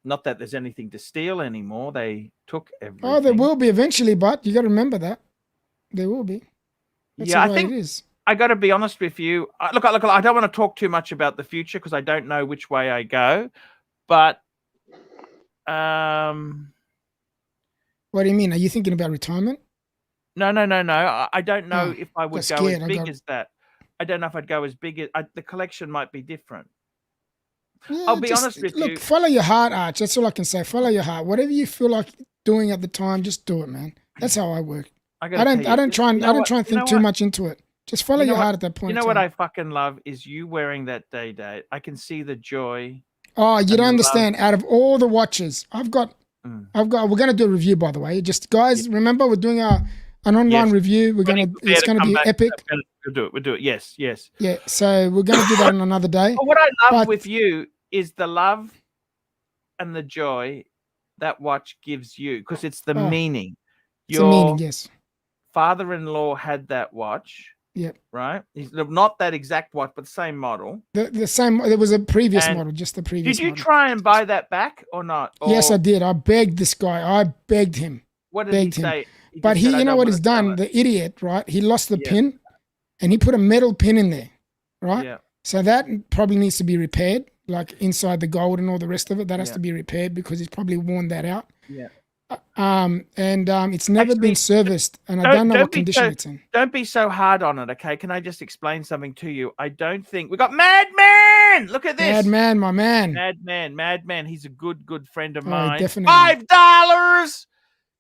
A: Not that there's anything to steal anymore. They took everything.
F: Oh, there will be eventually, but you got to remember that there will be. That's
A: Yeah,
F: the
A: I
F: way
A: think
F: it is.
A: I got to be honest with you. Look, I don't want to talk too much about the future because I don't know which way I go. But
F: What do you mean? Are you thinking about retirement?
A: no. I don't know
F: Oh,
A: if I would
F: got
A: go
F: scared.
A: as big as that. I don't know if I'd go as big as the collection might be different.
F: Yeah,
A: I'll be honest with you.
F: Look, follow your heart, Arch. That's all I can say. Follow your heart. Whatever you feel like doing at the time, just do it, man. That's how I work. I don't try and think too much into it. Just follow your heart at that point.
A: You know what I fucking love is you wearing that day date. I can see the joy.
F: Oh, you don't understand. Out of all the watches, we're going to do a review, by the way. Just guys, remember we're doing an online review. It's going to be epic.
A: We'll do it. Yes.
F: Yeah. So we're going to do that on another day.
A: But what I love with you is the love and the joy that watch gives you, because it's the meaning.
F: It's a meaning, yes.
A: Father-in-law had that watch.
F: Yep.
A: Right? He's not that exact watch, but the same model.
F: The same. There was a previous model, just the previous.
A: Did you
F: model.
A: try and buy that back or not? Or
F: Yes, I did. I begged this guy. I begged him.
A: What did he say?
F: But you know what he's done? The idiot, right? He lost the pin, and he put a metal pin in there, right? Yeah. So that probably needs to be repaired, like inside the gold and all the rest of it. That has to be repaired because he's probably worn that out. Yeah. It's never been serviced, and I don't know what condition it's in.
A: Don't be so hard on it, okay? Can I just explain something to you? I don't think we got Madman. Look at this,
F: Madman, my man.
A: Madman. He's a good friend of mine.
F: Definitely.
A: $5,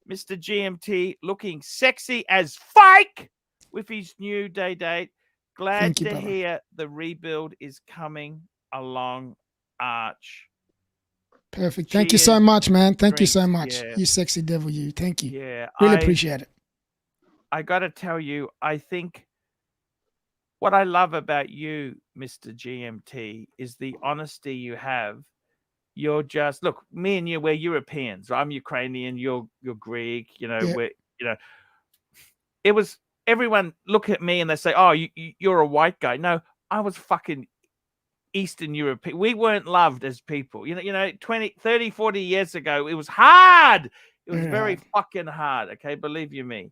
A: Mr. GMT, looking sexy as fake with his new day date. Glad to hear the rebuild is coming along, Arch.
F: Perfect. Thank you so much, man. Thank you so much. Yeah. You sexy devil, you. Thank you.
A: Yeah.
F: Really appreciate it.
A: I got to tell you, I think what I love about you, Mr. GMT, is the honesty you have. You're just, look, me and you, we're Europeans. I'm Ukrainian, you're Greek, it was, everyone look at me and they say, oh, you're a white guy. No, I was fucking Eastern Europe. We weren't loved as people. 20, 30, 40 years ago, it was hard. It was very fucking hard. Okay. Believe you me.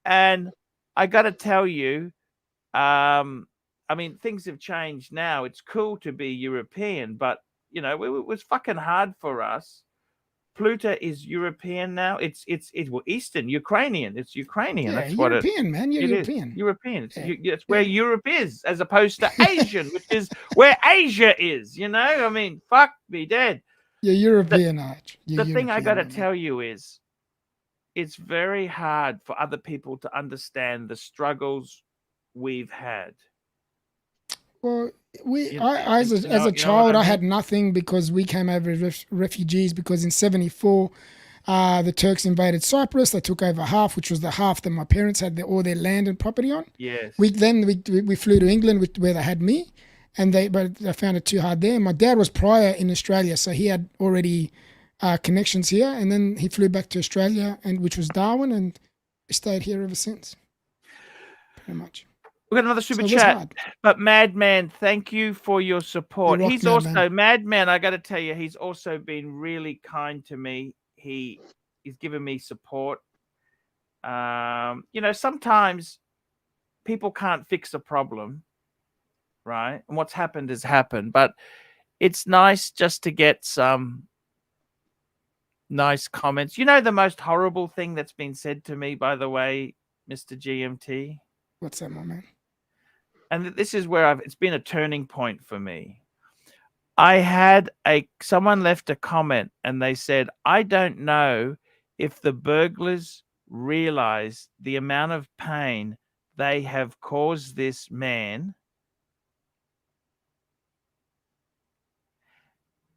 A: And I got to tell you, things have changed now. It's cool to be European, but it was fucking hard for us Pluto is European now. It's well, Eastern Ukrainian. It's Ukrainian.
F: Yeah,
A: That's what
F: European, man. You're
A: it
F: European.
A: is. European. It's,
F: Yeah.
A: it's where Europe is, as opposed to Asian, which is where Asia is. You know, I mean, fuck me dead.
F: You're European, Arch.
A: The thing I got to tell you is, it's very hard for other people to understand the struggles we've had.
F: Well,
A: I
F: as a child, I had nothing because we came over as refugees because in 74, the Turks invaded Cyprus. They took over half, which was the half that my parents had all their land and property on.
A: Yes.
F: We flew to England where they had me, but they found it too hard there. My dad was prior in Australia, so he had already connections here, and then he flew back to Australia, which was Darwin, and we stayed here ever since. Pretty much.
A: We've got another super chat. But Madman, thank you for your support. He's also Madman. I got to tell you, he's also been really kind to me. He's given me support. You know, sometimes people can't fix a problem, right? And what's happened has happened. But it's nice just to get some nice comments. You know, the most horrible thing that's been said to me, by the way, Mr. GMT?
F: What's that, my man?
A: And this is where it's been a turning point for me. I had someone left a comment and they said, I don't know if the burglars realize the amount of pain they have caused this man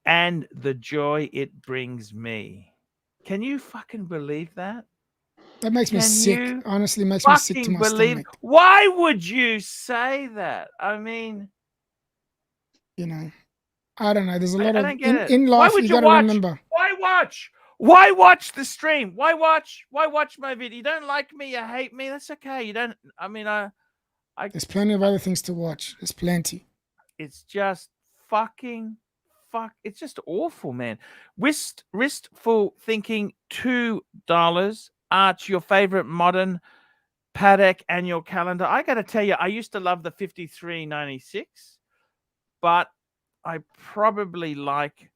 A: and the joy it brings me. Can you fucking believe that?
F: That makes me sick. Honestly, makes me sick to my stomach.
A: Why would you say that? I mean,
F: you know, I don't know. There's a lot
A: I
F: of
A: don't get it.
F: in life. You got to remember.
A: Why watch? Why watch the stream? Why watch my video? You don't like me, you hate me. That's okay. You don't. I mean,
F: There's plenty of other things to watch. There's plenty.
A: It's just it's just awful, man. Wistful thinking, $2. Arch, your favorite modern Patek annual calendar. I got to tell you, I used to love the 5396, but I probably like,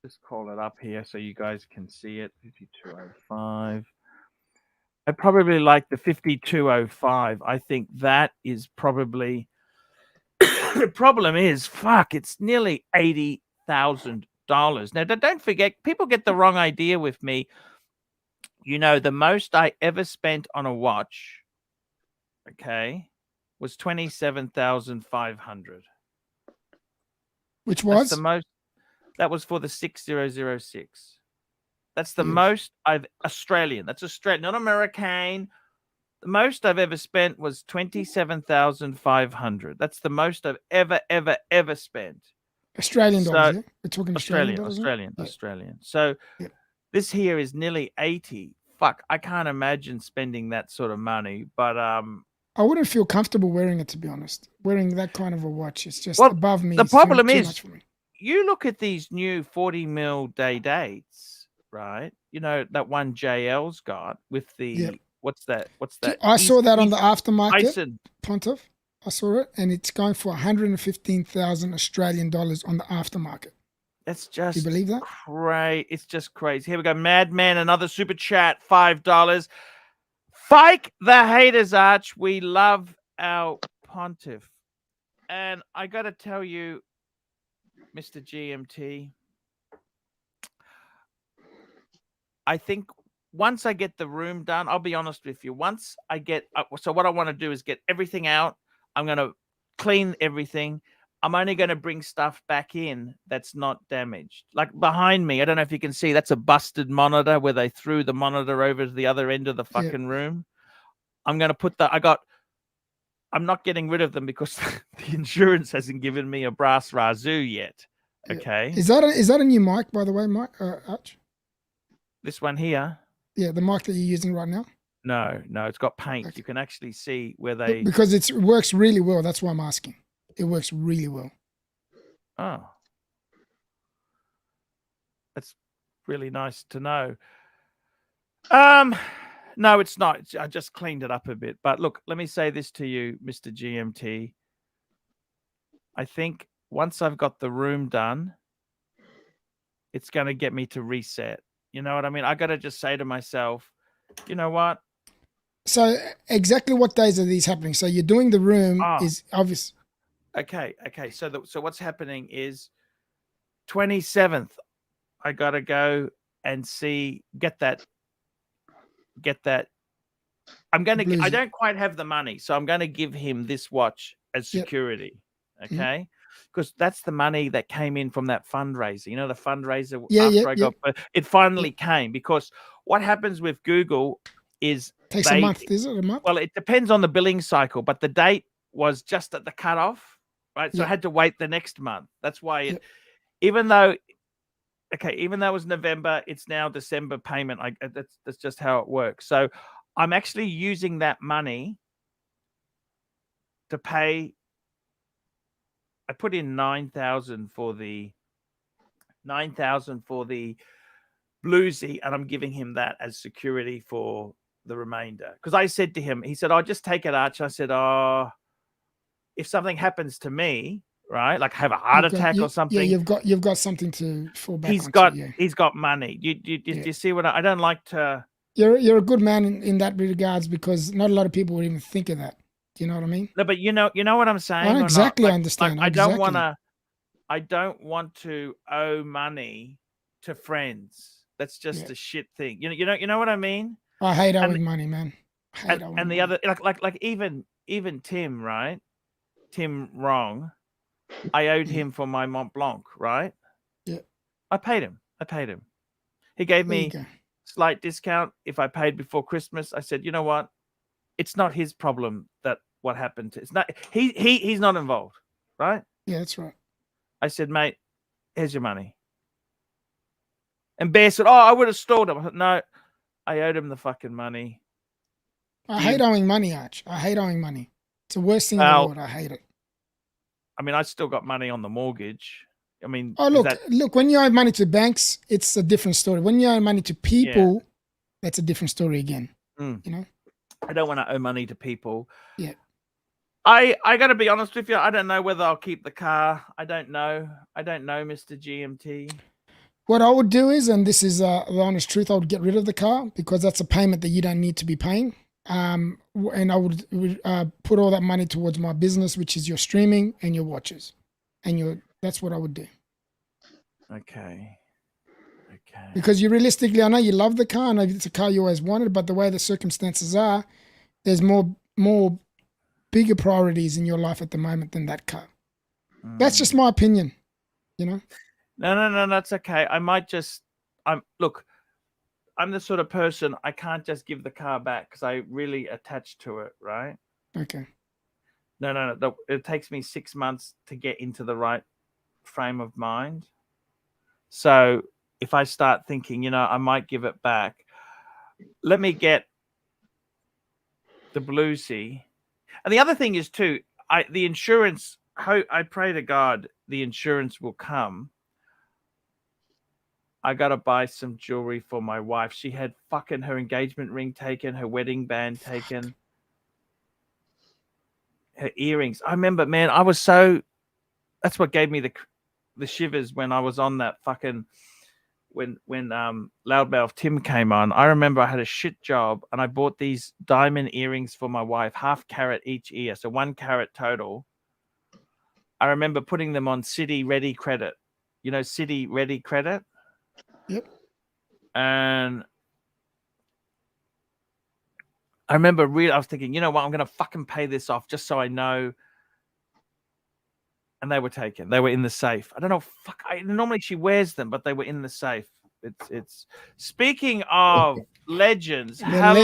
A: just call it up here so you guys can see it. 5205. I probably like the 5205. I think that is probably the problem is, it's nearly $80,000. Now, don't forget, people get the wrong idea with me. You know, the most I ever spent on a watch, okay, was $27,500.
F: Which was
A: the most. That was for the 6006. That's the most Australian. That's Australian, not American. The most I've ever spent was $27,500. That's the most I've ever spent.
F: Australian dollars, yeah? We're talking Australian.
A: So this here is nearly 80. Fuck, I can't imagine spending that sort of money. But
F: I wouldn't feel comfortable wearing it, to be honest. Wearing that kind of a watch, it's just above me.
A: The problem is,
F: much for me.
A: You look at these new 40 mil day dates, right? You know, that one JL's got with the what's that?
F: I saw that on the aftermarket. Pontiff. I saw it, and it's going for 115,000 Australian dollars on the aftermarket.
A: That's just,
F: you believe that?
A: Crazy. It's just crazy. Here we go. Madman, another super chat, $5. Fike the haters, Arch. We love our Pontiff. And I got to tell you, Mr. GMT, I think once I get the room done, I'll be honest with you. Once I get, so what I want to do is get everything out. I'm going to clean everything. I'm only going to bring stuff back in that's not damaged. Like behind me, I don't know if you can see, that's a busted monitor where they threw the monitor over to the other end of the fucking room. I'm going to put I'm not getting rid of them because the insurance hasn't given me a brass razoo yet. Okay.
F: Is that a new mic, by the way, Mike? Arch?
A: This one here?
F: Yeah, the mic that you're using right now?
A: No, it's got paint. Okay. You can actually see where they...
F: Because it works really well. That's why I'm asking. It works really well.
A: Oh. That's really nice to know. No, it's not. I just cleaned it up a bit. But look, let me say this to you, Mr. GMT. I think once I've got the room done, it's going to get me to reset. You know what I mean? I got to just say to myself, you know what?
F: So exactly what days are these happening? So you're doing the room
A: Oh.
F: is obvious.
A: Okay. So what's happening is 27th. I got to go and get that. I don't quite have the money, so I'm going to give him this watch as security.
F: Yep.
A: Okay. Because that's the money that came in from that fundraiser. You know, the fundraiser it finally came, because what happens with Google is
F: takes a month. Is it a month?
A: Well, it depends on the billing cycle, but the date was just at the cutoff, right? So I had to wait the next month. That's why even though it was November, it's now December payment. That's just how it works. So I'm actually using that money to pay. I put in 9,000 for the bluesy, and I'm giving him that as security for the remainder. Because I said to him, he said, "I'll just take it, Arch." I said, "Oh, if something happens to me, right, like have a heart attack or something."
F: Yeah, you've got something to fall back on.
A: He's got money. You see what I don't like to.
F: You're a good man in that regards, because not a lot of people would even think of that. Do you know what I mean?
A: No, but you know what I'm saying.
F: I exactly understand.
A: I don't want to owe money to friends. That's just a shit thing. You know what I mean?
F: I hate owing money, man.
A: And the other, like even Tim, right? Tim Wrong. I owed him for my Mont Blanc, right?
F: Yeah.
A: I paid him. He gave me slight discount if I paid before Christmas. I said, you know what? It's not his problem that what happened to. It's not he's not involved, right?
F: Yeah, that's right.
A: I said, mate, here's your money. And Bear said, "Oh, I would have stalled him." I said, no, I owed him the fucking money.
F: I hate owing money, Arch. I hate owing money. It's the worst thing in the world. I hate it.
A: I mean, I still got money on the mortgage. I mean,
F: look, when you owe money to banks, it's a different story. When you owe money to people, that's a different story again. You know?
A: I don't want to owe money to people.
F: Yeah.
A: I got to be honest with you. I don't know whether I'll keep the car. I don't know, Mr. GMT.
F: What I would do is, and this is the honest truth, I would get rid of the car, because that's a payment that you don't need to be paying. And I would put all that money towards my business, which is your streaming and your watches, and that's what I would do.
A: Okay.
F: Because realistically, I know you love the car. I know it's a car you always wanted, but the way the circumstances are, there's more bigger priorities in your life at the moment than that car. That's just my opinion, you know?
A: No, that's okay. I'm the sort of person, I can't just give the car back because I really attach to it, right?
F: Okay.
A: No. It takes me 6 months to get into the right frame of mind. So if I start thinking, I might give it back, let me get the bluesy. And the other thing is too, the insurance, I pray to God the insurance will come. I got to buy some jewelry for my wife. She had fucking her engagement ring taken, her wedding band taken, her earrings. I remember, man, that's what gave me the shivers when I was on that fucking, when Loudmouth Tim came on. I remember I had a shit job and I bought these diamond earrings for my wife, 1/2 carat each ear. So 1 carat total. I remember putting them on City Ready Credit. City Ready Credit?
F: Yep.
A: And I remember I was thinking, you know what, I'm going to fucking pay this off just so I know. And they were taken. They were in the safe. I don't know. Normally she wears them, but they were in the safe. It's speaking of legends. Hello,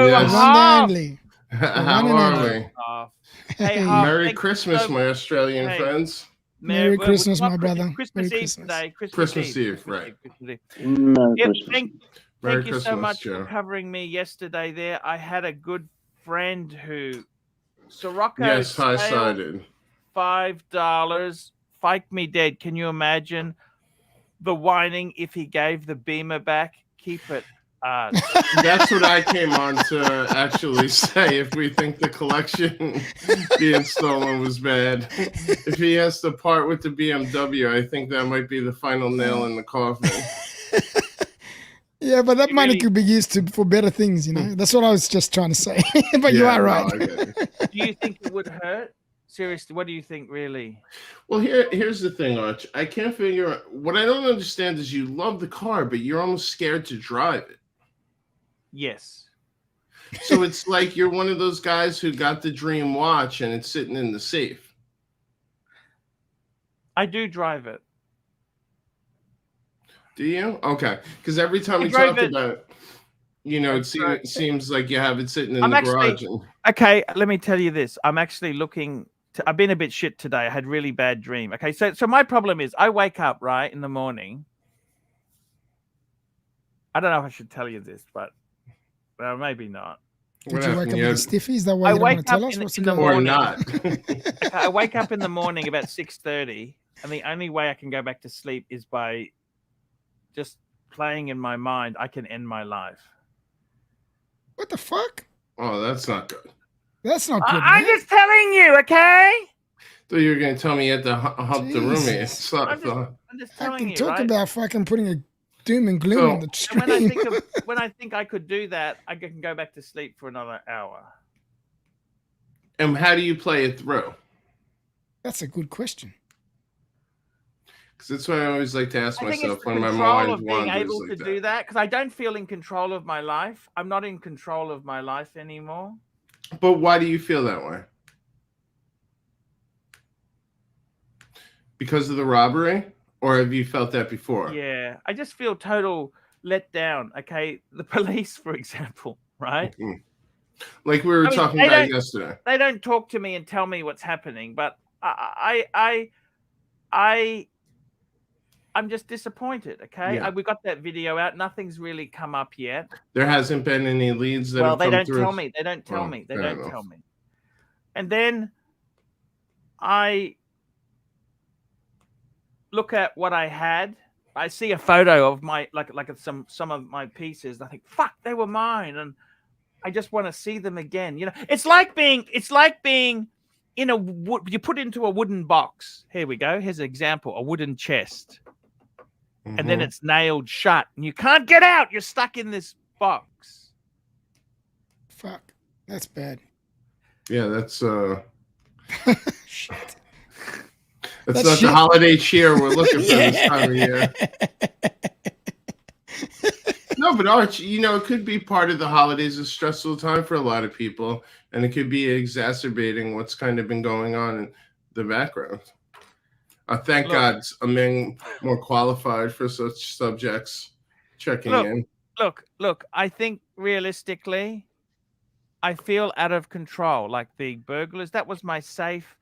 F: Legend.
G: How are we?
A: Hey,
G: Merry Christmas, my Australian friends.
F: Merry Christmas, my brother.
A: Christmas Eve today.
G: Christmas Eve, right?
A: Thank you so much for covering me yesterday. There, I had a good friend who Sirocco.
G: Yes, high-sided.
A: $5. Fike me dead. Can you imagine the whining if he gave the Beamer back? Keep it.
G: That's what I came on to actually say. If we think the collection being stolen was bad, if he has to part with the BMW, I think that might be the final nail in the coffin.
F: Yeah, but that money could be used for better things, you know. That's what I was just trying to say. But you are right.
A: Do you think it would hurt? Seriously, what do you think, really?
G: Well, here's the thing, Arch. I can't figure out. What I don't understand is you love the car, but you're almost scared to drive it.
A: Yes.
G: So it's like you're one of those guys who got the dream watch and it's sitting in the safe.
A: I do drive it.
G: Do you? Okay. Because every time we talk about it, you know, it seems like you have it sitting in the garage.
A: Okay, let me tell you this. I'm actually looking to, I've been a bit shit today. I had a really bad dream. Okay, so my problem is I wake up, right, in the morning. I don't know if I should tell you this, but well, maybe not.
F: Did you wake up with a stiffy? Is that why you don't want to tell us what's going on?
G: Or not.
A: Okay, I wake up in the morning about 6:30, and the only way I can go back to sleep is by just playing in my mind, I can end my life.
F: What the fuck?
G: Oh, that's not good.
F: That's not good.
A: I'm just telling you, okay?
G: So you were going to tell me you had to hump the roomie.
A: I'm just telling you,
F: talk
A: right?
F: about fucking putting a doom and gloom on the stream.
A: When I think I could do that, I can go back to sleep for another hour.
G: And how do you play it through?
F: That's a good question.
G: Because that's what I always like to ask myself when my
A: mind
G: wanders
A: being able
G: like
A: to do that, because I don't feel in control of my life. I'm not in control of my life anymore.
G: But why do you feel that way? Because of the robbery? Or have you felt that before?
A: Yeah, I just feel total let down. Okay, the police, for example, right?
G: Mm-hmm. Like we were talking about yesterday.
A: They don't talk to me and tell me what's happening, but I'm just disappointed. Okay,
G: Yeah.
A: we got that video out. Nothing's really come up yet.
G: There hasn't been any leads that.
A: Well,
G: have
A: they
G: come
A: don't
G: through.
A: tell me. They don't tell me. They
G: fair
A: don't
G: enough.
A: tell me. And then I look at what I had. I see a photo of my like some of my pieces. I think, fuck, they were mine, and I just want to see them again. You know, it's like being in a wood. You put into a wooden box. Here we go. Here's an example: a wooden chest, and then it's nailed shut, and you can't get out. You're stuck in this box.
F: Fuck, that's bad.
G: Yeah, that's
F: Shit.
G: That's not the holiday cheer we're looking for this time of year. No, but Arch, you know, it could be part of the holidays, a stressful time for a lot of people, and it could be exacerbating what's kind of been going on in the background. Thank God I'm being more qualified for such subjects checking in.
A: Look, I think realistically, I feel out of control. Like the burglars, that was my safe.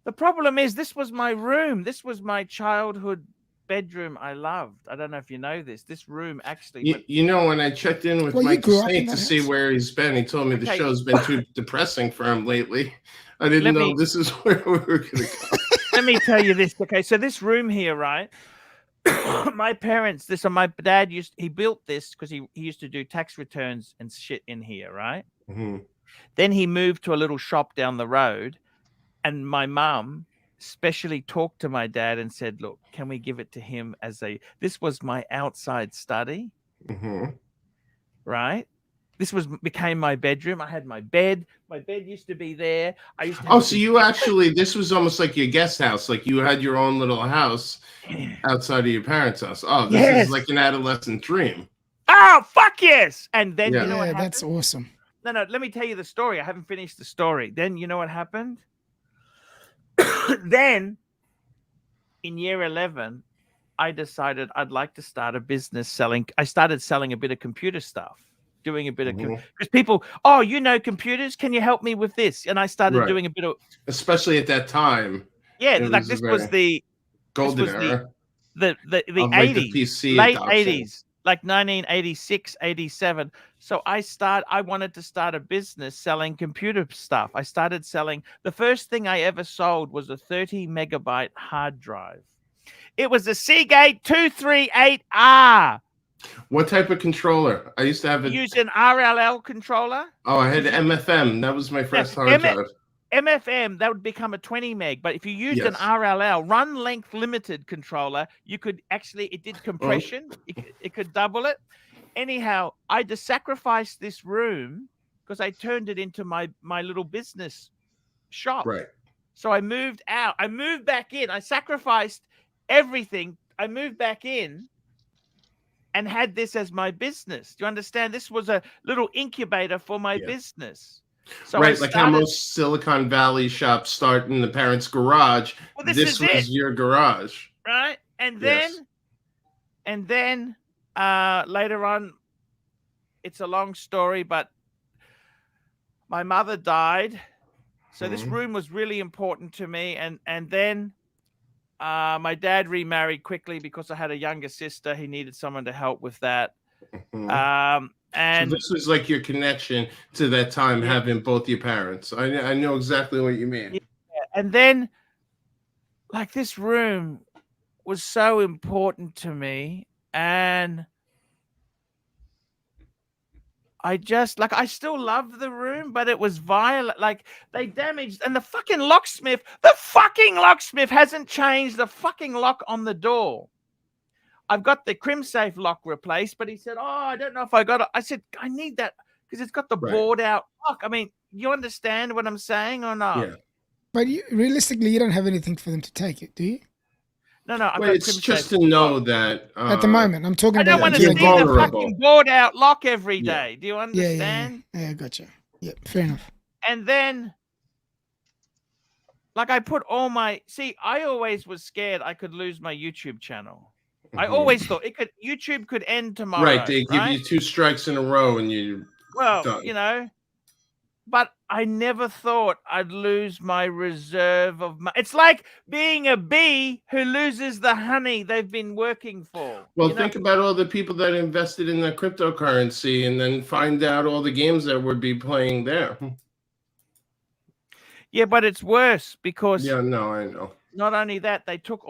A: The problem is, this was my room. This was my childhood bedroom I loved. I don't know if you know this. This room actually...
G: You know, when I checked in with Mike Saint to see where he's been, he told me the show's been too depressing for him lately. I didn't know this is where we were going to go.
A: Let me tell you this. Okay, so this room here, right? My parents, my dad he built this because he used to do tax returns and shit in here, right?
G: Mm-hmm.
A: Then he moved to a little shop down the road. And my mum specially talked to my dad and said, look, can we give it to him this was my outside study, right? This became my bedroom. I had my bed. My bed used to be there. I used to
G: so you actually, this was almost like your guest house. Like you had your own little house outside of your parents' house. Oh, this is like an adolescent dream.
A: Oh, fuck yes. And then you know what happened?
F: That's awesome.
A: No, let me tell you the story. I haven't finished the story. Then you know what happened? Then in year 11, I decided I'd like to start a business selling. I started selling a bit of computer stuff, doing a bit of because people, you know computers, can you help me with this? And I started doing a bit of,
G: especially at that time.
A: Yeah, like this was the
G: golden era,
A: the 80s,
G: like the PC
A: late
G: adoption.
A: 80s, like 1986, 87. So I wanted to start a business selling computer stuff. I started selling. The first thing I ever sold was a 30 megabyte hard drive. It was a Seagate 238R.
G: What type of controller? I used to have
A: I
G: a.
A: used an RLL controller.
G: Oh, I had MFM. That was my first hard
A: M-
G: drive.
A: MFM, that would become a 20 meg. But if you used an
G: Yes.
A: RLL, run length limited controller, you could actually, it did compression. It could double it. Anyhow, I just sacrificed this room because I turned it into my little business shop.
G: Right.
A: So I moved out. I moved back in. I sacrificed everything. I moved back in and had this as my business. Do you understand? This was a little incubator for my business. So
G: right, like how most Silicon Valley shops start in the parents' garage.
A: Well,
G: this was your garage.
A: Right? And then later on, it's a long story, but my mother died. So this room was really important to me. And then my dad remarried quickly because I had a younger sister. He needed someone to help with that. And
G: so this was like your connection to that time, having both your parents. I know exactly what you mean.
A: Yeah. And then, like, this room was so important to me. And I just, like, I still love the room, but it was violent. Like, they damaged, and the fucking locksmith hasn't changed the fucking lock on the door. I've got the CrimSafe lock replaced, but he said, oh, I don't know if I got it. I said, I need that because it's got the board out lock. I mean, you understand what I'm saying or not?
G: Yeah.
F: But realistically, you don't have anything for them to take it, do you?
A: No.
G: Well, it's just to know that
F: at the moment, I'm talking
A: I
F: about.
A: don't want to see the fucking board out lock every day. Do you understand?
F: Yeah, gotcha. Yeah, fair enough.
A: And then, like, I put all my. See, I always was scared I could lose my YouTube channel. I always thought YouTube could end tomorrow.
G: Right, they give you 2 strikes in a row and you.
A: Well, you know, but I never thought I'd lose my reserve of money. It's like being a bee who loses the honey they've been working for.
G: Well, think about all the people that invested in the cryptocurrency and then find out all the games that would be playing there.
A: Yeah, but it's worse because
G: I know.
A: Not only that, they took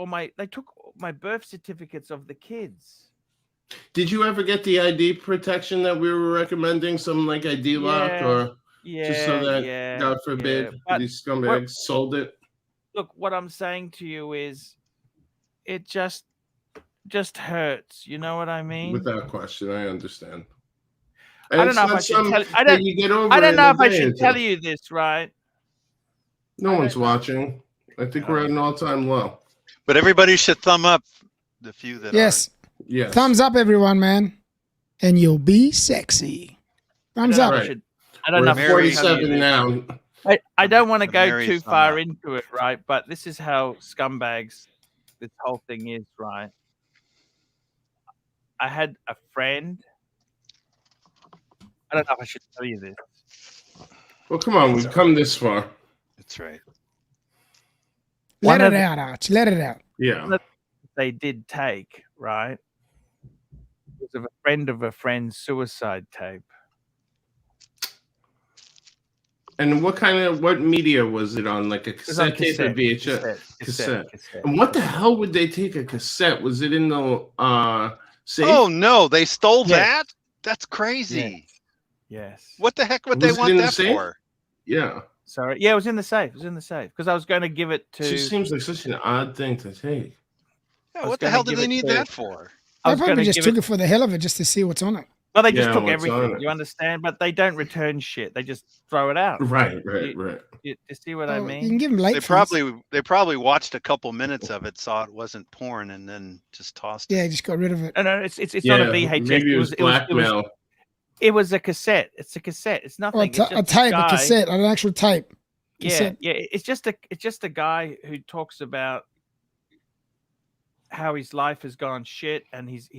A: my birth certificates of the kids.
G: Did you ever get the ID protection that we were recommending? Something like ID lock or just so that, God forbid, these scumbags sold it?
A: Look, what I'm saying to you is it just hurts. You know what I mean?
G: Without question, I understand.
A: I don't know if I should tell I don't know if I should tell you this, right?
G: No one's watching. I think we're at an all-time low.
D: But everybody should thumb up the few that
F: Yes.
G: Yes.
F: Thumbs up, everyone, man. And you'll be sexy. Thumbs up.
A: I don't know.
G: 47 now.
A: I don't want to go too far into it, right? But this is how scumbags this whole thing is, right? I had a friend. I don't know if I should tell you this.
G: Well, come on. We've come this far.
D: That's right.
F: Let it out, Arch. Let it out.
G: Yeah.
A: They did take, right? It was of a friend's suicide tape.
G: And what media was it on? Like a cassette tape or VHS? Cassette. And what the hell would they take a cassette? Was it in the safe?
D: Oh no, they stole that? That's crazy.
A: Yes.
D: What the heck would they want that for?
G: Yeah.
A: Sorry. Yeah, it was in the safe. It was in the safe because I was going to give it to.
G: It just seems like such an odd thing to take.
D: Yeah, what the hell did they need that for?
F: I probably just took it for the hell of it, just to see what's on it.
A: Well, they just took everything. You understand? But they don't return shit. They just throw it out.
G: Right.
A: You see what I mean?
F: You can give them late.
D: They probably watched a couple minutes of it, saw it wasn't porn, and then just tossed it.
F: Yeah, just got rid of it.
A: No, it's not a VHS.
G: Maybe it was blackmail.
A: It was a cassette. It's a cassette. It's nothing.
F: A tape, a cassette, an actual tape.
A: Cassette. Yeah. It's just a guy who talks about how his life has gone shit, and he's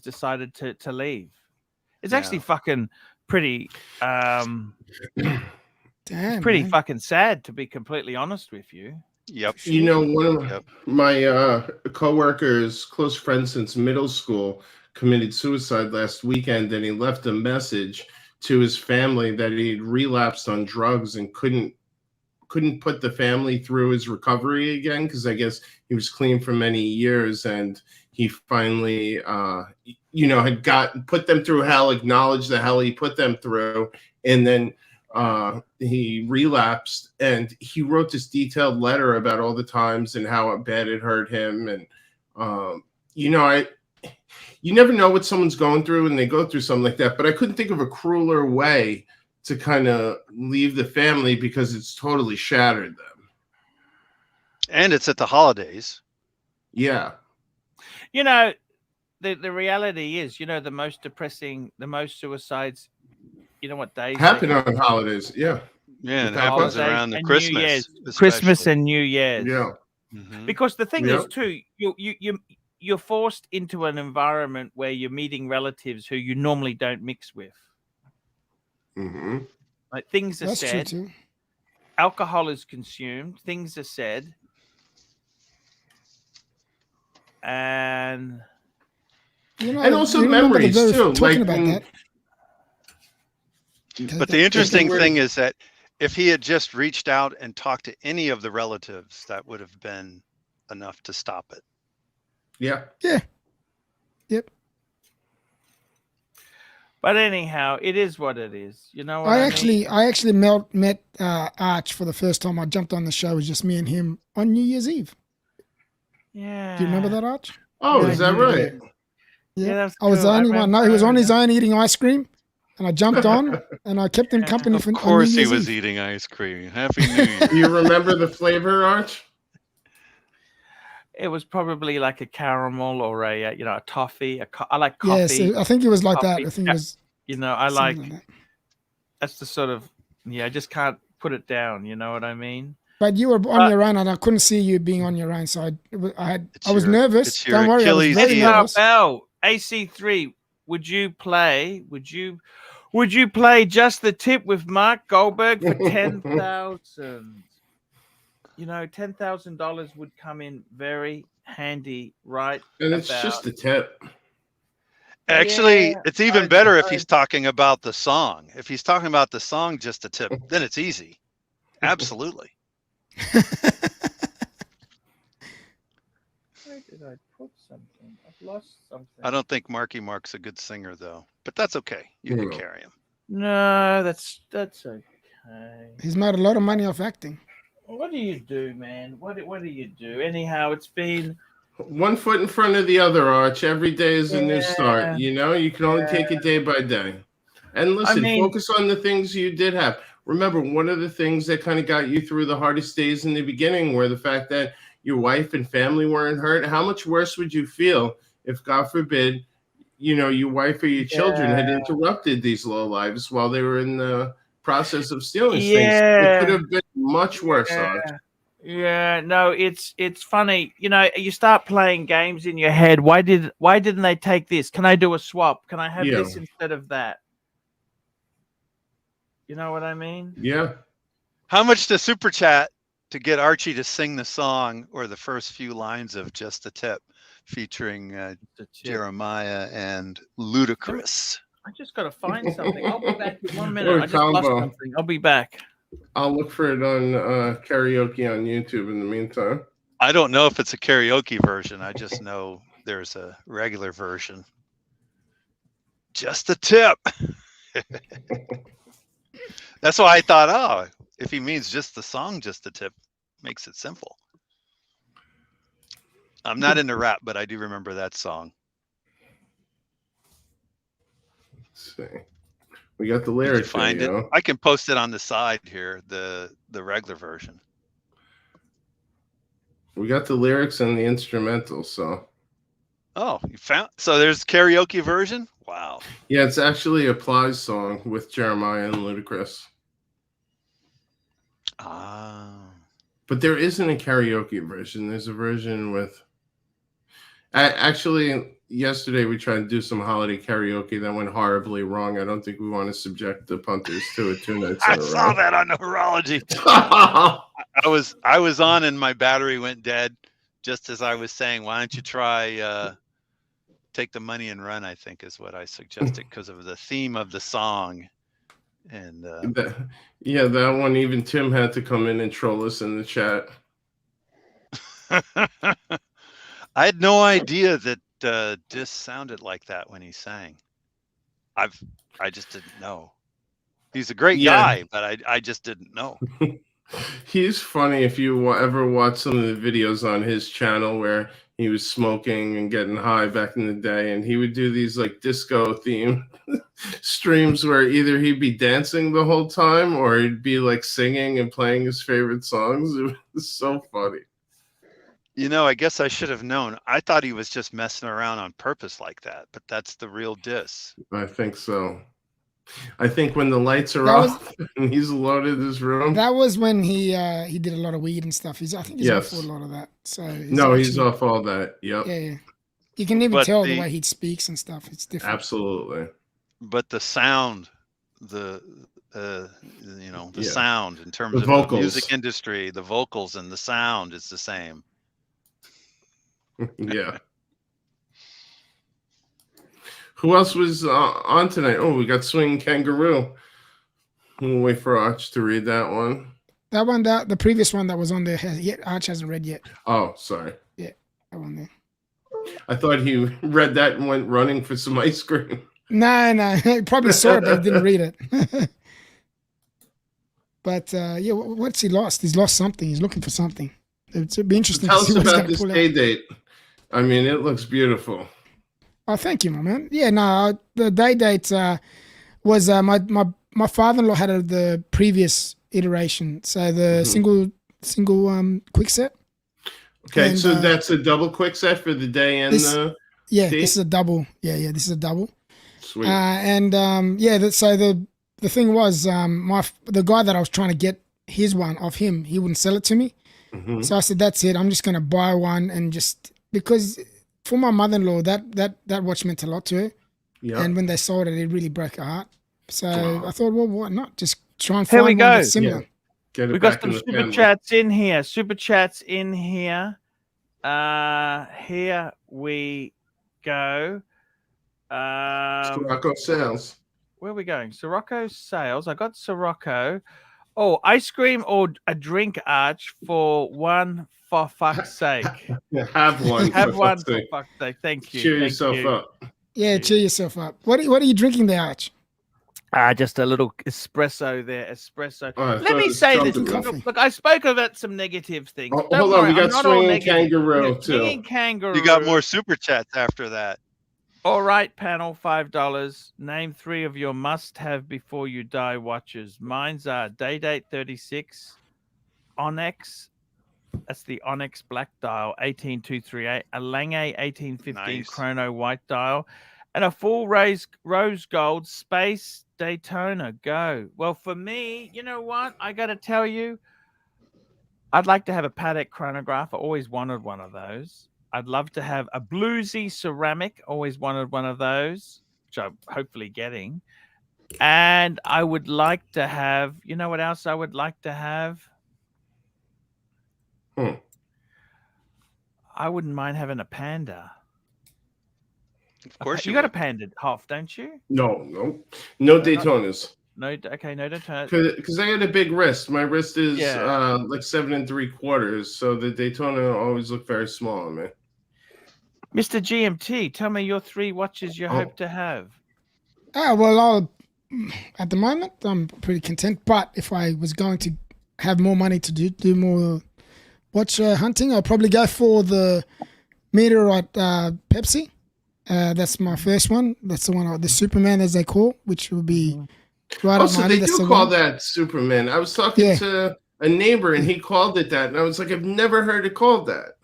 A: decided to leave. It's actually fucking pretty.
F: Damn,
A: it's pretty fucking sad, to be completely honest with you.
D: Yep.
G: You know, one of my coworkers, close friends since middle school, committed suicide last weekend, and he left a message to his family that he'd relapsed on drugs and couldn't put the family through his recovery again because I guess he was clean for many years, and he finally had put them through hell, acknowledged the hell he put them through, and then he relapsed, and he wrote this detailed letter about all the times and how bad it hurt him. And you never know what someone's going through when they go through something like that, but I couldn't think of a crueler way to kind of leave the family, because it's totally shattered them.
D: And it's at the holidays.
G: Yeah.
A: The reality is, the most depressing, the most suicides, what days
G: happen on holidays. Yeah.
D: Yeah, it happens around the Christmas.
A: Christmas and New Year's.
G: Yeah.
D: Mm-hmm.
A: Because the thing is too, you're forced into an environment where you're meeting relatives who you normally don't mix with.
G: Mm-hmm.
A: Like things are
F: That's
A: said,
F: true too.
A: alcohol is consumed, things are said, and
G: and also memories too.
F: Talking about that.
D: But the interesting thing is that if he had just reached out and talked to any of the relatives, that would have been enough to stop it.
G: Yeah.
F: Yeah. Yep.
A: But anyhow, it is what it is. You know what
F: I
A: mean?
F: actually met Arch for the first time. I jumped on the show. It was just me and him on New Year's Eve.
A: Yeah.
F: Do you remember that, Arch?
G: Oh,
A: Yeah,
G: is that right?
F: Yeah.
A: that's
F: I was
A: cool.
F: the only one. No, he was on his own eating ice cream, and I jumped on and I kept him company for
D: Of course
F: on New
D: he
F: Year's
D: was
F: Eve.
D: eating ice cream. Happy New Year.
G: Do you remember the flavor, Arch?
A: It was probably like a caramel or a toffee. I like coffee.
F: Yes, I think it was like
A: Coffee.
F: that. I think it was.
A: I like
F: something like that.
A: that's the sort of I just can't put it down. You know what I mean?
F: But you were on your own, and I couldn't see you being on your own. So I was nervous.
D: it's your
F: Don't worry, I was
D: Achilles
F: very
D: heel.
F: nervous.
A: Bell, AC3. Would you play? Would you play Just the Tip with Mark Goldberg for 10,000? $10,000 would come in very handy, right?
G: And it's just a tip.
D: Actually,
A: Yeah,
D: it's even better if he's talking about the song. If he's talking about the song, just a tip, then it's easy. Absolutely.
A: Where did I put something? I've lost something.
D: I don't think Marky Mark's a good singer, though. But that's okay. You can
G: No.
D: carry him.
A: No, that's okay.
F: He's made a lot of money off acting.
A: What do you do, man? What do you do? Anyhow, it's been
G: One foot in front of the other, Arch. Every day is a new
A: Yeah.
G: start. You can only take it day by day. And listen, focus on the things you did have. Remember, one of the things that kind of got you through the hardest days in the beginning were the fact that your wife and family weren't hurt. How much worse would you feel if, God forbid, your wife or your children had interrupted these low lives while they were in the process of stealing things? It could have been much worse, Arch.
A: Yeah, no, it's funny. You start playing games in your head. Why didn't they take this? Can I do a swap? Can I have this instead of that? You know what I mean?
G: Yeah.
D: How much to Super Chat to get Archie to sing the song or the first few lines of Just a Tip featuring Jeremiah and Ludacris?
A: I just got to find something. I'll be back in 1 minute.
G: Or
A: I just lost
G: combo.
A: something. I'll be back.
G: I'll look for it on karaoke on YouTube in the meantime.
D: I don't know if it's a karaoke version. I just know there's a regular version. Just a tip. That's why I thought, if he means just the song, just a tip, makes it simple. I'm not into rap, but I do remember that song.
G: Let's see. We got the
D: Did you
G: lyrics.
D: find it?
G: video.
D: I can post it on the side here, the regular version.
G: We got the lyrics and the instrumental. So
D: Oh, you found? So there's karaoke version? Wow.
G: yeah, it's actually a Plies song with Jeremiah and Ludacris.
D: Ah.
G: But there isn't a karaoke version. There's a version with. Actually, yesterday we tried to do some holiday karaoke that went horribly wrong. I don't think we want to subject the punters to it 2 nights in
D: I
G: a
D: saw
G: row.
D: that on the horology. I was on and my battery went dead just as I was saying, why don't you try Take the Money and Run, I think is what I suggested because of the theme of the song. And
G: Yeah, that one, even Tim had to come in and troll us in the chat.
D: I had no idea that Dis sounded like that when he sang. I just didn't know. He's a great guy, but I just didn't know.
G: He's funny if you ever watch some of the videos on his channel where he was smoking and getting high back in the day, and he would do these like disco themed streams where either he'd be dancing the whole time or he'd be like singing and playing his favorite songs. It was so funny.
D: You know, I guess I should have known. I thought he was just messing around on purpose like that, but that's the real Dis.
G: I think so. I think when the lights are off and he's alone in his room.
F: That was when he did a lot of weed and stuff. I think he's off a lot of that. So
G: he's off all that. Yep.
F: Yeah. You can even tell the way he speaks and stuff. It's different.
G: Absolutely.
D: But the sound, the sound in terms of
G: vocals.
D: the music industry, the vocals and the sound is the same.
G: Yeah. Who else was on tonight? Oh, we got Swing Kangaroo. We'll wait for Arch to read that one.
F: That one, the previous one that was on there, Arch hasn't read yet.
G: Oh, sorry.
F: Yeah, that one there.
G: I thought he read that and went running for some ice cream.
F: No, he probably saw it, but he didn't read it. But yeah, what's he lost? He's lost something. He's looking for something. It'd be interesting
G: Tell
F: to see
G: us
F: what he's
G: about
F: going to
G: this
F: pull
G: day
F: out.
G: date. I mean, it looks beautiful.
F: Oh, thank you, my man. Yeah, no, the day date was my father-in-law had the previous iteration, so the single quick set.
G: Okay,
F: and,
G: so that's a double quick set for the day and the
F: yeah,
G: date?
F: this is a double. Yeah, this is a double.
G: Sweet.
F: So the thing was, the guy that I was trying to get his one off him, he wouldn't sell it to me. So I said, that's it. I'm just gonna buy one and just because for my mother-in-law, that watch meant a lot to her. Yeah. And when they sold it, it really broke her heart. So I thought, well, why not? Just try and find one that's similar.
G: Yeah.
A: We've got some super chats in here. Super chats in here. Here we go.
G: Sirocco sales.
A: Where are we going? Sirocco sales. I got Sirocco. Oh, ice cream or a drink, Arch, for one for fuck's sake.
G: Have one.
A: Have one for fuck's sake. Thank you.
G: Cheer yourself up.
F: Yeah, cheer yourself up. What are you drinking there, Arch?
A: Just a little espresso there. Espresso.
G: Oh,
A: let me say this. Look, I spoke about some negative things.
G: Oh, hold on, we got Swinging Kangaroo too.
A: Swinging Kangaroo.
D: You got more super chats after that.
A: All right, panel, $5. Name 3 of your must-have before you die watches. Mine's are Day-Date 36, Onyx. That's the Onyx Black Dial, 18238. A Lange 1815 Chrono White Dial. And a full rose gold Space Daytona. Go. Well, for me, you know what? I got to tell you, I'd like to have a Patek chronograph. I always wanted one of those. I'd love to have a bluesy ceramic. Always wanted one of those, which I'm hopefully getting. And I would like to have, you know what else I would like to have? I wouldn't mind having a Panda.
D: Of course
A: you got a Panda Hoff, don't you?
G: No Daytonas.
A: No, okay, no Daytonas.
G: Because I got a big wrist. My wrist is like 7 3/4, so the Daytona always look very small on me.
A: Mr. GMT, tell me your 3 watches you hope to have.
F: Well, at the moment, I'm pretty content. But if I was going to have more money to do more watch hunting, I'll probably go for the Meteorite Pepsi. That's my first one. That's the one, the Superman, as they call, which will be right up
G: so
F: my
G: they
F: alley.
G: do call that Superman. I was talking to a neighbor, and he called it that, and I was like, I've never heard it called that.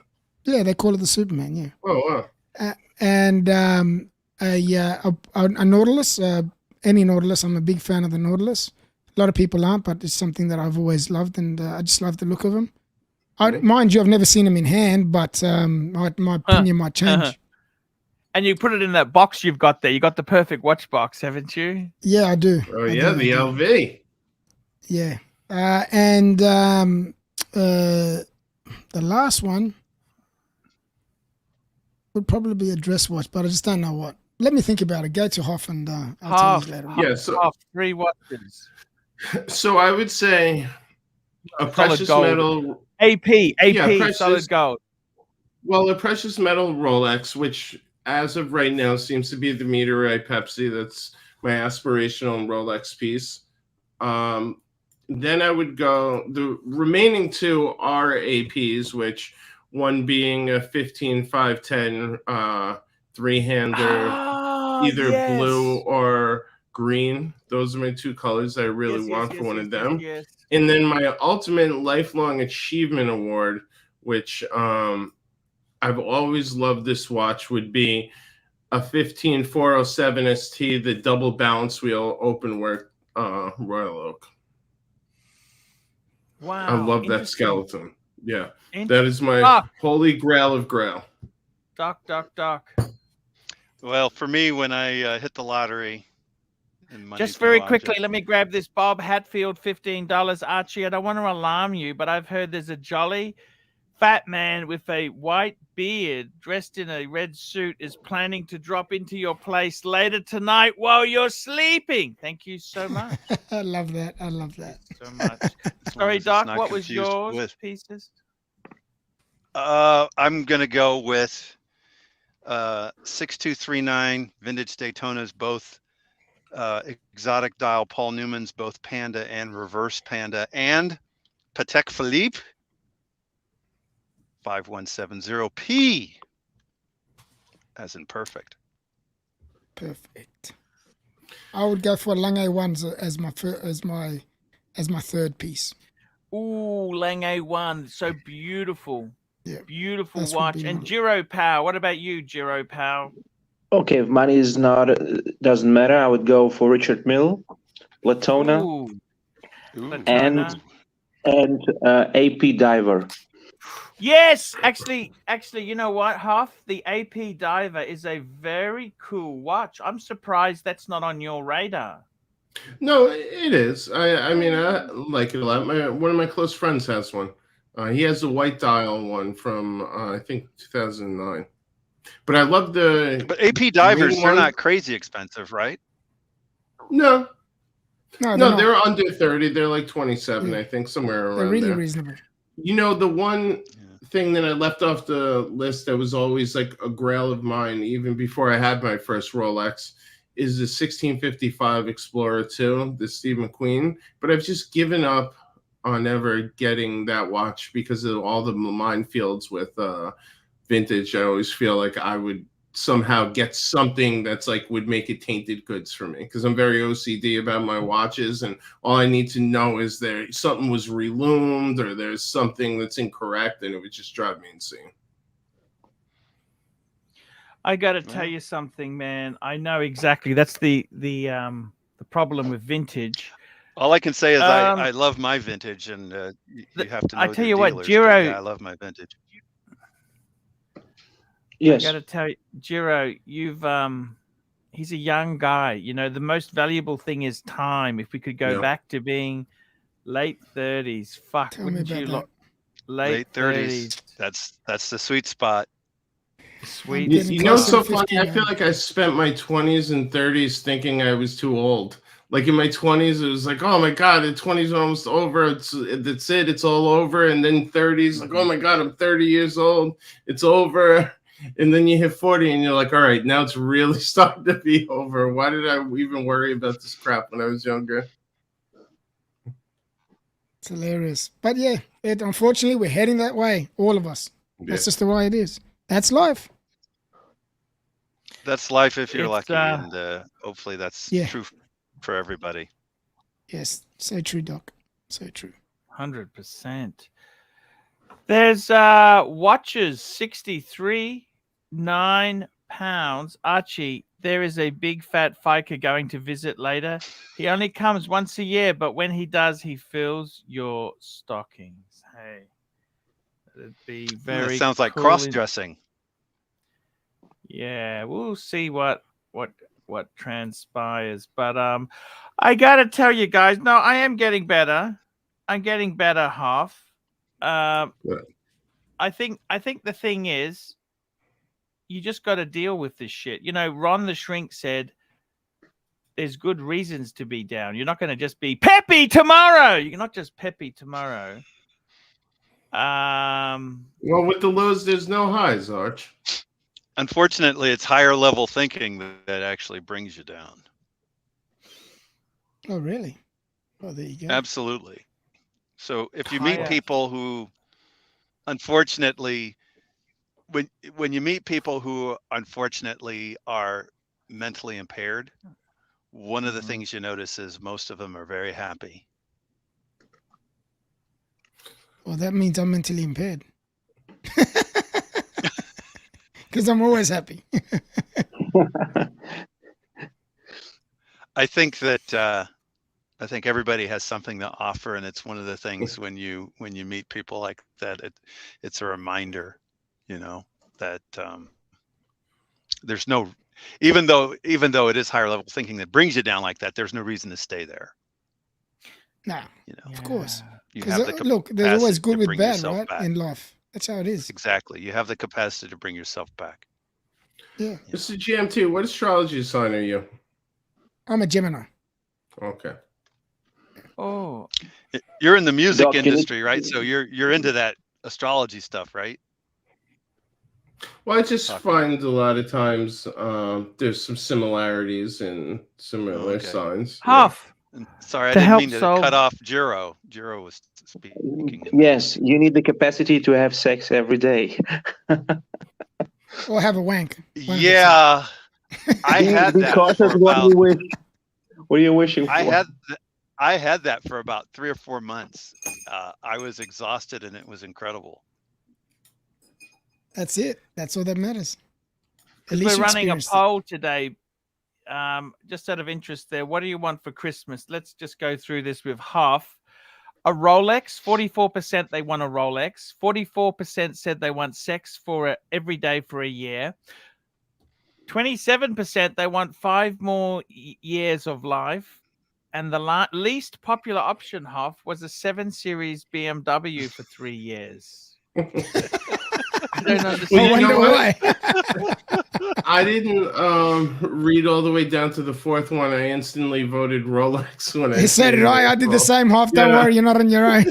F: Yeah, they call it the Superman. Yeah.
G: Oh wow.
F: And a Nautilus, any Nautilus. I'm a big fan of the Nautilus. A lot of people aren't, but it's something that I've always loved, and I just love the look of them. Mind you, I've never seen them in hand, but my opinion might change.
A: And you put it in that box you've got there. You got the perfect watch box, haven't you?
F: Yeah, I do.
G: Oh yeah, the LV.
F: Yeah, and the last one would probably be a dress watch, but I just don't know what. Let me think about it. Go to Hoff and I'll tell you later.
G: Yeah, so
A: Hoff, 3 watches.
G: So I would say a precious metal
A: AP, solid gold.
G: Well, a precious metal Rolex, which as of right now, seems to be the Meteorite Pepsi. That's my aspirational Rolex piece. Then I would go, the remaining two are APs, which one being a 15-510 three-hander, either blue or green. Those are my two colors I really want for one of them.
A: Yes.
G: And then my ultimate lifelong achievement award, which I've always loved this watch, would be a 15407 ST, the double balance wheel open work Royal Oak.
A: Wow.
G: I love that skeleton. Yeah. That is my holy grail of grail.
A: Doc.
D: Well, for me, when I hit the lottery, and
A: just very quickly, let me grab this Bob Hatfield $15. Archie, I don't want to alarm you, but I've heard there's a jolly fat man with a white beard dressed in a red suit is planning to drop into your place later tonight while you're sleeping. Thank you so much.
F: I love that.
A: So much. Sorry, Doc, what was yours pieces?
D: I'm going to go with 6239 vintage Daytonas, both exotic dial Paul Newman's, both Panda and reverse Panda, and Patek Philippe 5170P, as in perfect.
F: Perfect. I would go for Lange ones as my third piece.
A: Ooh, Lange one, so beautiful.
F: Yeah,
A: beautiful watch. And Jiro Pow, what about you, Jiro Pow?
B: Okay, if money is not doesn't matter, I would go for Richard Mille, Latona, and AP Diver.
A: Yes, actually, you know what? The AP Diver is a very cool watch. I'm surprised that's not on your radar.
G: No, it is. I mean, I like it a lot. One of my close friends has one. He has a white dial one from I think 2009. But I love the.
D: But AP Divers, they're not crazy expensive, right?
G: No,
F: they're
G: they're under 30. They're like 27, I think, somewhere around there.
F: They're really reasonable.
G: You know, the one thing that I left off the list that was always like a grail of mine, even before I had my first Rolex, is the 1655 Explorer 2, the Steve McQueen. But I've just given up on ever getting that watch because of all the minefields with vintage. I always feel like I would somehow get something that's like would make it tainted goods for me, because I'm very OCD about my watches, and all I need to know is there something was reloomed or there's something that's incorrect, and it would just drive me insane.
A: I got to tell you something, man. I know exactly. That's the problem with vintage.
D: All I can say is I love my vintage, and you have to know.
A: I tell you what, Jiro.
D: I love my vintage.
B: Yes.
A: I got to tell you, Jiro, he's a young guy. You know, the most valuable thing is time. If we could go back to being late 30s, wouldn't you look late 30s?
D: That's the sweet spot.
A: Sweet.
G: You know, it's so funny. I feel like I spent my 20s and 30s thinking I was too old. Like in my 20s, it was like, oh my God, the 20s are almost over. That's it. It's all over. And then 30s, like, oh my God, I'm 30 years old. It's over. And then you hit 40 and you're like, all right, now it's really starting to be over. Why did I even worry about this crap when I was younger?
F: It's hilarious. But yeah, unfortunately, we're heading that way, all of us. That's just the way it is. That's life.
D: That's life if you're lucky, and hopefully that's true for everybody.
F: Yes, so true, Doc. So true.
A: 100%. There's watches, 63.9 pounds. Archie, there is a big fat fiker going to visit later. He only comes once a year, but when he does, he fills your stockings. Hey, that'd be very.
D: That sounds like
A: cool.
D: cross-dressing.
A: Yeah, we'll see what transpires. But I gotta tell you guys, no, I am getting better. I'm getting better, half. I think the thing is, you just got to deal with this shit. You know, Ron the Shrink said there's good reasons to be down. You're not going to just be peppy tomorrow. You're not just peppy tomorrow.
G: Well, with the lows, there's no highs, Arch.
D: Unfortunately, it's higher level thinking that actually brings you down.
F: Oh, really? Oh, there you go.
D: Absolutely. So if you meet
A: Higher.
D: people who, unfortunately, when you meet people who unfortunately are mentally impaired, one of the things you notice is most of them are very happy.
F: Well, that means I'm mentally impaired. Because I'm always happy.
D: I think that I think everybody has something to offer, and it's one of the things when you meet people like that, it's a reminder, you know, that there's no, even though it is higher level thinking that brings you down like that, there's no reason to stay there.
F: Nah,
D: You know,
F: of course.
D: you have the
F: Look, there's always
D: capacity
F: good
D: to
F: with
D: bring
F: bad,
D: yourself
F: right?
D: back.
F: In life. That's how it is.
D: Exactly. You have the capacity to bring yourself back.
F: Yeah.
G: Mr. GMT, what astrology sign are you?
F: I'm a Gemini.
G: Okay.
A: Oh,
D: You're in the music
B: Doc,
D: industry, right? So you're into that astrology stuff, right?
G: Well, I just find a lot of times there's some similarities in similar
D: Okay.
G: signs.
A: Huff.
D: And sorry, I
A: To
D: didn't
A: help
D: mean to
A: solve-
D: cut off Jiro. Jiro was speaking.
B: Yes, you need the capacity to have sex every day.
F: Or have a wank. One of the two.
D: Yeah, I had that
B: Because
D: for
B: that's what
D: about.
B: you wish. What are you wishing for?
D: I had that for about 3 or 4 months. I was exhausted, and it was incredible.
F: That's it. That's all that matters. At
A: Because
F: least
A: we're
F: you
A: running a
F: experienced it.
A: poll today. Just out of interest there, what do you want for Christmas? Let's just go through this with Huff. A Rolex, 44% they want a Rolex. 44% said they want sex for every day for a year. 27% they want 5 more years of life. And the least popular option, Huff, was a 7 Series BMW for 3 years. I don't understand.
G: Well,
F: I
G: you know
F: wonder
G: what?
F: why.
G: I didn't read all the way down to the fourth one. I instantly voted Rolex when I
F: He said it right. I did the same half. Don't
G: Yeah.
F: worry, you're not on your own.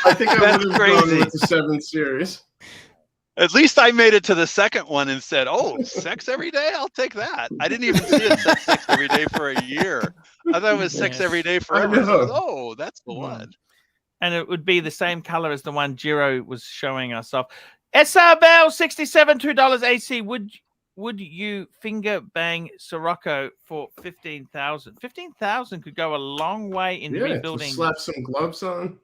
G: I think I
D: That's
G: would have gone
D: crazy.
G: with the 7 Series.
D: At least I made it to the second one and said, "Oh, sex every day? I'll take that." I didn't even see it said sex every day for a year. I thought it was sex every day forever.
G: know.
D: Oh, that's the one.
A: And it would be the same color as the one Jiro was showing us off. SR Bell 67 $2 AC. Would you finger bang Sirocco for 15,000? 15,000 could go a long way in
G: Yeah,
A: rebuilding.
G: just slap some gloves on.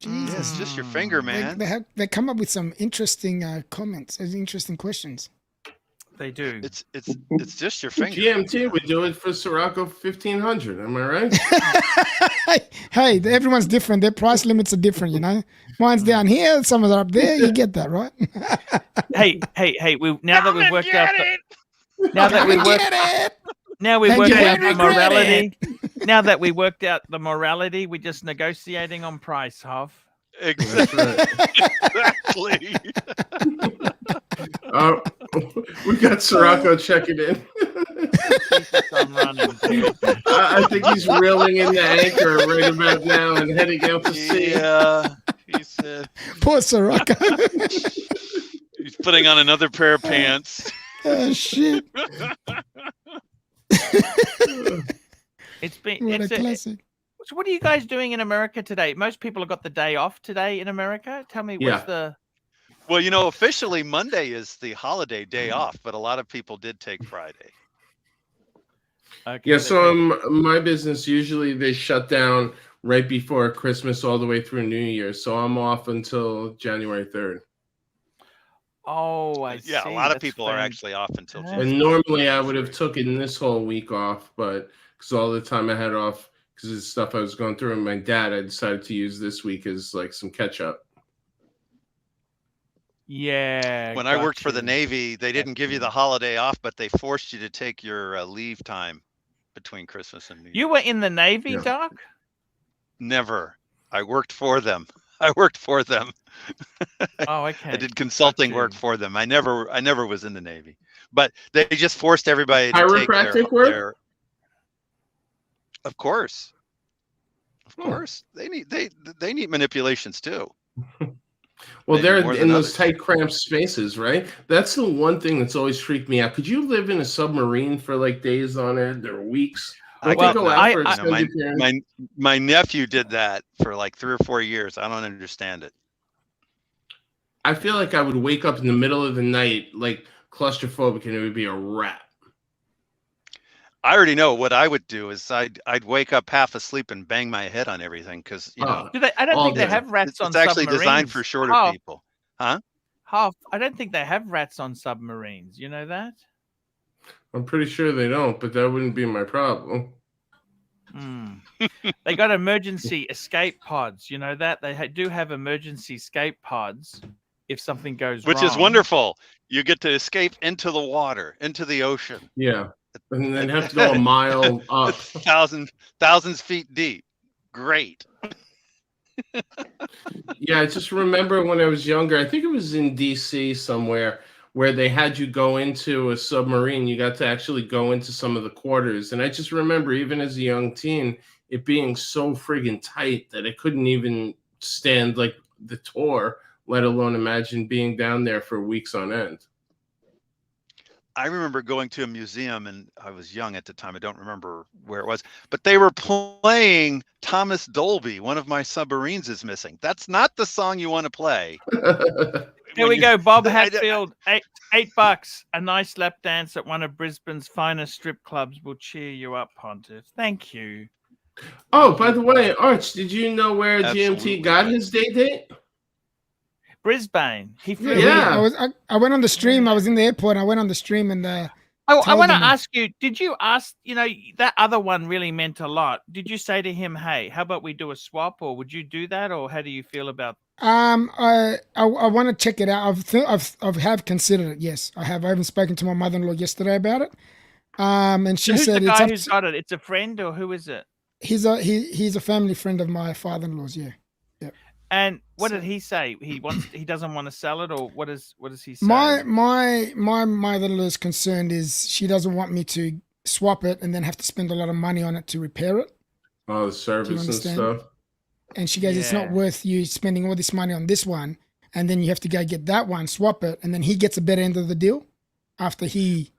F: Jesus.
D: Yeah, it's just your finger, man.
F: They come up with some interesting comments, interesting questions.
A: They do.
D: It's just your finger.
G: GMT would do it for Sirocco 1,500. Am I right?
F: Hey, everyone's different. Their price limits are different, you know. Mine's down here, some are up there. You get that, right?
A: hey. Now that we've worked out the morality. Now that we worked out the morality, we're just negotiating on price, Huff.
D: Exactly.
G: We got Sirocco checking in.
A: I'm running, dude.
G: I think he's reeling in the anchor right about now and heading out to sea.
D: Yeah, he said
F: Poor Sirocco.
D: he's putting on another pair of pants.
F: Oh, shit.
A: It's been
F: What a classic.
A: So what are you guys doing in America today? Most people have got the day off today in America. Tell me what's the...
D: Well, you know, officially Monday is the holiday day off, but a lot of people did take Friday.
A: Okay,
G: Yeah, so my business, usually they shut down right before Christmas all the way through New Year. So I'm off until January 3rd.
A: Oh, I see.
D: Yeah, a lot of
A: That's
D: people are actually off until
A: Yeah.
D: January.
G: And normally I would have taken this whole week off, but because all the time I had off because of the stuff I was going through with my dad, I decided to use this week as like some catch up.
A: Yeah.
D: When I
A: got
D: worked for the
A: you.
D: Navy, they didn't give you the holiday off, but they forced you to take your leave time between Christmas and New Year.
A: You were in the Navy,
G: Yeah.
A: Doc?
D: Never. I worked for them. I worked for them.
A: Oh, okay.
D: I did consulting work for them. I never was in the Navy, but they just forced everybody to take
G: Chiropractic work?
D: their. Of course. They need manipulations too.
G: Well,
D: maybe
G: they're
D: more
G: in
D: than
G: those
D: others.
G: tight, cramped spaces, right? That's the one thing that's always freaked me out. Could you live in a submarine for like days on end or weeks?
D: I
G: Don't they
A: Well,
G: go
D: could
G: out
D: not.
G: for
D: You know,
G: extended periods?
D: my nephew did that for like 3 or 4 years. I don't understand it.
G: I feel like I would wake up in the middle of the night, like claustrophobic, and it would be a wrap.
D: I already know what I would do is I'd wake up half asleep and bang my head on everything because you know
A: do they? I don't
G: all
A: think they
G: day.
A: have rats on
D: it's actually
A: submarines.
D: designed for shorter
A: Half,
D: people. Huh?
A: half. I don't think they have rats on submarines. You know that?
G: I'm pretty sure they don't, but that wouldn't be my problem.
A: They got emergency escape pods. You know that they do have emergency escape pods if something goes wrong.
D: Which is wonderful. You get to escape into the water, into the ocean.
G: Yeah, and then have to go a mile up.
D: thousands feet deep. Great.
G: Yeah, I just remember when I was younger, I think it was in DC somewhere, where they had you go into a submarine. You got to actually go into some of the quarters. And I just remember, even as a young teen, it being so friggin' tight that I couldn't even stand like the tour, let alone imagine being down there for weeks on end.
D: I remember going to a museum, and I was young at the time. I don't remember where it was, but they were playing Thomas Dolby. One of my submarines is missing. That's not the song you want to play.
A: Here we go, Bob Hatfield. $8. A nice lap dance at one of Brisbane's finest strip clubs will cheer you up, Pontiff. Thank you.
G: Oh, by the way, Arch, did you know where
D: Absolutely.
G: GMT got his date?
A: Brisbane. He flew.
G: Yeah.
F: I went on the stream. I was in the airport. And I went on the stream and
A: I
F: told
A: want to
F: them-
A: ask you, did you ask, you know, that other one really meant a lot. Did you say to him, hey, how about we do a swap, or would you do that, or how do you feel about
F: I want to check it out. I have considered it. Yes, I have. I even spoken to my mother-in-law yesterday about it. And she
A: who's
F: said
A: the
F: it's
A: guy
F: up
A: who's
F: to,
A: got it? It's a friend, or who is it?
F: he's a family friend of my father-in-law's. Yeah.
A: And what
F: So-
A: did he say? He doesn't want to sell it, or what does he say?
F: My mother-in-law's concern is she doesn't want me to swap it and then have to spend a lot of money on it to repair it.
G: Oh, the service and
F: understand?
G: stuff.
F: And she goes, it's not
A: Yeah.
F: worth you spending all this money on this one, and then you have to go get that one, swap it, and then he gets a better end of the deal after he.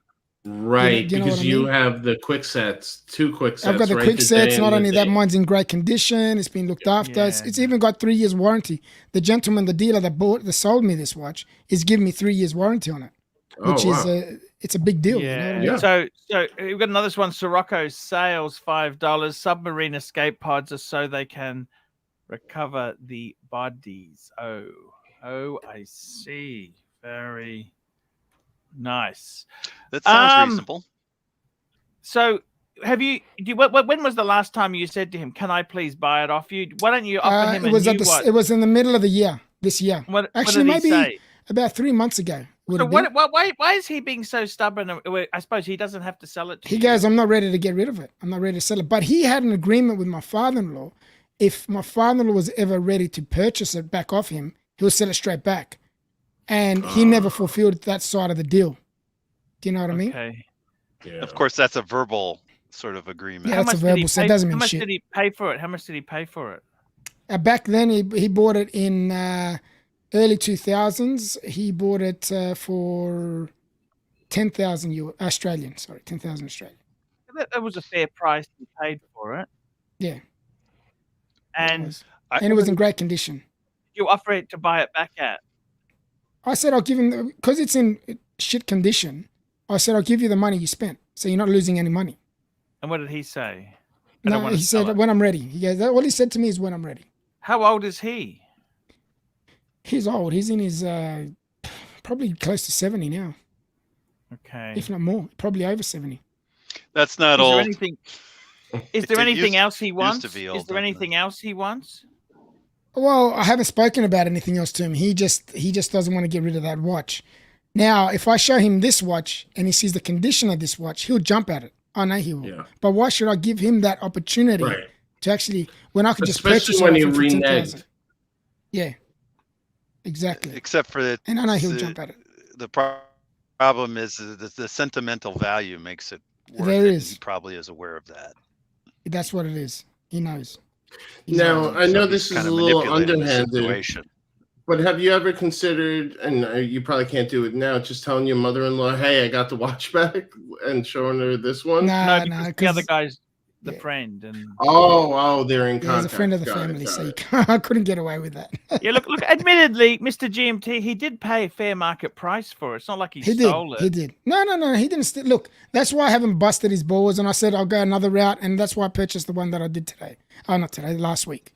G: Right,
F: you know
G: because
F: what I
G: you
F: mean?
G: have the quick sets, 2 quick sets.
F: I've got the
G: right,
F: quick
G: day
F: sets.
G: and
F: Not
G: the
F: only that,
G: date.
F: mine's in great condition. It's been looked after. It's
A: Yeah.
F: even got 3 years warranty. The gentleman, the dealer that sold me this watch, is giving me 3 years warranty on it, which
G: Oh,
F: is
G: wow.
F: it's a big deal.
A: Yeah.
F: You know what I mean?
G: Yeah.
A: So we've got another one. Sirocco sales $5. Submarine escape pods are so they can recover the bodies. Oh, I see. Very nice.
D: That sounds reasonable.
A: So when was the last time you said to him, can I please buy it off you? Why don't you offer him
F: it
A: a
F: was
A: new
F: at it was in the middle of the year, this year.
A: What
F: Actually,
A: did he
F: maybe
A: say?
F: about 3 months ago.
A: So why is he being so stubborn? I suppose he doesn't have to sell it to
F: He
A: you.
F: goes, I'm not ready to get rid of it. I'm not ready to sell it. But he had an agreement with my father-in-law. If my father-in-law was ever ready to purchase it back off him, he'll sell it straight back. And he never fulfilled that side of the deal. Do you know what I mean?
A: Okay.
G: Yeah.
D: Of course, that's a verbal sort of agreement.
F: Yeah, that's a verbal, so it doesn't mean
A: How much
F: shit.
A: did he pay for it? How much did he pay for it?
F: Back then, he bought it in early 2000s. He bought it for 10,000 Australian. Sorry, 10,000 Australian.
A: That was a fair price he paid for it.
F: Yeah.
A: And
F: It was in great condition.
A: you offer it to buy it back at?
F: I said, I'll give him, because it's in shit condition, I said, I'll give you the money you spent. So you're not losing any money.
A: And what did he say? I don't
F: No,
A: wanna
F: he
A: sell
F: said,
A: it.
F: when I'm ready. He goes, all he said to me is when I'm ready.
A: How old is he?
F: He's old. He's in his, probably close to 70 now,
A: Okay.
F: if not more, probably over 70.
D: That's not
A: Is there
D: old.
A: anything? Is there
D: It
A: anything
D: used-
A: else he
D: used
A: wants?
D: to be
A: Is
D: old,
A: there
D: doesn't
A: anything else he wants?
F: Well, I haven't spoken about anything else to him. He just doesn't want to get rid of that watch. Now, if I show him this watch and he sees the condition of this watch, he'll jump at it. I know he will.
G: Yeah.
F: But why should I give him that opportunity
G: Right.
F: to actually, when I could just
G: Especially
F: purchase
G: when
F: it
G: he
F: off him for
G: reneged.
F: 10,000? Yeah, exactly.
D: Except for that,
F: And I know he'll jump at it.
D: the problem is the sentimental value makes it worth
F: There
D: it.
F: is.
D: He probably is aware of that.
F: That's what it is. He knows.
G: Now, I know
D: So
G: this
D: he's
G: is
D: kind
G: a
D: of
G: little
D: manipulating the
G: underhanded.
D: situation.
G: But have you ever considered, and you probably can't do it now, just telling your mother-in-law, "Hey, I got the watch back," and showing her this one?
F: Nah,
A: because
F: nah,
A: the other
F: 'cause
A: guy's the
F: yeah.
A: friend, and
G: Oh, they're in
F: yeah, he's
G: contact.
F: a friend of the
G: Got
F: family,
G: got
F: so you
G: it.
F: can't, I couldn't get away with that.
A: yeah, look. Admittedly, Mr. GMT, he did pay a fair market price for it. It's not like he
F: He did.
A: stole it.
F: He did. No, he didn't. Look, that's why I haven't busted his balls, and I said I'll go another route, and that's why I purchased the one that I did today. Oh, not today, last week.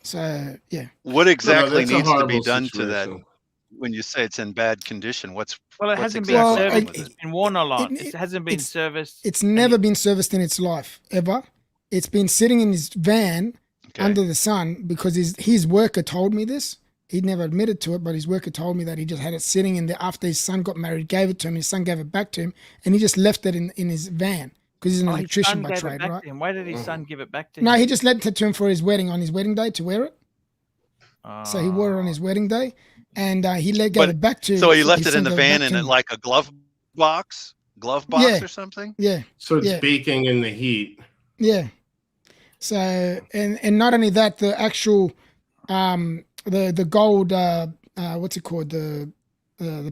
F: So yeah.
D: What exactly
G: that's a
D: needs to be
G: horrible
D: done to that
G: situation.
D: when you say it's in bad condition? What's
A: Well, it
D: what's
A: hasn't
D: exactly
A: been
D: wrong
A: serviced.
D: with
A: It's
D: it?
A: been worn a lot. It hasn't been
F: it's-
A: serviced.
F: It's
A: and
F: never been serviced in its life ever. It's been sitting in his van
D: Okay.
F: under the sun because his worker told me this. He never admitted to it, but his worker told me that he just had it sitting in there after his son got married, gave it to him, his son gave it back to him, and he just left it in his van because he's an
A: Oh, his
F: electrician
A: son
F: by
A: gave it
F: trade,
A: back
F: right?
A: to him. Why did his son give it back to him?
F: No, he just lent it to him for his wedding on his wedding day to wear it. So he wore it on his wedding day, and he gave
D: But-
F: it back to.
D: So he
F: his
D: left it
F: son
D: in the
F: gave
D: van
F: back
D: in
F: to
D: it
F: him.
D: like a glove box
F: Yeah.
D: or something?
F: Yeah,
G: So it's
F: Yeah.
G: baking in the heat.
F: yeah. So and not only that, the actual the gold what's it called, the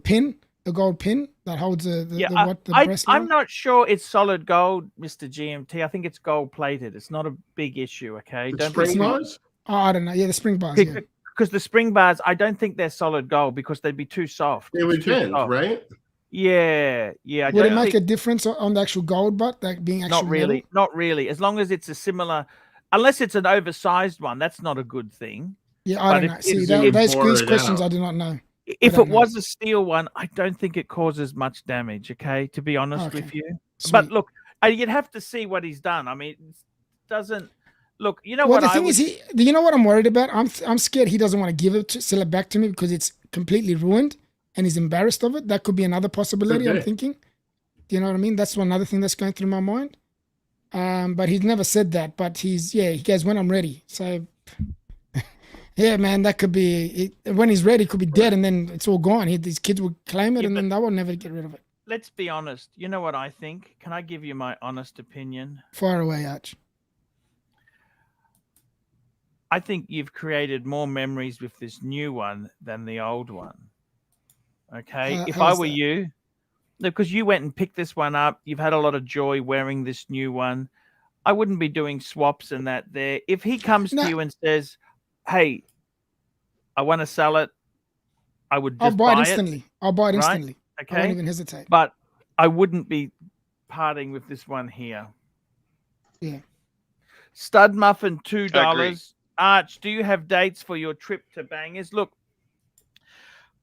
F: pin, the gold pin that holds the bracelet.
A: I'm not sure it's solid gold, Mr. GMT. I think it's gold plated. It's not a big issue. Okay,
G: It's
A: don't
G: spring
A: be
G: bars?
F: Oh, I don't know. Yeah, the spring bars. Yeah.
A: because the spring bars. I don't think they're solid gold because they'd be too soft.
G: They would
A: It's too
G: bend,
A: soft.
G: right?
A: Yeah. I
F: Would it
A: don't
F: make
A: think,
F: a difference on the actual gold butt, that being actual
A: not really,
F: metal?
A: not really. As long as it's a similar, unless it's an oversized one, that's not a good thing.
F: Yeah, I
A: But
F: don't
A: if
F: know.
A: it's-
F: See,
A: if-
F: these
G: Pour it
F: questions
G: out.
F: I do not know.
A: If
F: don't
A: it
F: know.
A: was a steel one, I don't think it causes much damage. Okay, to be honest
F: Okay.
A: with you.
F: Sweet.
A: But look, you'd have to see what he's done. I mean, it doesn't look. You know
F: Well,
A: what?
F: the
A: I
F: thing
A: would,
F: is, you know what I'm worried about? I'm scared he doesn't want to sell it back to me because it's completely ruined and he's embarrassed of it. That could be another possibility.
G: Could
F: I'm
G: be.
F: thinking. Do you know what I mean? That's another thing that's going through my mind. But he's never said that. But he goes, when I'm ready. So, yeah, man, that could be when he's ready. Could be dead, and then it's all gone. These kids will claim it,
A: Yeah,
F: and
A: but-
F: then they will never get rid of it.
A: let's be honest. You know what I think? Can I give you my honest opinion?
F: Fire away, Arch.
A: I think you've created more memories with this new one than the old one. Okay. If I
F: how's
A: were
F: that?
A: you, because you went and picked this one up, you've had a lot of joy wearing this new one. I wouldn't be doing swaps and that there. If he comes
F: No.
A: to you and says, "Hey, I want to sell it," I would
F: I'll
A: just
F: buy it
A: buy
F: instantly. I'll buy it
A: right?
F: instantly. I
A: Okay.
F: won't even hesitate.
A: But I wouldn't be parting with this one here.
F: Yeah.
A: Stud muffin, $2. Arch, do you have dates for your trip to Bangers? Look,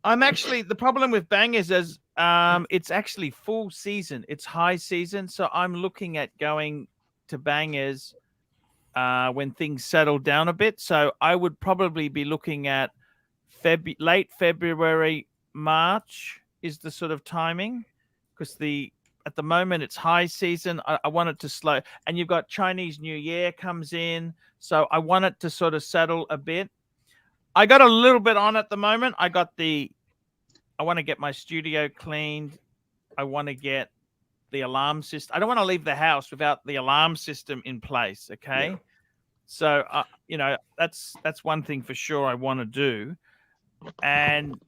A: I'm actually, the problem with Bangers is it's actually full season. It's high season. So I'm looking at going to Bangers when things settle down a bit. So I would probably be looking at late February, March is the sort of timing, because at the moment it's high season. I want it to slow, and you've got Chinese New Year comes in, so I want it to sort of settle a bit. I got a little bit on at the moment. I want to get my studio cleaned. I want to get the alarm system. I don't want to leave the house without the alarm system in place. Okay.
G: Yeah.
A: So, that's one thing for sure I want to do. And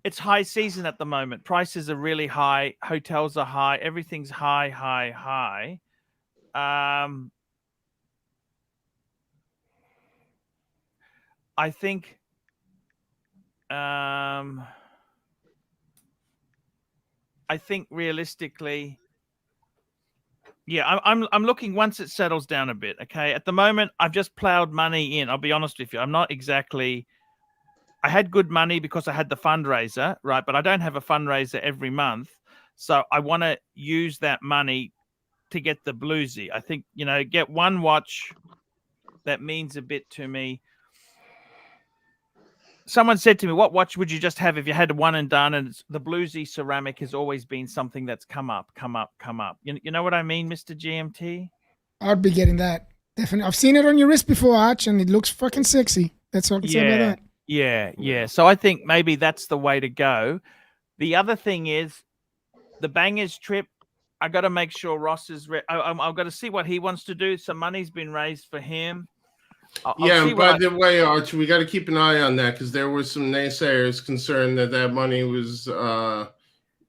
A: it's high season at the moment. Prices are really high. Hotels are high. Everything's high. I think realistically, yeah, I'm looking once it settles down a bit. Okay, at the moment I've just plowed money in. I'll be honest with you. I'm not exactly. I had good money because I had the fundraiser, right? But I don't have a fundraiser every month, so I want to use that money to get the bluesy. I think get one watch that means a bit to me. Someone said to me, "What watch would you just have if you had one and done?" And the bluesy ceramic has always been something that's come up. You know what I mean, Mr. GMT?
F: I'd be getting that. Definitely. I've seen it on your wrist before, Arch, and it looks fucking sexy. That's all I can say about that.
A: Yeah. So I think maybe that's the way to go. The other thing is the Bangers trip. I got to make sure Ross is. I've got to see what he wants to do. Some money's been raised for him. I'll
G: Yeah,
A: see
G: and
A: what
G: by the way, Archie, we got to keep an eye on that because there were some naysayers concerned that that money was,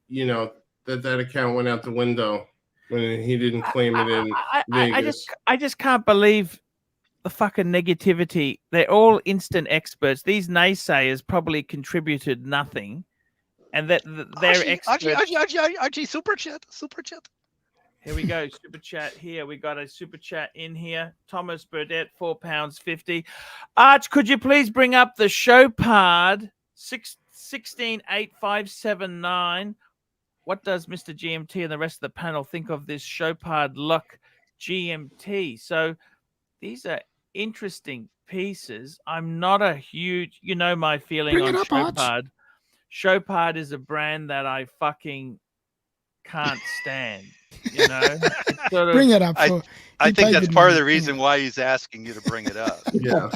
G: you know, that account went out the window when he didn't claim it in Vegas.
A: I just can't believe the fucking negativity. They're all instant experts. These naysayers probably contributed nothing, and that they're experts.
D: Archie, super chat.
A: Here we go. Super chat here. We got a super chat in here. Thomas Burdett, £4.50. Arch, could you please bring up the show card 168579? What does Mr. GMT and the rest of the panel think of this Chopard Luck GMT? So these are interesting pieces. I'm not a huge, you know, my feeling
F: Bring
A: on
F: it up, Arch.
A: Chopard. Chopard is a brand that I fucking can't stand. You know, it's sort of,
F: Bring it up.
D: I think that's part of the reason why he's asking you to bring it up.
G: Yeah.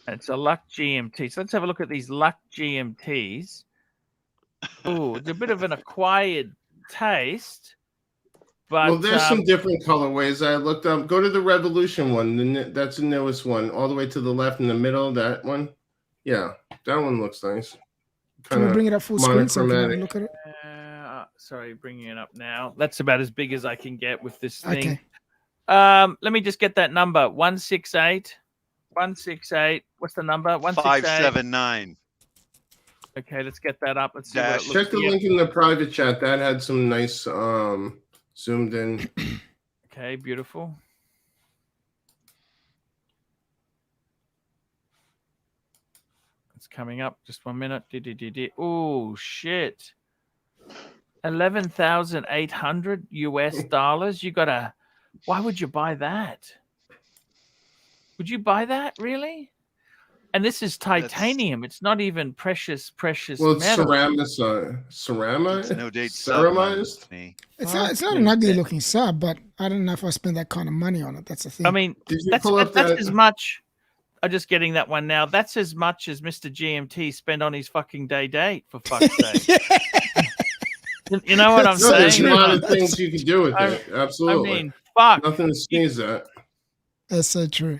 A: It's a Luck GMT. So let's have a look at these Luck GMTs. Oh, it's a bit of an acquired taste. But
G: Well, there's some different colorways I looked up. Go to the Revolution one. That's the newest one. All the way to the left in the middle, that one. Yeah, that one looks nice.
F: Can we bring it up full screen so we can have a
G: monochromatic.
F: look at it?
A: Sorry, bringing it up now. That's about as big as I can get with this thing.
F: Okay.
A: Let me just get that number. 168. 168. What's the number? 168.
D: 579.
A: Okay, let's get that up. Let's see what it looks
G: Check the link in the private chat. That had some nice zoomed in.
A: Okay, beautiful. It's coming up. Just 1 minute. Oh shit. 11,800 US dollars. You gotta. Why would you buy that? Would you buy that really? And this is titanium. It's not even precious
G: Well, it's
A: metal.
G: ceramized.
D: No date
G: Ceramized.
F: It's not an ugly looking sub, but I don't know if I spend that kind of money on it. That's the thing.
A: I mean,
G: Did you
A: that's
G: pull up that?
A: as much. I'm just getting that one now. That's as much as Mr. GMT spent on his fucking day date, for fuck's sake. You know what I'm
G: No, there's
A: saying?
G: a lot of things you can do with it. Absolutely.
A: I mean, fuck.
G: Nothing to sneeze at.
F: That's so true.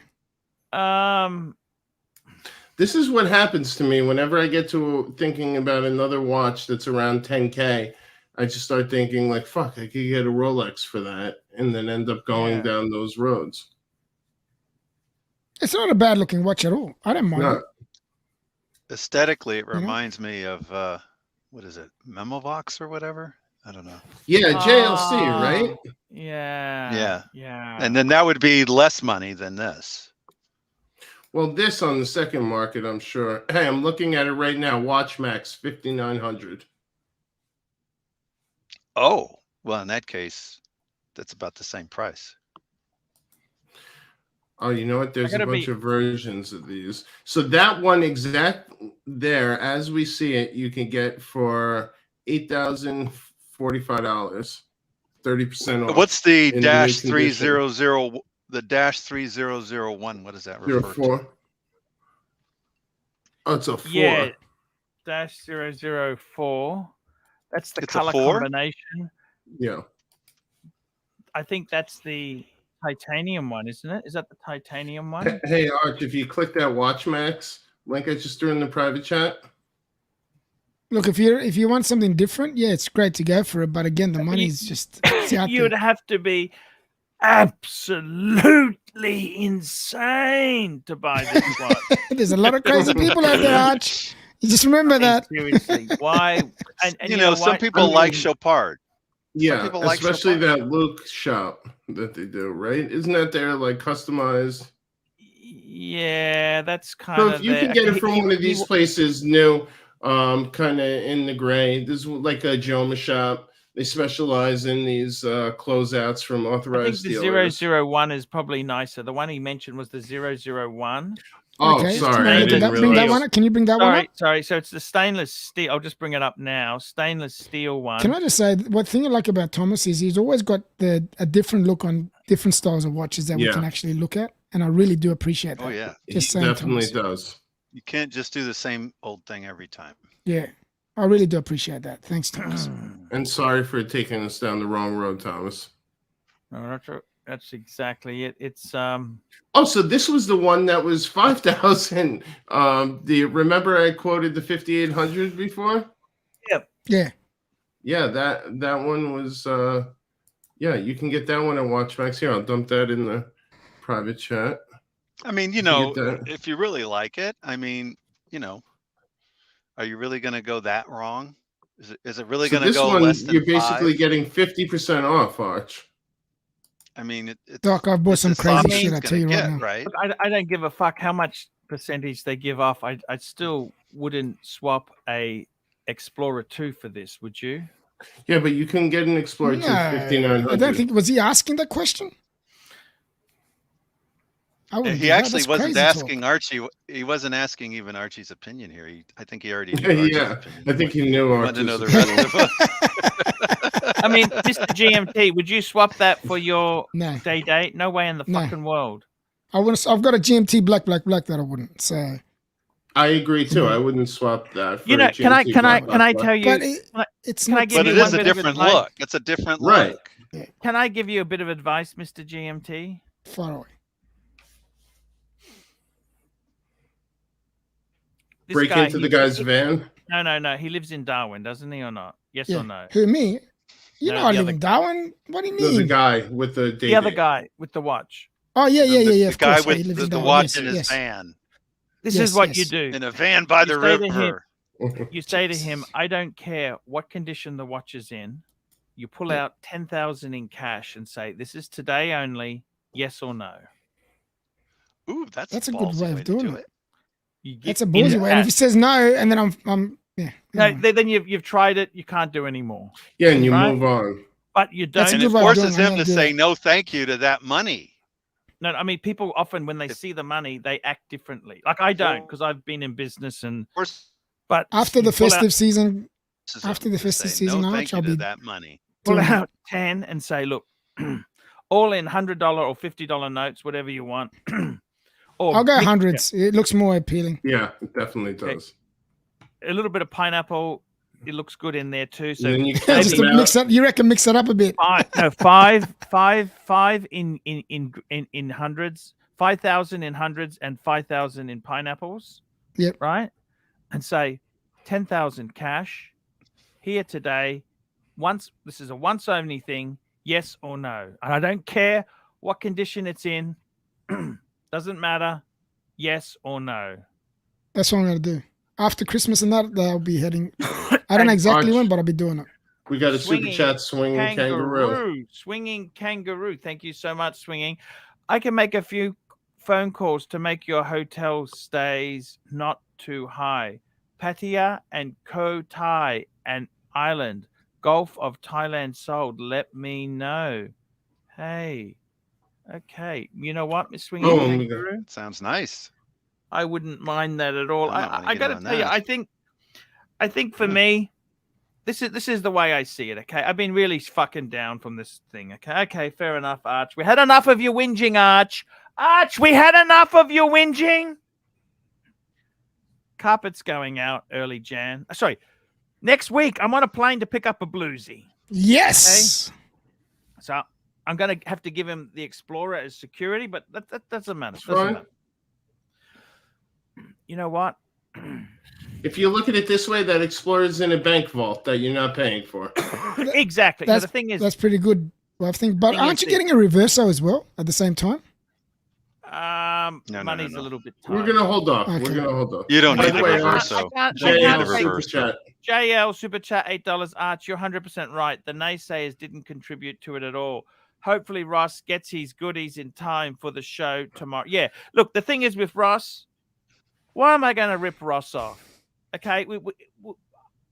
G: This is what happens to me whenever I get to thinking about another watch that's around 10K. I just start thinking like, fuck, I could get a Rolex for that, and then end up going down those roads.
F: It's not a bad looking watch at all. I don't mind it.
D: Aesthetically, it reminds me of what is it, Memovox or whatever? I don't know.
G: Yeah, JLC, right?
A: Yeah.
D: And then that would be less money than this.
G: Well, this on the second market, I'm sure. Hey, I'm looking at it right now. WatchMax 5,900.
D: Oh, well, in that case, that's about the same price.
G: Oh, you know what? There's a bunch of versions of these. So that one exact there, as we see it, you can get for $8,045, 30% off.
D: What's the dash 300? The dash 3001. What does that refer to?
G: Oh, it's a 4.
A: Yeah, dash 004. That's the color combination.
G: Yeah.
A: I think that's the titanium one, isn't it? Is that the titanium one?
G: Hey, Arch, if you click that WatchMax link I just threw in the private chat.
F: Look, if you want something different, yeah, it's great to go for it. But again, the money's just
A: you would have to be absolutely insane to buy this watch.
F: There's a lot of crazy people out there, Arch. You just remember that.
A: Seriously, why? And
D: you know, some people like Chopard.
G: Yeah, especially that Luke shop that they do, right? Isn't that their like customized?
A: Yeah, that's kind of.
G: So if you can get it from one of these places, new, kind of in the gray. This is like a Joma shop. They specialize in these closeouts from authorized dealers.
A: The 001 is probably nicer. The one he mentioned was the 001.
G: Oh,
F: okay.
G: sorry. I didn't
F: bring that one up. Can you bring that one up?
A: Sorry. So it's the stainless steel. I'll just bring it up now. Stainless steel one.
F: Can I just say, what thing I like about Thomas is he's always got a different look on different styles of watches that we can actually look at. And I really do appreciate that.
D: Oh, yeah.
F: Just
G: saying, definitely does.
D: You can't just do the same old thing every time.
F: Yeah. I really do appreciate that. Thanks, Thomas.
G: And sorry for taking us down the wrong road, Thomas.
A: No, That's exactly it. It's
G: Oh, so this was the one that was 5,000. Remember I quoted the 5,800 before?
F: Yeah.
G: Yeah, that one was yeah, you can get that one at WatchMax. Here, I'll dump that in the private chat.
D: I mean, you
G: can
D: know,
G: get that.
D: if you really like it, I mean, you know, are you really going to go that wrong? Is it really
G: So
D: going to
G: this
D: go
G: one,
D: less than
G: you're basically
D: 5?
G: getting 50% off, Arch.
D: I mean, it's
F: Doc, I've bought
D: it's
F: some
D: as soft
F: crazy
D: as
F: shit,
D: it's
F: I tell
D: gonna
F: you right
D: get,
F: now.
D: right?
A: look, I don't give a fuck how much percentage they give off. I still wouldn't swap a Explorer 2 for this, would you?
G: Yeah, but you can get an Explorer
F: No,
G: 2 5,900.
F: I don't think, was he asking that question? I wouldn't
D: He
F: do that.
D: actually
F: That's
D: wasn't
F: crazy talk.
D: asking Archie. He wasn't asking even Archie's opinion here. I think he already knew Archie's
G: Yeah,
D: opinion.
G: I think he knew
D: He wanted to know
G: Archie's
D: the
G: opinion.
D: rest of us.
A: I mean, Mr. GMT, would you swap that for your
F: No,
A: day? No way in the
F: No.
A: fucking world.
F: I wouldn't. I've got a GMT black that I wouldn't. So,
G: I agree too. I wouldn't swap that. For
A: You know,
G: a
A: can I
G: GMT
A: can I
G: black
A: can I
G: black.
A: tell you?
F: but
A: can I-
F: it's
A: can I
F: not.
A: give
D: But
A: you
D: it
A: one
D: is a
A: bit of
D: different
A: advice?
D: look. It's a different
G: Right.
D: look.
A: Can I give you a bit of advice, Mr. GMT?
F: Far away.
A: This
G: Break
A: guy,
G: into
A: he-
G: the guy's van.
A: No. He lives in Darwin, doesn't he, or not? Yes
F: Yeah.
A: or no?
F: Who, me? You
A: No,
F: know I
A: the
F: live
A: other-
F: in Darwin. What do you
G: No, the
F: mean?
G: guy with the
A: The other guy with the watch.
F: Oh yeah.
D: The
F: Of
D: guy
F: course, he
D: with
F: lives in
D: the
F: Darwin.
D: watch
F: Yes,
D: in his
F: yes.
D: van,
A: This
F: Yes,
A: is what you
F: yes.
A: do.
D: in a van by the
A: You say to him-
D: river.
A: You say to him, "I don't care what condition the watch is in." You pull
F: Yeah.
A: out 10,000 in cash and say, "This is today only. Yes or no."
D: Ooh,
F: That's a good
D: ballsy
F: way of
D: to
F: doing
D: do
F: it.
A: You get
F: That's a
A: in
F: ballsy way. And if he
A: cash.
F: says no, and then I'm yeah.
A: No,
F: anyway.
A: then you've tried it. You can't do anymore.
G: Yeah, and you
A: Right.
G: move on.
A: But you
F: That's a
A: don't.
D: And
F: good
D: it
F: way of doing
D: forces
F: it. I'm
D: him
F: gonna
D: to
F: do
D: say
F: that.
D: no thank you to that money.
A: No, I mean, people often when they
D: If-
A: see the money, they act differently. Like I don't, because I've been in business and. But
F: After
A: you
F: the
A: pull out-
F: festive season,
D: Forces
F: After
D: him
F: the
D: to
F: festive
D: say
F: season,
D: no
F: Arch,
D: thank you
F: I'll
D: to
F: be
D: that money.
A: pull
F: doing it.
A: out 10 and say, "Look, all in $100 or $50 notes, whatever you want." Or
F: I'll go
A: mix-
F: hundreds. It looks more appealing.
G: Yeah, it definitely does.
A: A little bit of pineapple. It looks good in there too. So
G: And then you
A: maybe
G: cut
F: Just
G: them
F: to
G: out.
F: mix up. You reckon mix it up a bit?
A: five in hundreds, 5,000 in hundreds, and 5,000 in pineapples.
F: Yep.
A: Right, and say 10,000 cash here today. This is a once only thing. Yes or no, and I don't care what condition it's in. Doesn't matter. Yes or no.
F: That's what I'm gonna do. After Christmas and that, I'll be heading. I don't know exactly
G: Arch,
F: when, but I'll be doing it.
G: We got a super
A: Swinging
G: chat swinging kangaroo.
A: Swinging kangaroo. Thank you so much, swinging. I can make a few phone calls to make your hotel stays not too high. Pattaya and Koh Tai and Island, Gulf of Thailand sold. Let me know. Hey, okay. You know what, Miss Swinging
G: Oh, my God.
A: Kangaroo?
D: Sounds nice.
A: I wouldn't mind that at all.
D: I'm not
A: I
D: wanna get
A: got to
D: on
A: tell you,
D: that.
A: I think for me, this is the way I see it. Okay, I've been really fucking down from this thing. Okay, fair enough, Arch. We had enough of your whinging, Arch. Arch, we had enough of your whinging. Carpet's going out early Jan. Sorry, next week I'm on a plane to pick up a bluesy.
F: Yes.
A: So I'm gonna have to give him the Explorer as security, but that doesn't matter.
G: That's
A: Doesn't
G: fine.
A: matter. You know what?
G: If you look at it this way, that Explorer's in a bank vault that you're not paying for.
A: Exactly. Now,
F: That's
A: the thing is,
F: That's pretty good. Well, I think, but
A: Thing
F: aren't
A: is
F: you
A: that-
F: getting a reverso as well at the same time?
D: No,
A: money's
D: no.
A: a little bit tight.
G: We're gonna hold off.
F: Okay.
G: We're gonna hold off.
D: You don't
G: By
D: need
G: the
D: the
G: way,
D: reverso.
A: I
D: You don't need
A: can't
D: the
A: take-
G: super
D: reverso.
G: chat.
A: JL Super Chat $8. Arch, you're 100% right. The naysayers didn't contribute to it at all. Hopefully Ross gets his goodies in time for the show tomorrow. Yeah, look, the thing is with Ross, why am I going to rip Ross off? Okay,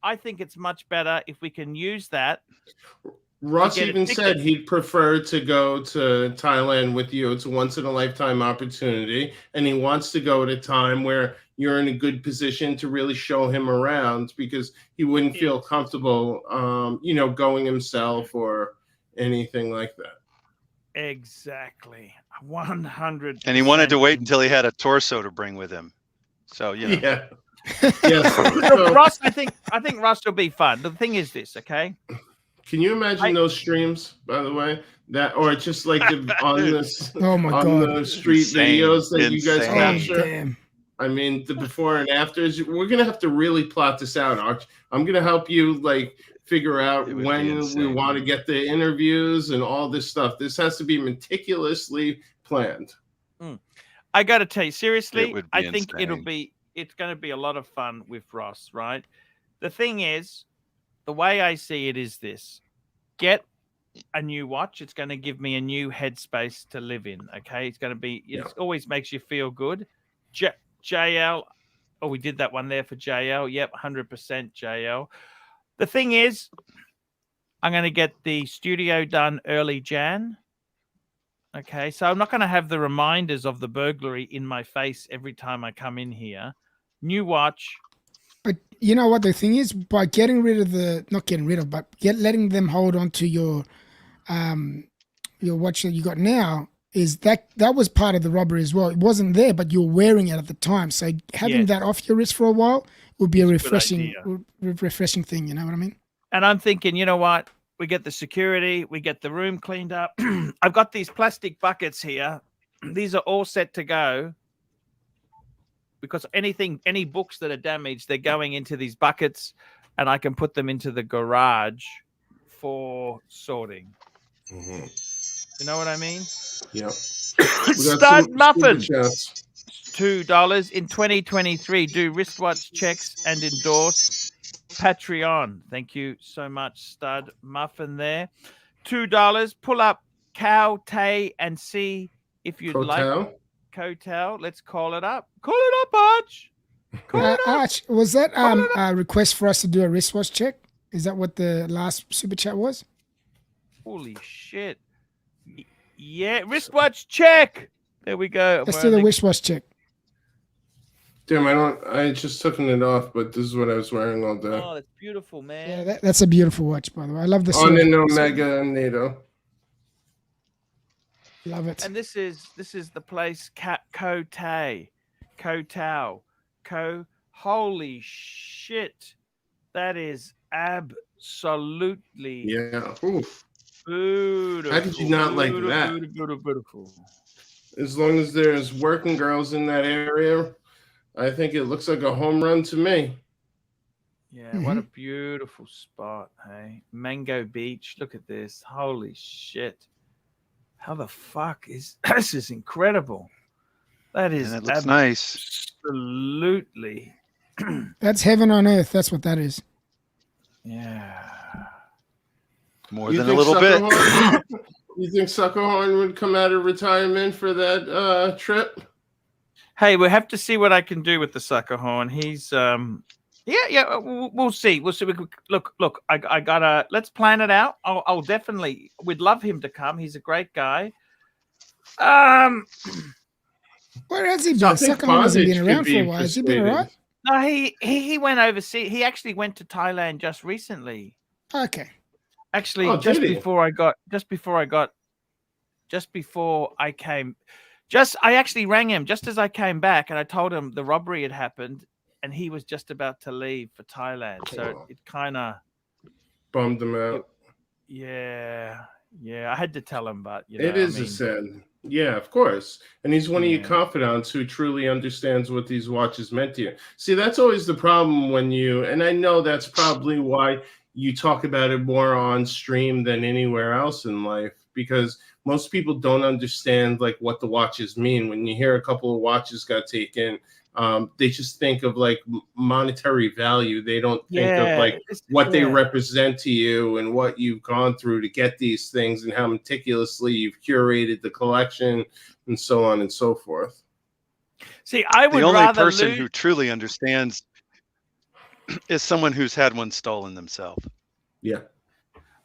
A: I think it's much better if we can use that.
G: Ross
A: get a
G: even
A: ticket.
G: said he'd prefer to go to Thailand with you. It's a once in a lifetime opportunity, and he wants to go at a time where you're in a good position to really show him around because he wouldn't feel comfortable, going himself or anything like that.
A: Exactly. 100.
D: And he wanted to wait until he had a torso to bring with him. So, you know.
G: Yeah. Yes.
A: Look, Ross, I think Ross will be fun. The thing is this, okay?
G: Can you imagine those streams, by the way? That or just like on this
F: Oh my
G: on
F: God.
G: the street
D: Insane.
G: videos that you guys
D: Insane.
F: Oh,
G: capture?
F: damn.
G: I mean, the before and afters. We're gonna have to really plot this out, Arch. I'm gonna help you like figure out
D: It would be
G: when we
D: insane.
G: want to get the interviews and all this stuff. This has to be meticulously planned.
A: I got to tell you, seriously,
D: would
A: I
D: be
A: think
D: insane.
A: it's going to be a lot of fun with Ross, right? The thing is, the way I see it is this: get a new watch. It's going to give me a new headspace to live in. Okay, it's going to be. It always makes you feel good. JL. Oh, we did that one there for JL. Yep, 100% JL. The thing is, I'm going to get the studio done early Jan. Okay, so I'm not going to have the reminders of the burglary in my face every time I come in here. New watch.
F: But you know what the thing is? By getting rid of not getting rid of, but letting them hold on to your watch that you got now, is that was part of the robbery as well. It wasn't there, but you're wearing it at the time. So having that off your wrist for a while would be a refreshing thing. You know what I mean?
A: And I'm thinking, you know what? We get the security, we get the room cleaned up. I've got these plastic buckets here. These are all set to go because any books that are damaged, they're going into these buckets, and I can put them into the garage for sorting.
G: Mm-hmm.
A: You know what I mean?
G: Yeah.
A: Stud Muffin, $2 in 2023. Do wristwatch checks and endorse Patreon. Thank you so much, Stud Muffin there. $2. Pull up Cow Tay and see if you'd like Cotel. Let's call it up. Call it up, Arch. Call it up.
F: Arch, was that a request for us to do a wristwatch check? Is that what the last super chat was?
A: Holy shit. Yeah, wristwatch check. There we go.
F: Let's do the wristwatch check.
G: Damn, I just took it off, but this is what I was wearing all day.
A: Oh, that's beautiful, man.
F: Yeah, that's a beautiful watch, by the way. I love the
G: on an Omega NATO.
F: Love it.
A: And this is the place Kotay. Holy shit. That is absolutely
G: beautiful.
A: How
G: did you not like that?
A: Beautiful.
G: As long as there's working girls in that area, I think it looks like a home run to me.
A: Yeah, what a beautiful spot, hey? Mango Beach. Look at this. Holy shit. How the fuck is this? Is incredible. That is
D: it looks nice.
A: Absolutely.
F: That's heaven on earth. That's what that is.
A: Yeah.
D: More than a little bit.
G: You think Suckerhorn would come out of retirement for that trip?
A: Hey, we'll have to see what I can do with the Suckerhorn. He's we'll see. We'll see. Look, I gotta, let's plan it out. I'll definitely, we'd love him to come. He's a great guy.
F: Where has he been? Suckerhorn hasn't been around for a while. Has he been all right?
A: No, he went overseas. He actually went to Thailand just recently.
F: Okay.
A: Actually, just before I actually rang him just as I came back, and I told him the robbery had happened, and he was just about to leave for Thailand. So it kind of
G: bummed him out.
A: Yeah, I had to tell him, but
G: it is a sin. Yeah, of course. And he's one of your confidants who truly understands what these watches meant to you. See, that's always the problem when and I know that's probably why you talk about it more on stream than anywhere else in life, because most people don't understand like what the watches mean. When you hear a couple of watches got taken, they just think of like monetary value. They don't think of like what they represent to you and what you've gone through to get these things and how meticulously you've curated the collection and so on and so forth.
A: See, I would
D: the only
A: rather
D: person who truly understands is someone who's had one stolen themselves.
G: Yeah.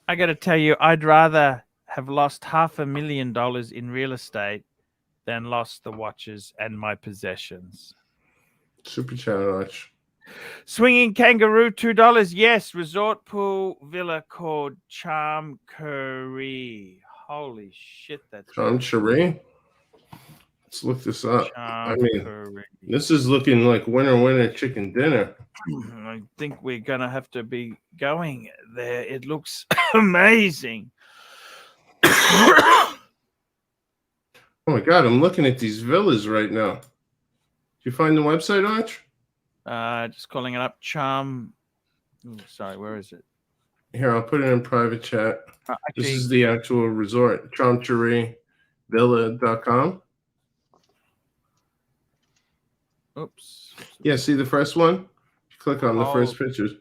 A: I got to tell you, I'd rather have lost $500,000 in real estate than lost the watches and my possessions.
G: Super challenge.
A: Swinging Kangaroo, $2. Yes. Resort pool villa called Charm Curry. Holy shit, that's
G: Charm Curry. Let's look this up. This is looking like winner chicken dinner.
A: I think we're gonna have to be going there. It looks amazing.
G: Oh my God, I'm looking at these villas right now. Did you find the website, Arch?
A: Just calling it up. Charm. Ooh, sorry, where is it?
G: Here, I'll put it in private chat. This
A: Actually,
G: is the actual resort, charmcherryvilla.com.
A: oops.
G: Yeah, see the first one? Click on the first pictures.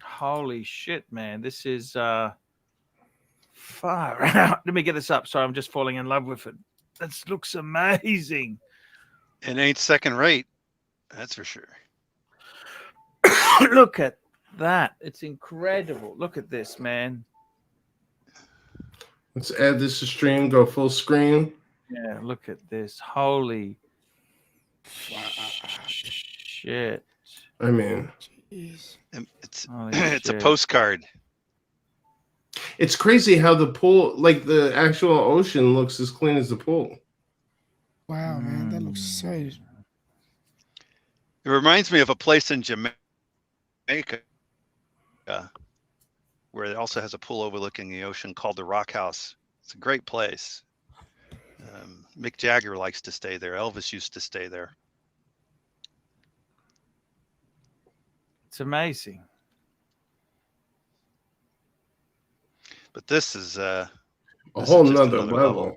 A: Holy shit, man. This is far out. Let me get this up. Sorry, I'm just falling in love with it. This looks amazing.
D: It ain't second rate. That's for sure.
A: Look at that. It's incredible. Look at this, man.
G: Let's add this to stream, go full screen.
A: Yeah, look at this. Holy shit.
G: I mean,
F: Jeez.
D: It's
A: Holy
D: it's a
A: shit.
D: postcard.
G: it's crazy how the pool, like the actual ocean, looks as clean as the pool.
F: Wow, man, that looks so.
D: It reminds me of a place in Jamaica where it also has a pool overlooking the ocean called the Rock House. It's a great place. Mick Jagger likes to stay there. Elvis used to stay there.
A: It's amazing.
D: But this is
G: A
D: this
G: whole
D: is just
G: nother
D: another
G: level.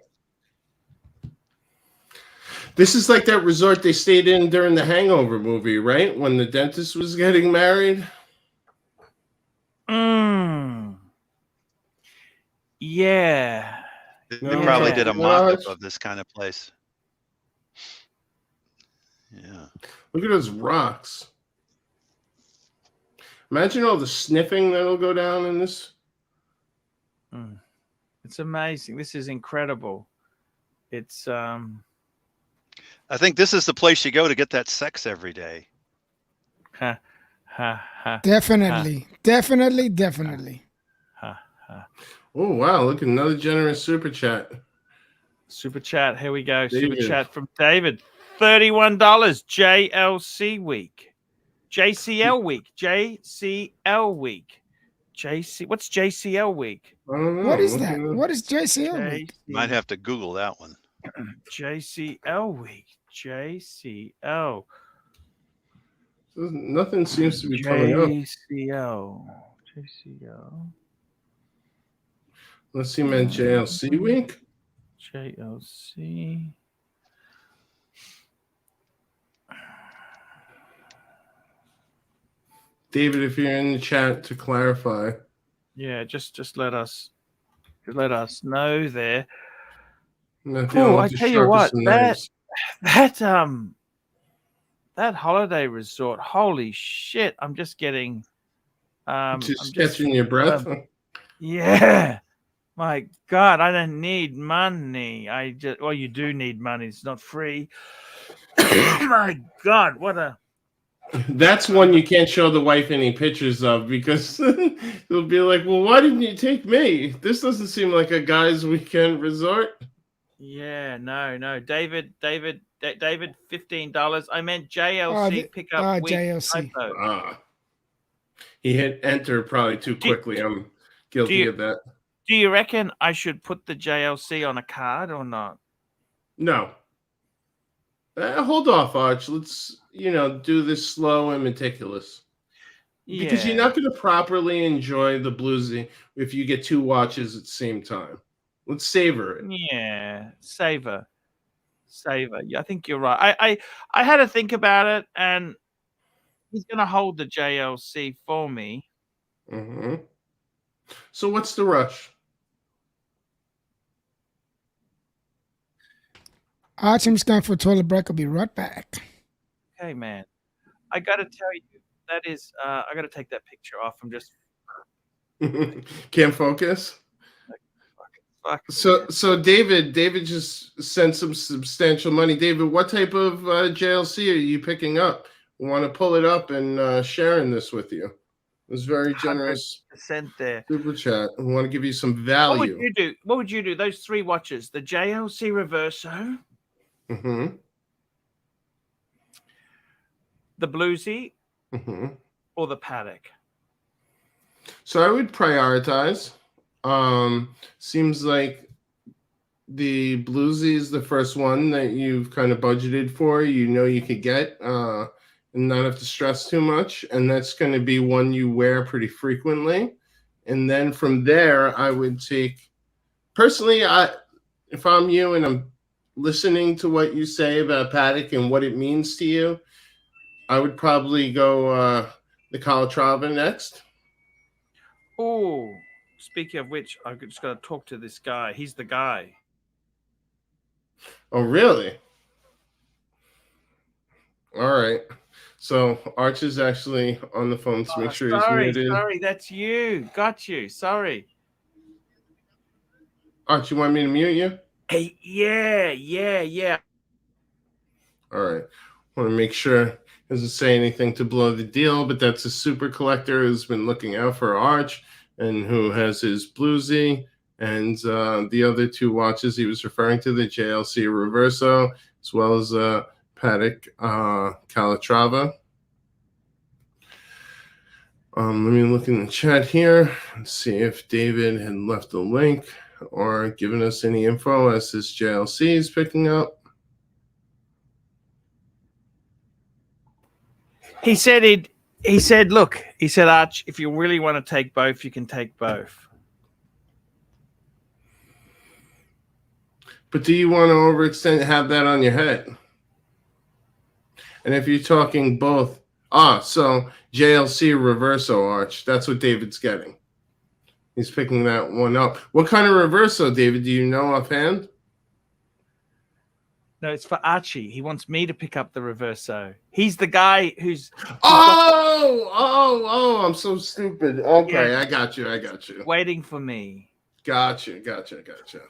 G: This is like that resort they stayed in during the Hangover movie, right? When the dentist was getting married.
A: Yeah.
D: They
G: No,
D: probably did a
G: no,
D: mock-up
G: it's-
D: of this kind of place. Yeah.
G: Look at those rocks. Imagine all the sniffing that'll go down in this.
A: It's amazing. This is incredible. It's
D: I think this is the place you go to get that sex every day.
A: ha ha ha
F: Definitely, definitely.
A: ha ha.
G: Oh wow! Look, another generous super chat.
A: Super chat. Here we go. Super
G: David.
A: chat from David. $31. JLC week. JCL week. JCL week. What's JCL week?
G: I don't know.
F: What is
G: Look
F: that?
G: at
F: What is JCL week?
D: Might have to Google that one.
A: JCL week. JCL.
G: Nothing seems to be coming up.
A: JCL. JCL.
G: Let's see, man. JLC week.
A: JLC.
G: David, if you're in the chat to clarify.
A: Yeah, just let us know there.
G: Nothing
A: Oh,
G: with
A: I
G: the
A: tell you
G: sharpest
A: what,
G: of
A: that
G: knives.
A: that holiday resort, holy shit! I'm just getting
G: Just catching your breath.
A: yeah. My God, I don't need money. Well, you do need money. It's not free. My God, what a
G: That's one you can't show the wife any pictures of because they'll be like, "Well, why didn't you take me? This doesn't seem like a guy's weekend resort."
A: yeah, no. David, $15. I meant JLC pickup week.
F: JLC.
A: Typo.
G: He hit enter probably too quickly. I'm guilty of that.
A: Do you reckon I should put the JLC on a card or not?
G: No. Hold off, Arch. Let's do this slow and meticulous. Because you're not going to properly enjoy the bluesy if you get two watches at the same time. Let's savor it.
A: Yeah, savor. Yeah, I think you're right. I had to think about it, and he's going to hold the JLC for me.
G: Mm-hmm. So what's the rush?
F: Archie, I'm just going for a toilet break. I'll be right back.
A: Okay, man. I got to tell you, that is, I got to take that picture off. I'm just
G: Can't focus.
A: fuck.
G: So David just sent some substantial money. David, what type of JLC are you picking up? We want to pull it up and sharing this with you. It was very generous.
A: 100% there.
G: Super chat. We want to give you some
A: What
G: value.
A: would you do? What would you do? Those three watches, the JLC Reverso,
G: Mm-hmm.
A: the bluesy,
G: hmm
A: or the paddock?
G: So I would prioritize. Seems like the bluesy is the first one that you've kind of budgeted for. You know you could get and not have to stress too much, and that's going to be one you wear pretty frequently. And then from there, I would take personally. If I'm you and I'm listening to what you say about paddock and what it means to you, I would probably go the Calatrava next.
A: Oh, speaking of which, I've just got to talk to this guy. He's the guy.
G: Oh, really? All right. So Arch is actually on the phone to make sure he's muted.
A: Sorry, that's you. Got you. Sorry.
G: Arch, you want me to mute you?
A: Hey, yeah.
G: All right. Want to make sure he doesn't say anything to blow the deal, but that's a super collector who's been looking out for Arch and who has his bluesy and the other two watches he was referring to, the JLC Reverso, as well as Paddock Calatrava. Let me look in the chat here and see if David had left a link or given us any info as this JLC is picking up.
A: He said, Arch, if you really want to take both, you can take both.
G: But do you want to overextend, have that on your head? And if you're talking both, so JLC Reverso Arch, that's what David's getting. He's picking that one up. What kind of Reverso, David? Do you know offhand?
A: No, it's for Archie. He wants me to pick up the Reverso. He's the guy who's
G: I'm so stupid. Okay,
A: Yeah.
G: I got you.
A: waiting for me.
G: Gotcha.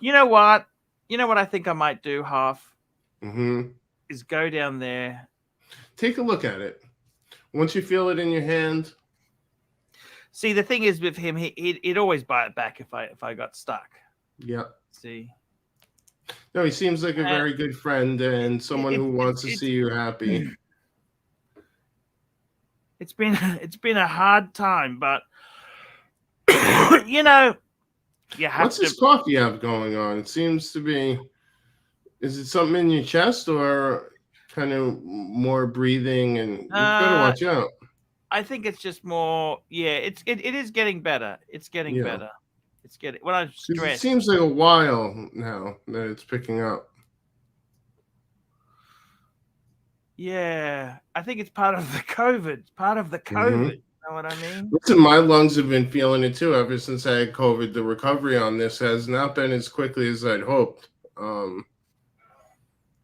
A: You know what? I think I might do, Half,
G: Mm-hmm.
A: is go down there.
G: Take a look at it. Once you feel it in your hand.
A: See, the thing is with him, he'd always buy it back if I got stuck.
G: Yeah.
A: See?
G: No, he seems like a very good friend and someone who wants to see you happy.
A: It's been a hard time, but you have
G: What's this cough you have going on? It seems to be. Is it something in your chest or kind of more breathing? And you better watch out.
A: I think it's just more. Yeah, it is getting better. It's getting better. It's getting when I'm stressed.
G: It seems like a while now that it's picking up.
A: Yeah, I think it's part of the COVID. You know what I mean?
G: Listen, my lungs have been feeling it too ever since I had COVID. The recovery on this has not been as quickly as I'd hoped.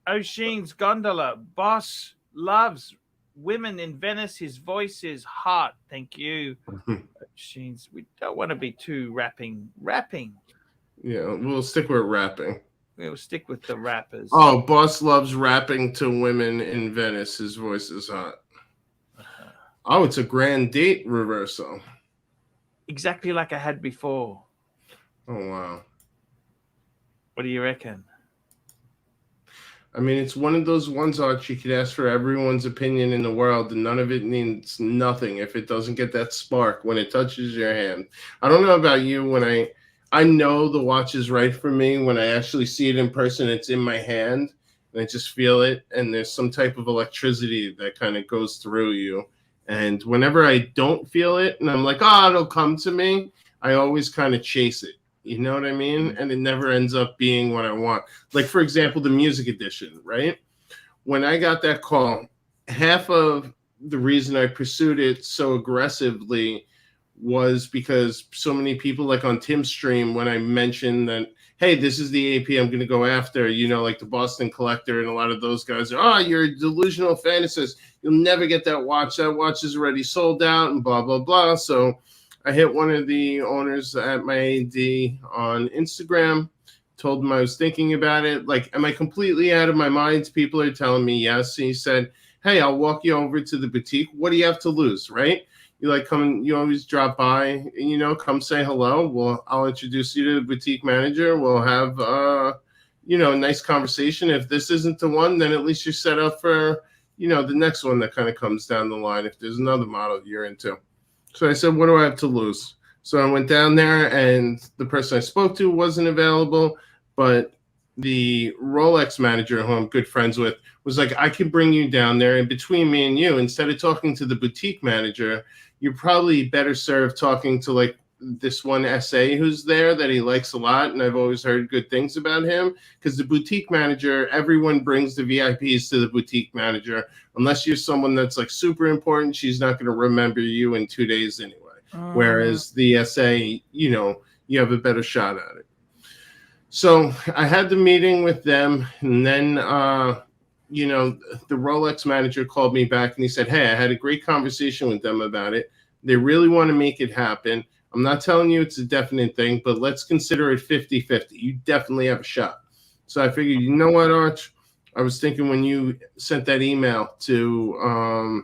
A: O'Sheen's Gondola. Boss loves women in Venice. His voice is hot. Thank you. O'Sheen's. We don't want to be too rapping.
G: Yeah, we'll stick with rapping.
A: We'll stick with the rappers.
G: Oh, Boss loves rapping to women in Venice. His voice is hot. Oh, it's a grand date reversal.
A: Exactly like I had before.
G: Oh, wow.
A: What do you reckon?
G: I mean, it's one of those ones, Archie, you could ask for everyone's opinion in the world, and none of it means nothing if it doesn't get that spark when it touches your hand. I don't know about you. When I know the watch is right for me, when I actually see it in person, it's in my hand, and I just feel it, and there's some type of electricity that kind of goes through you. And whenever I don't feel it, and I'm like, it'll come to me, I always kind of chase it. You know what I mean? And it never ends up being what I want. Like, for example, the music edition, right? When I got that call, half of the reason I pursued it so aggressively was because so many people, like on Tim's stream, when I mentioned that, hey, this is the AP I'm going to go after, like the Boston Collector and a lot of those guys are, you're a delusional fantasist. You'll never get that watch. That watch is already sold out and blah, blah, blah. So I hit one of the owners at my AD on Instagram, told him I was thinking about it. Like, am I completely out of my mind? People are telling me yes. And he said, hey, I'll walk you over to the boutique. What do you have to lose, right? You always drop by, come say hello. I'll introduce you to the boutique manager. We'll have, a nice conversation. If this isn't the one, then at least you're set up for, you know, the next one that kind of comes down the line if there's another model you're into. So I said, what do I have to lose? So I went down there, and the person I spoke to wasn't available, but the Rolex manager, who I'm good friends with, was like, I can bring you down there, and between me and you, instead of talking to the boutique manager, you're probably better served talking to like this one SA who's there that he likes a lot, and I've always heard good things about him, because the boutique manager, everyone brings the VIPs to the boutique manager. Unless you're someone that's like super important, she's not going to remember you in 2 days anyway. Whereas the SA, you know, you have a better shot at it. So I had the meeting with them, and then, you know, the Rolex manager called me back and he said, hey, I had a great conversation with them about it. They really want to make it happen. I'm not telling you it's a definite thing, but let's consider it 50-50. You definitely have a shot. So I figured, you know what, Arch? I was thinking when you sent that email to,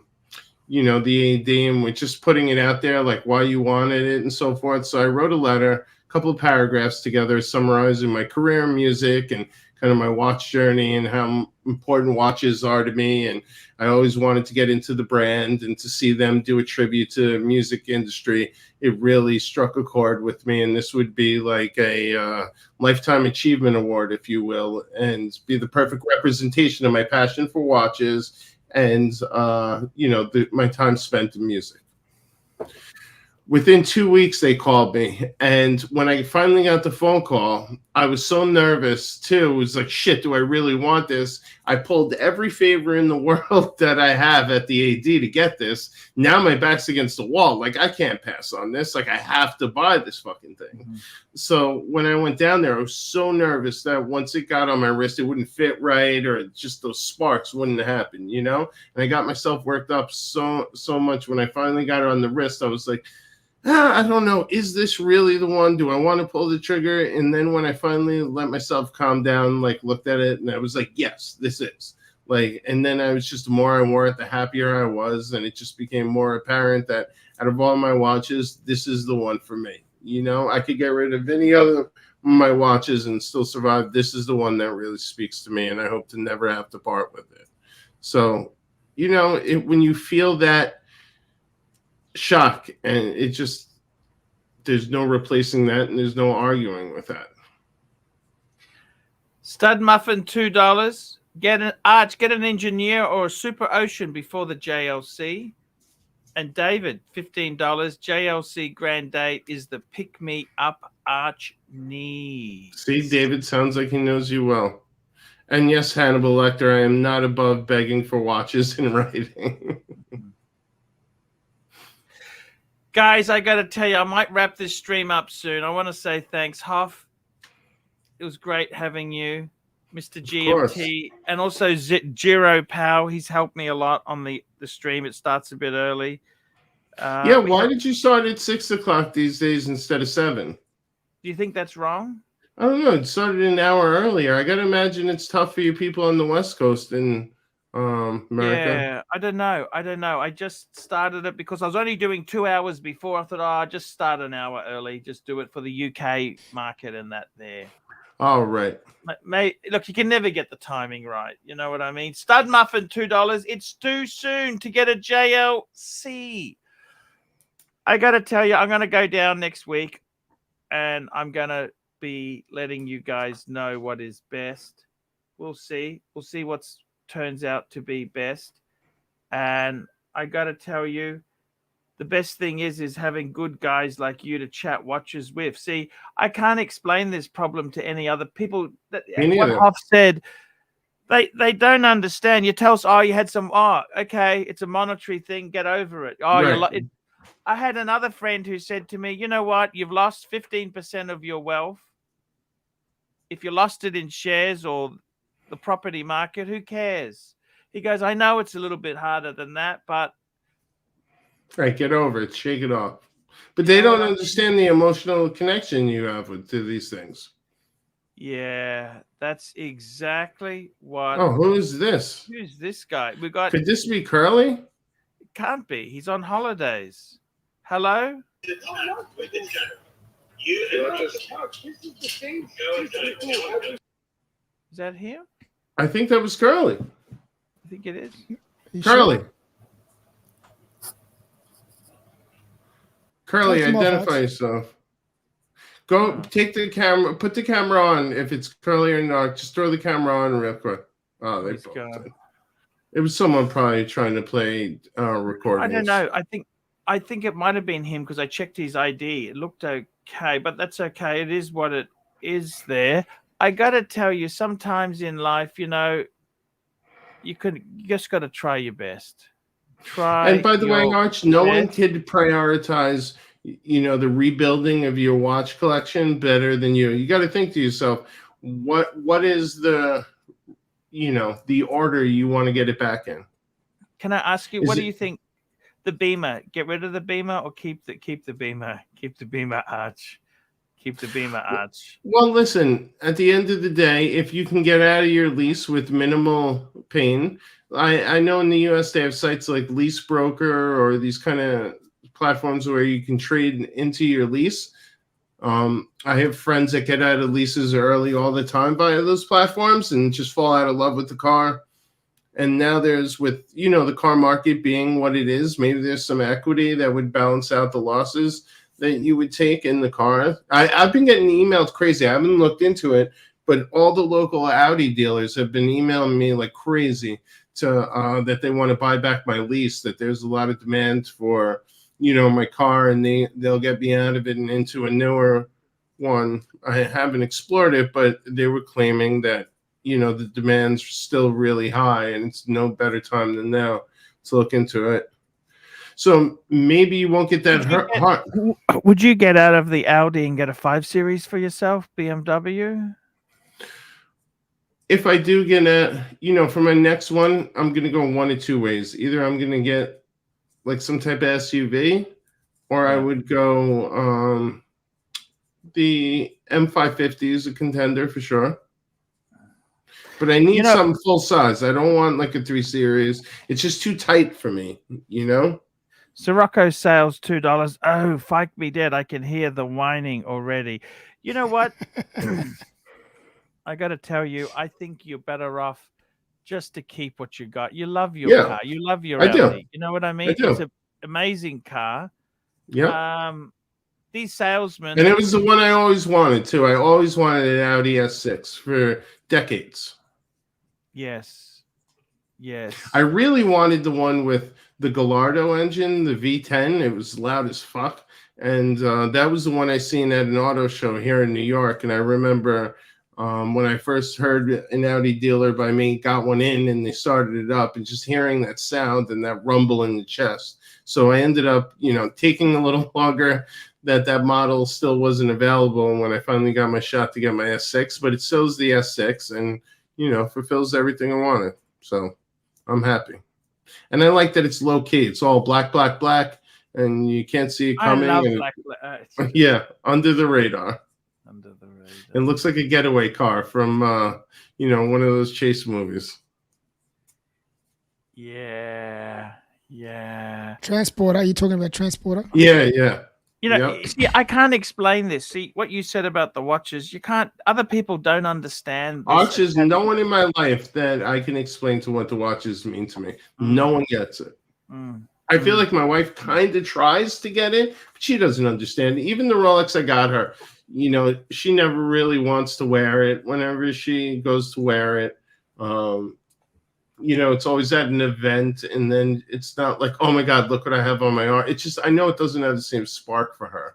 G: you know, the AD, and we're just putting it out there, like why you wanted it and so forth. So I wrote a letter, a couple of paragraphs together summarizing my career in music and kind of my watch journey and how important watches are to me. And I always wanted to get into the brand, and to see them do a tribute to the music industry, it really struck a chord with me. And this would be like a lifetime achievement award, if you will, and be the perfect representation of my passion for watches and, you know, my time spent in music. Within 2 weeks, they called me. And when I finally got the phone call, I was so nervous, too. It was like, shit, do I really want this? I pulled every favor in the world that I have at the AD to get this. Now my back's against the wall. Like, I can't pass on this. Like, I have to buy this fucking thing. Mm-hmm. So when I went down there, I was so nervous that once it got on my wrist, it wouldn't fit right, or just those sparks wouldn't happen, you know? And I got myself worked up so much. When I finally got it on the wrist, I was like, I don't know. Is this really the one? Do I want to pull the trigger? And then when I finally let myself calm down, like looked at it, and I was like, yes, this is. Like, and then I was just, the more I wore it, the happier I was. And it just became more apparent that out of all my watches, this is the one for me. You know, I could get rid of any other of my watches and still survive. This is the one that really speaks to me, and I hope to never have to part with it. So, you know, when you feel that shock, and it just, there's no replacing that, and there's no arguing with that.
A: Stud Muffin, $2. Get an engineer or a super ocean before the JLC. And David, $15. JLC Grand Day is the pick me up Arch needs.
G: See, David sounds like he knows you well. And yes, Hannibal Lecter, I am not above begging for watches in writing.
A: Guys, I got to tell you, I might wrap this stream up soon. I want to say thanks, Huff. It was great having you, Mr. GMT, and also Jiro Pow. He's helped me a lot on the stream. It starts a bit early.
G: Yeah, why did you start at 6 o'clock these days instead of 7?
A: Do you think that's wrong?
G: I don't know. It started an hour earlier. I got to imagine it's tough for you people on the West Coast in America.
A: Yeah, I don't know. I just started it because I was only doing 2 hours before. I thought, I'll just start an hour early. Just do it for the UK market and that there.
G: All right.
A: Mate, look, you can never get the timing right. You know what I mean? Stud Muffin, $2. It's too soon to get a JLC. I got to tell you, I'm going to go down next week, and I'm going to be letting you guys know what is best. We'll see. We'll see what turns out to be best. And I got to tell you, the best thing is having good guys like you to chat watches with. See, I can't explain this problem to any other people. What Hoff said, they don't understand. You tell us, you had some, okay, it's a monetary thing. Get over it.
G: Right.
A: I had another friend who said to me, you know what? You've lost 15% of your wealth. If you lost it in shares or the property market, who cares? He goes, I know it's a little bit harder than that, but
G: right, get over it, shake it off. But they don't understand the emotional connection you have to these things.
A: Yeah, that's exactly what.
G: Oh, who is this?
A: Who's this guy? We got.
G: Could this be Curly?
A: It can't be. He's on holidays. Hello? Is that him?
G: I think that was Curly.
A: I think it is.
F: You
G: Curly.
F: sure?
G: Curly,
F: Take them off,
G: identify
F: Arch.
G: yourself. Go take the camera, put the camera on. If it's Curly or not, just throw the camera on real quick. Oh, they
A: He's
G: both
A: gone.
G: did. It was someone probably trying to play recordings.
A: I don't know. I think it might have been him because I checked his ID. It looked okay, but that's okay. It is what it is there. I got to tell you, sometimes in life, you know, you just got to try your best.
G: And by the way,
A: your
G: Arch, no one
A: best.
G: could prioritize, you know, the rebuilding of your watch collection better than you. You got to think to yourself, what is the, you know, the order you want to get it back in?
A: Can I ask you,
G: Is
A: what do
G: it-
A: you think? The Beamer, get rid of the Beamer or keep the Beamer? Keep the Beamer, Arch. Keep the Beamer, Arch.
G: Well, listen, at the end of the day, if you can get out of your lease with minimal pain, I know in the US they have sites like Lease Broker or these kind of platforms where you can trade into your lease. I have friends that get out of leases early all the time via those platforms and just fall out of love with the car. And now there's, with, you know, the car market being what it is, maybe there's some equity that would balance out the losses that you would take in the car. I've been getting emails crazy. I haven't looked into it, but all the local Audi dealers have been emailing me like crazy to that they want to buy back my lease, that there's a lot of demand for, you know, my car, and they'll get me out of it and into a newer one. I haven't explored it, but they were claiming that, you know, the demand's still really high and it's no better time than now to look into it. So maybe you won't get that hard.
A: Would you get out of the Audi and get a 5 Series for yourself, BMW?
G: If I do get you know, for my next one, I'm going to go one of two ways. Either I'm going to get like some type of SUV, or I would go the M550 is a contender for sure. But I need something full size. I don't want like a 3 Series. It's just too tight for me, you know?
A: Sirocco sales $2. Oh, fike me dead. I can hear the whining already. You know what? I got to tell you, I think you're better off just to keep what you got. You love your car. You love your Audi. You know what I mean? It's an amazing car.
G: Yeah.
A: These salesmen.
G: And it was the one I always wanted too. I always wanted an Audi S6 for decades.
A: Yes. Yes.
G: I really wanted the one with the Gallardo engine, the V10. It was loud as fuck. And that was the one I seen at an auto show here in New York. And I remember when I first heard an Audi dealer by me got one in and they started it up, and just hearing that sound and that rumble in the chest. So I ended up, you know, taking a little longer that model still wasn't available when I finally got my shot to get my S6, but it sells the S6 and, you know, fulfills everything I wanted. So I'm happy. And I like that it's low key. It's all black, black, black, and you can't see it coming.
A: I love
G: and
A: black.
G: Yeah, under the radar.
A: Under the radar.
G: It looks like a getaway car from, you know, one of those chase movies.
A: Yeah. Yeah.
F: Transporter. Are you talking about Transporter?
G: Yeah, yeah.
A: You know, see, I can't explain this. See, what you said about the watches, you can't, other people don't understand.
G: Watches, no one in my life that I can explain to what the watches mean to me. No one gets it. I feel like my wife kind of tries to get it, but she doesn't understand. Even the Rolex I got her, you know, she never really wants to wear it. Whenever she goes to wear it, you know, it's always at an event, and then it's not like, oh my God, look what I have on my arm. It's just, I know it doesn't have the same spark for her.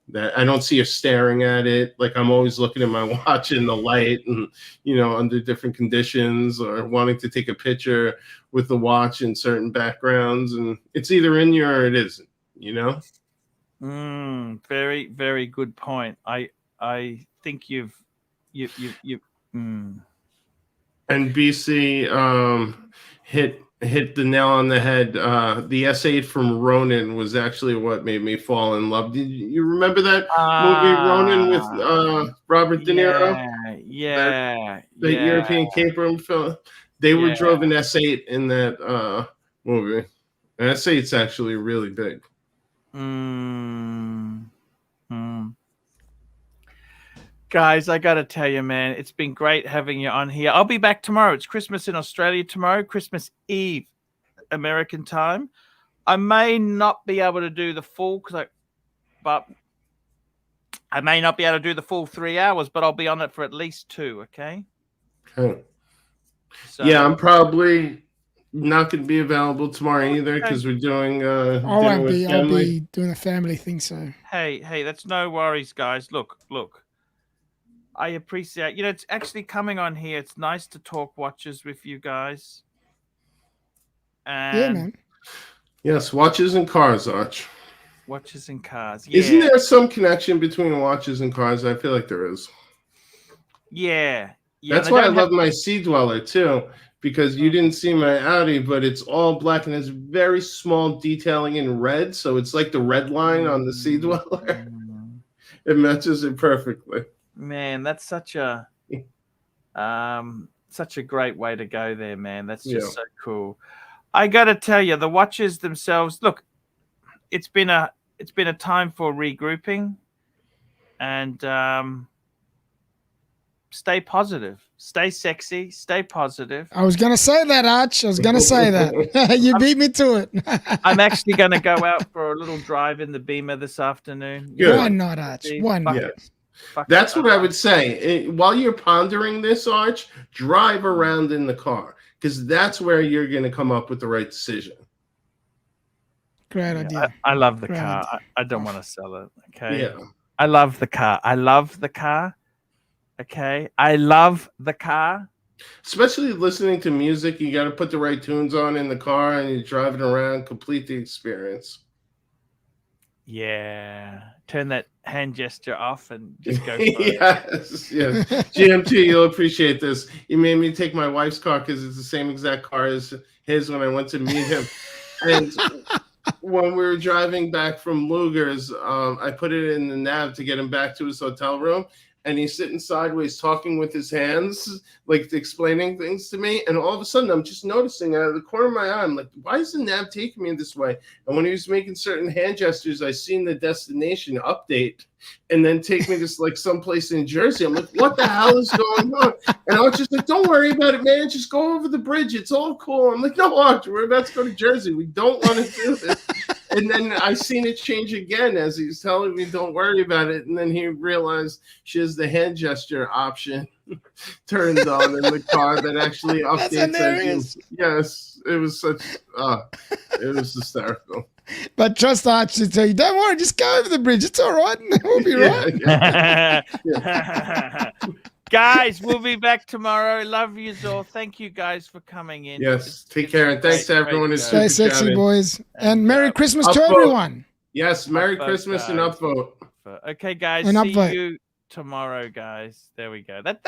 G: That I don't see her staring at it. Like I'm always looking at my watch in the light and, you know, under different conditions, or wanting to take a picture with the watch in certain backgrounds. And it's either in you or it isn't, you know?
A: Very, very good point. I think you've
G: And BC hit the nail on the head. The S8 from Ronin was actually what made me fall in love. Did you remember that movie Ronin with Robert De Niro?
A: Yeah,
G: the European caper film. They were drove an S8 in that movie. And S8's actually really big.
A: Guys, I gotta tell you, man, it's been great having you on here. I'll be back tomorrow. It's Christmas in Australia tomorrow, Christmas Eve. American time. I may not be able to do the full but I may not be able to do the full 3 hours, but I'll be on it for at least 2. Okay.
G: Okay.
A: So,
G: Yeah, I'm probably not going to be available tomorrow either because we're doing
F: I
G: dinner
F: won't
G: with
F: be. I'll
G: family.
F: be doing a family thing. So
A: hey, that's no worries, guys. Look. I appreciate, it's actually coming on here. It's nice to talk watches with you guys. And
F: yeah, man.
G: Yes, watches and cars, Arch.
A: watches and cars. Yeah.
G: Isn't there some connection between watches and cars? I feel like there is.
A: Yeah.
G: That's
A: they
G: why I
A: don't
G: love my Sea Dweller too, because you didn't see my Audi, but it's all black and has very small detailing in red. So it's like the red line on the Sea Dweller. It matches it perfectly.
A: Man, that's such a great way to go there, man. That's just so cool. I got to tell you, the watches themselves, look, it's been a time for regrouping, and stay positive, stay sexy, stay positive.
F: I was gonna say that, Arch. I was gonna say that. You beat me to it.
A: I'm actually going to go out for a little drive in the Beamer this afternoon.
G: Good.
F: Why not, Arch? Why not?
G: Yes. That's what I would say. While you're pondering this, Arch, drive around in the car because that's where you're going to come up with the right decision.
F: Great idea.
A: I love the
F: Great
A: car.
F: idea.
A: I don't want to sell it. Okay.
G: Yeah.
A: I love the car. I love the car. Okay. I love the car.
G: Especially listening to music, you got to put the right tunes on in the car and you're driving around, complete the experience.
A: Yeah. Turn that hand gesture off and just go for it.
G: Yes. GMT, you'll appreciate this. You made me take my wife's car because it's the same exact car as his when I went to meet him. And when we were driving back from Luger's, I put it in the nav to get him back to his hotel room. And he's sitting sideways talking with his hands, like explaining things to me. And all of a sudden, I'm just noticing out of the corner of my eye, I'm like, why is the nav taking me this way? And when he was making certain hand gestures, I seen the destination update and then take me to like someplace in Jersey. I'm like, what the hell is going on? And I was just like, don't worry about it, man. Just go over the bridge. It's all cool. I'm like, no, Archie, we're about to go to Jersey. We don't want to do this. And then I seen it change again as he's telling me, don't worry about it. And then he realized she has the hand gesture option turned on in the car that actually updates. Yes, it was such, it was hysterical.
F: But trust Archie to tell you, don't worry, just go over the bridge. It's all right. We'll be right.
A: Guys, we'll be back tomorrow. Love you all. Thank you guys for coming in.
G: Yes, take care. And thanks to everyone who's
F: Stay sexy, boys. And Merry Christmas to
G: upvote.
F: everyone.
G: Yes, Merry
A: Upvote,
G: Christmas and
A: guys.
G: upvote.
A: Okay, guys.
F: And
A: See
F: upvote.
A: you tomorrow, guys. There we go. That's